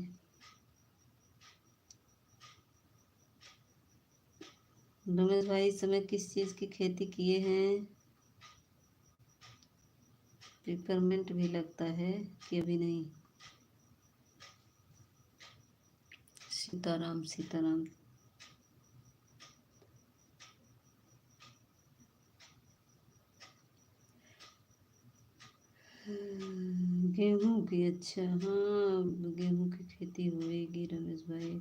[SPEAKER 1] रमेश भाई इस समय किस चीज़ की खेती किए हैं? पिपरमेंट भी लगता है कि अभी नहीं? सीताराम सीताराम। गेहूं की, अच्छा हाँ, गेहूं की खेती होएगी रमेश भाई।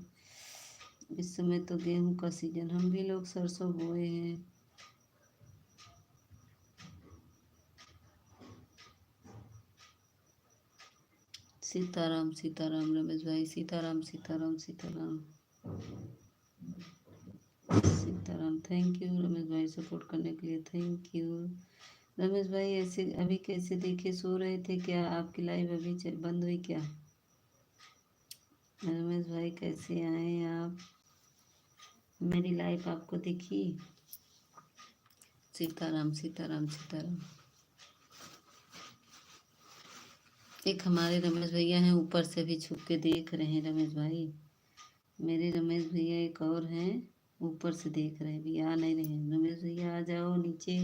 [SPEAKER 1] इस समय तो गेहूं का सीजन, हम भी लोग सरसों बोए हैं। सीताराम सीताराम रमेश भाई, सीताराम सीताराम सीताराम सीताराम। थैंक यू रमेश भाई, सपोर्ट करने के लिए थैंक यू। रमेश भाई ऐसे अभी कैसे देखे, सो रहे थे क्या? आपकी लाइव अभी बंद हुई क्या? रमेश भाई कैसे आए आप, मेरी लाइव आपको दिखी? सीताराम सीताराम सीताराम। एक हमारे रमेश भैया हैं, ऊपर से भी छुप के देख रहे हैं रमेश भाई। मेरे रमेश भैया एक और हैं, ऊपर से देख रहे हैं, भी आ नहीं रहे हैं। रमेश भैया आ जाओ नीचे,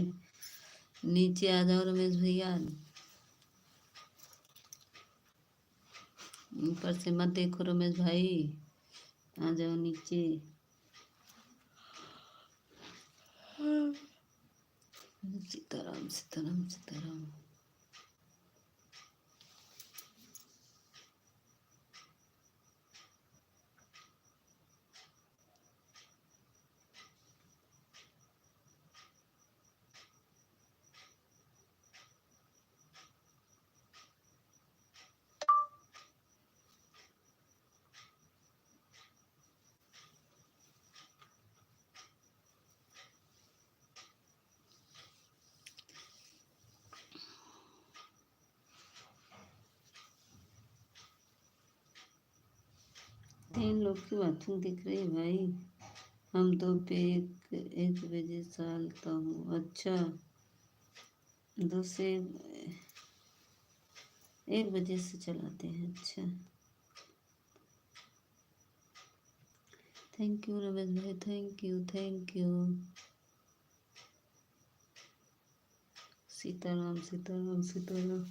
[SPEAKER 1] नीचे आ जाओ रमेश भैया, ऊपर से मत देखो रमेश भाई, आ जाओ नीचे। सीताराम सीताराम सीताराम। तीन लोग की बातचीत दिख रही है भाई। हम तो पे एक बजे चलता हूँ। अच्छा, 1 बजे से चलाते हैं, अच्छा। थैंक यू रमेश भाई, thank you thank you. Sitaram Sitaram Sitaram.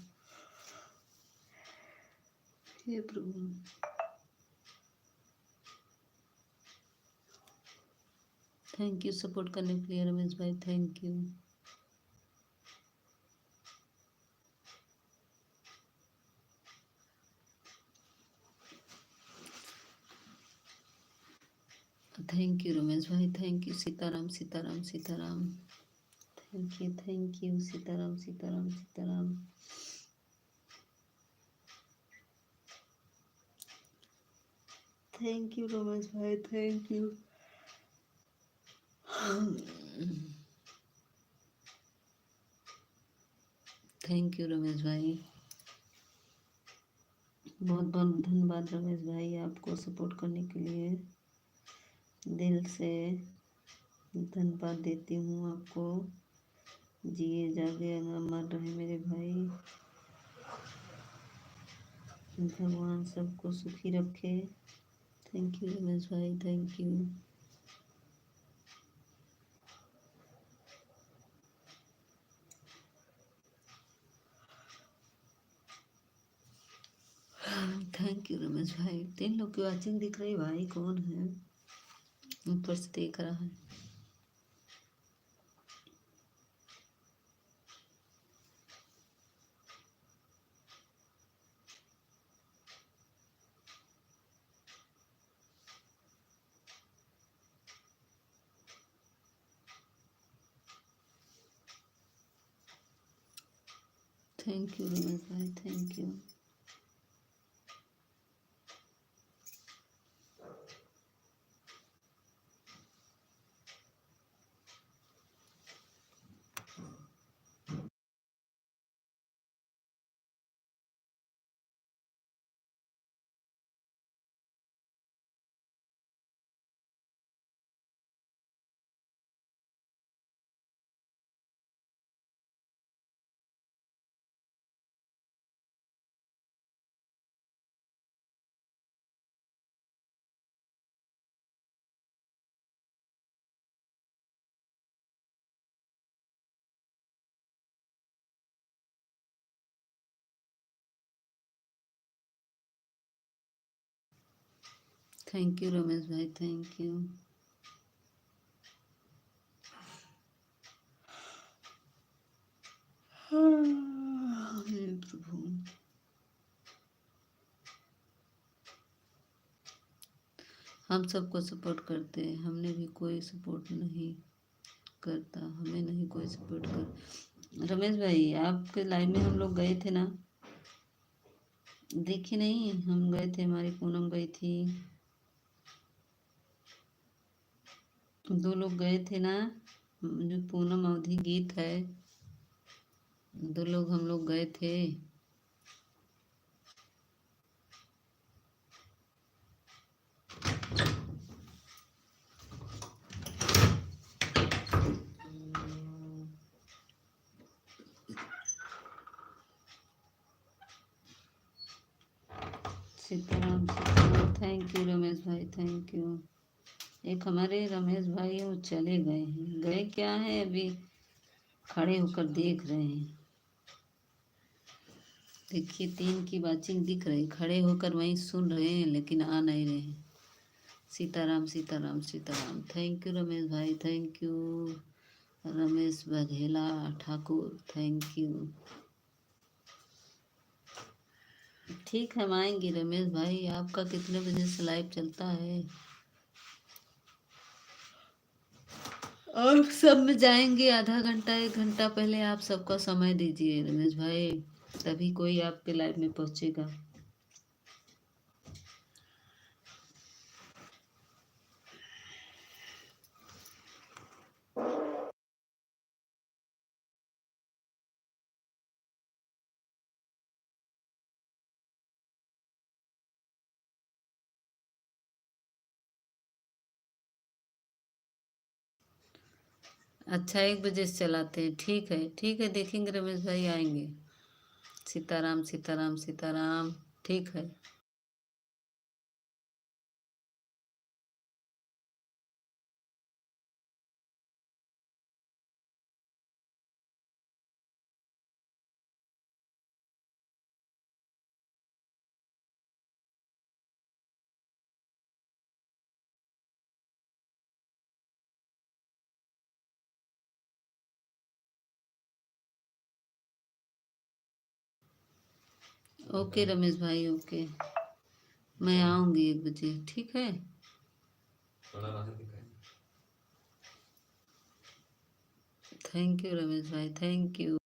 [SPEAKER 1] हे प्रभु, थैंक यू सपोर्ट करने के लिए रमेश भाई, thank you. Thank you Ramesh भाई, thank you. Sitaram Sitaram Sitaram. Thank you Sitaram Sitaram Sitaram. Thank you Ramesh भाई, thank you. Thank you Ramesh भाई, बहुत बहुत धन्यवाद रमेश भाई, आपको सपोर्ट करने के लिए दिल से धन्यवाद देती हूँ आपको। जिए जागे अमर रहे मेरे भाई, भगवान सबको सुखी रखे। थैंक यू रमेश भाई, thank you. Thank you Ramesh Ramesh भाई, 3 लोग की वॉचिंग दिख रही भाई, कौन है? ऊपर से देख रहा है। थैंक यू रमेश भाई, thank you. Thank you Ramesh भाई, थैंक यू। हे प्रभु, हम सबको सपोर्ट करते हैं, हमने भी कोई सपोर्ट नहीं करता, हमें नहीं कोई सपोर्ट कर। रमेश भाई, आपके लाइव में हम लोग गए थे ना? देखी नहीं? हम गए थे, हमारी पूनम गई थी, 2 लोग गए थे ना, जो पूनम अवधि गीत है, 2 लोग हम लोग गए थे। सीताराम सीताराम, थैंक यू रमेश भाई, थैंक यू। एक हमारे रमेश भाई वो चले गए हैं, गए क्या है अभी, खड़े होकर देख रहे हैं। देखिए 3 की वाचिंग दिख रही, खड़े होकर वहीं सुन रहे हैं लेकिन आ नहीं रहे हैं। सीताराम सीताराम सीताराम, थैंक यू रमेश भाई, thank you. Ramesh Baghela Thakur, thank you. ठीक है, हम आएंगे रमेश भाई। आपका कितने बजे से लाइव चलता है? और सब में जाएंगे, आधा घंटा 1 घंटा पहले आप सबका समय दीजिए रमेश भाई, तभी कोई आपके लाइव में पहुंचेगा। अच्छा, 1 बजे से चलाते हैं, ठीक है, ठीक है, देखेंगे रमेश भाई, आएंगे। सीताराम सीताराम सीताराम, ठीक है। ओके रमेश भाई, ओके, मैं आऊँगी 1 बजे, ठीक है। थैंक यू रमेश भाई, थैंक यू।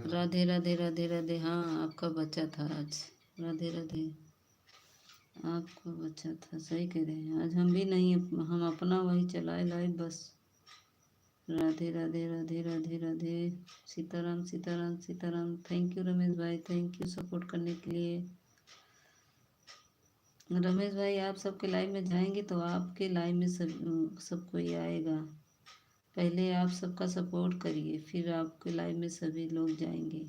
[SPEAKER 1] राधे राधे राधे राधे, हाँ आपका बच्चा था आज, राधे राधे। आपको बच्चा था, सही कह रहे हैं, आज हम भी नहीं, हम अपना वही चलाए लाए बस। राधे राधे राधे राधे राधे। सीताराम सीताराम सीताराम। थैंक यू रमेश भाई, थैंक यू सपोर्ट करने के लिए। रमेश भाई आप सबके लाइव में जाएंगे तो आपके लाइव में सब कोई आएगा। पहले आप सबका सपोर्ट करिए, फिर आपके लाइव में सभी लोग जाएंगे।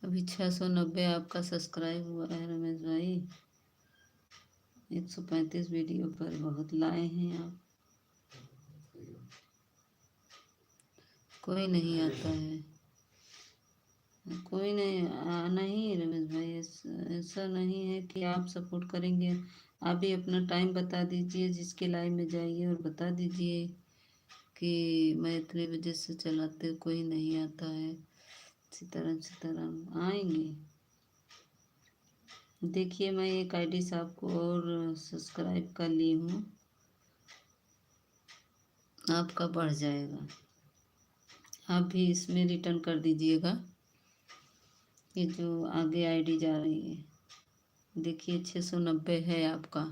[SPEAKER 1] अभी 690 आपका सब्सक्राइब हुआ है रमेश भाई। 135 वीडियो पर बहुत लाए हैं आप। कोई नहीं आता है, कोई नहीं रमेश भाई, ऐसा नहीं है कि आप सपोर्ट करेंगे। आप भी अपना टाइम बता दीजिए, जिसके लाइव में जाइए और बता दीजिए कि मैं इतने बजे से चलाते कोई नहीं आता है। सीताराम सीताराम आएंगे। देखिए मैं एक आईडी साहब को और सब्सक्राइब कर ली हूँ, आपका बढ़ जाएगा। आप भी इसमें रिटर्न कर दीजिएगा, ये जो आगे आईडी जा रही है। देखिए 690 है आपका,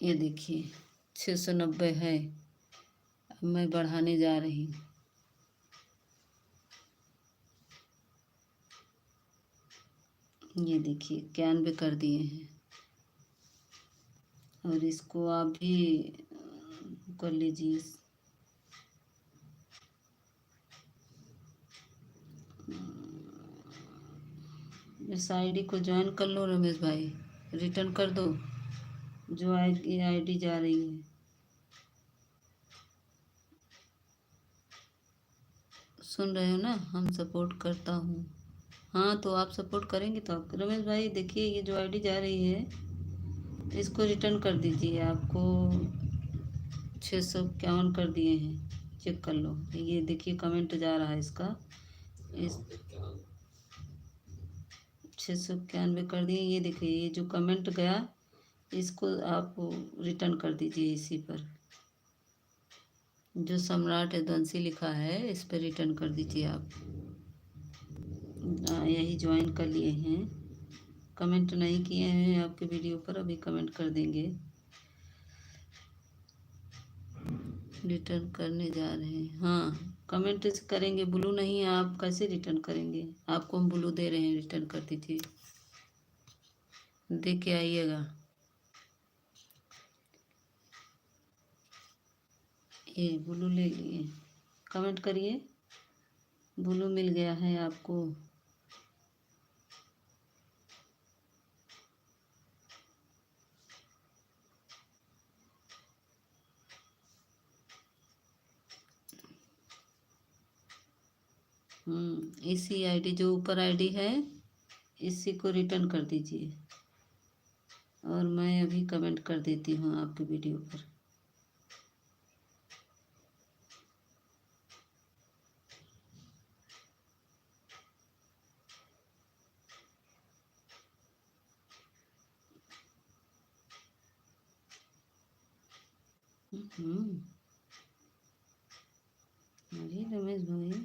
[SPEAKER 1] ये देखिए 690 है। अब मैं बढ़ाने जा रही हूँ। ये देखिए 91 कर दिए हैं। और इसको आप भी कर लीजिए। इस आईडी को ज्वाइन कर लो रमेश भाई, रिटर्न कर दो जो आईडी जा रही है। सुन रहे हो ना, हम सपोर्ट करता हूँ। हाँ तो आप सपोर्ट करेंगे तो आप रमेश भाई देखिए ये जो आईडी जा रही है इसको रिटर्न कर दीजिए। आपको 651 कर दिए हैं, चेक कर लो। ये देखिए कमेंट जा रहा है इसका, इस 691 कर दिए। ये देखिए ये जो कमेंट गया इसको आप रिटर्न कर दीजिए। इसी पर जो सम्राट यदुवंशी लिखा है इस पर रिटर्न कर दीजिए आप। यही ज्वाइन कर लिए हैं, कमेंट नहीं किए हैं आपके वीडियो पर, अभी कमेंट कर देंगे। रिटर्न करने जा रहे हैं, हाँ कमेंट करेंगे। ब्लू नहीं है, आप कैसे रिटर्न करेंगे? आपको हम ब्लू दे रहे हैं, रिटर्न कर दीजिए, दे के आइएगा। ये ब्लू ले लिए, कमेंट करिए। ब्लू मिल गया है आपको। इसी आईडी जो ऊपर आईडी है इसी को रिटर्न कर दीजिए। और मैं अभी कमेंट कर देती हूँ आपके वीडियो पर। अरे रमेश भाई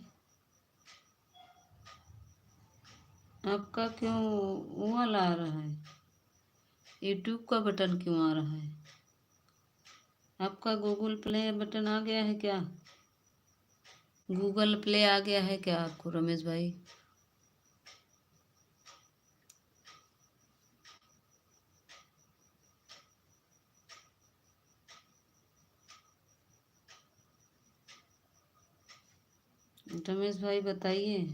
[SPEAKER 1] आपका क्यों वो वाला आ रहा है, यूट्यूब का बटन क्यों आ रहा है? आपका गूगल प्ले बटन आ गया है क्या? गूगल प्ले आ गया है क्या आपको रमेश भाई? रमेश भाई बताइए,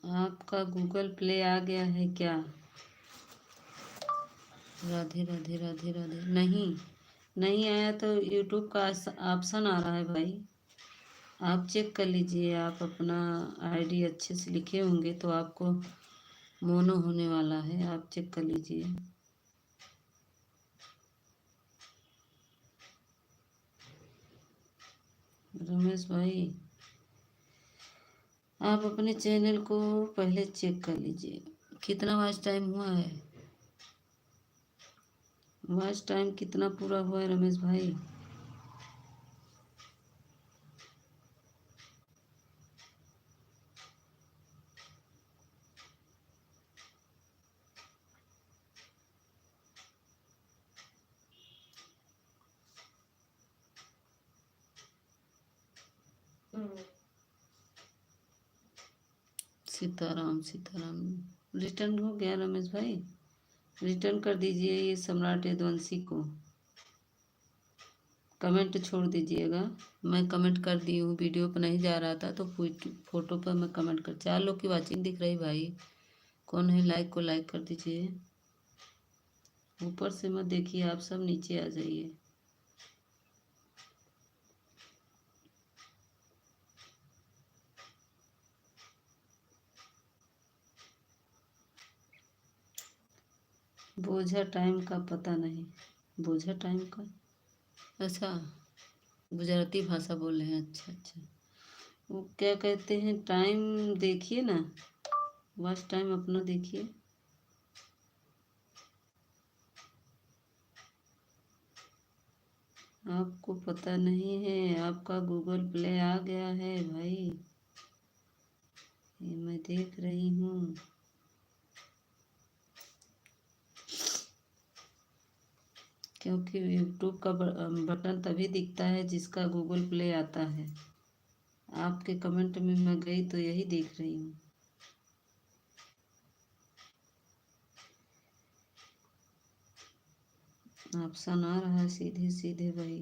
[SPEAKER 1] आपका गूगल प्ले आ गया है क्या? राधे राधे राधे राधे। नहीं नहीं आया तो यूट्यूब का ऑप्शन आ रहा है भाई, आप चेक कर लीजिए। आप अपना आईडी अच्छे से लिखे होंगे तो आपको मोनो होने वाला है, आप चेक कर लीजिए। रमेश भाई आप अपने चैनल को पहले चेक कर लीजिए कितना वॉच टाइम हुआ है। वॉच टाइम कितना पूरा हुआ है रमेश भाई? सीताराम सीताराम। रिटर्न हो गया रमेश भाई? रिटर्न कर दीजिए ये सम्राट यदुवंशी को। कमेंट छोड़ दीजिएगा। मैं कमेंट कर दी हूँ, वीडियो पर नहीं जा रहा था तो फोटो पर मैं कमेंट कर। 4 लोग की वाचिंग दिख रही भाई। कौन है लाइक को लाइक कर दीजिए। ऊपर से मत देखिए, आप सब नीचे आ जाइए। बोझा टाइम का पता नहीं। बोझा टाइम का? अच्छा, गुजराती भाषा बोल रहे हैं। अच्छा अच्छा। वो क्या कहते हैं, टाइम देखिए ना, वॉच टाइम अपना देखिए। आपको पता नहीं है? आपका गूगल प्ले आ गया है भाई, ये मैं देख रही हूँ। क्योंकि यूट्यूब का बटन तभी दिखता है जिसका गूगल प्ले आता है। आपके कमेंट में मैं गई तो यही देख रही हूँ। ऑप्शन आ रहा है सीधे सीधे भाई।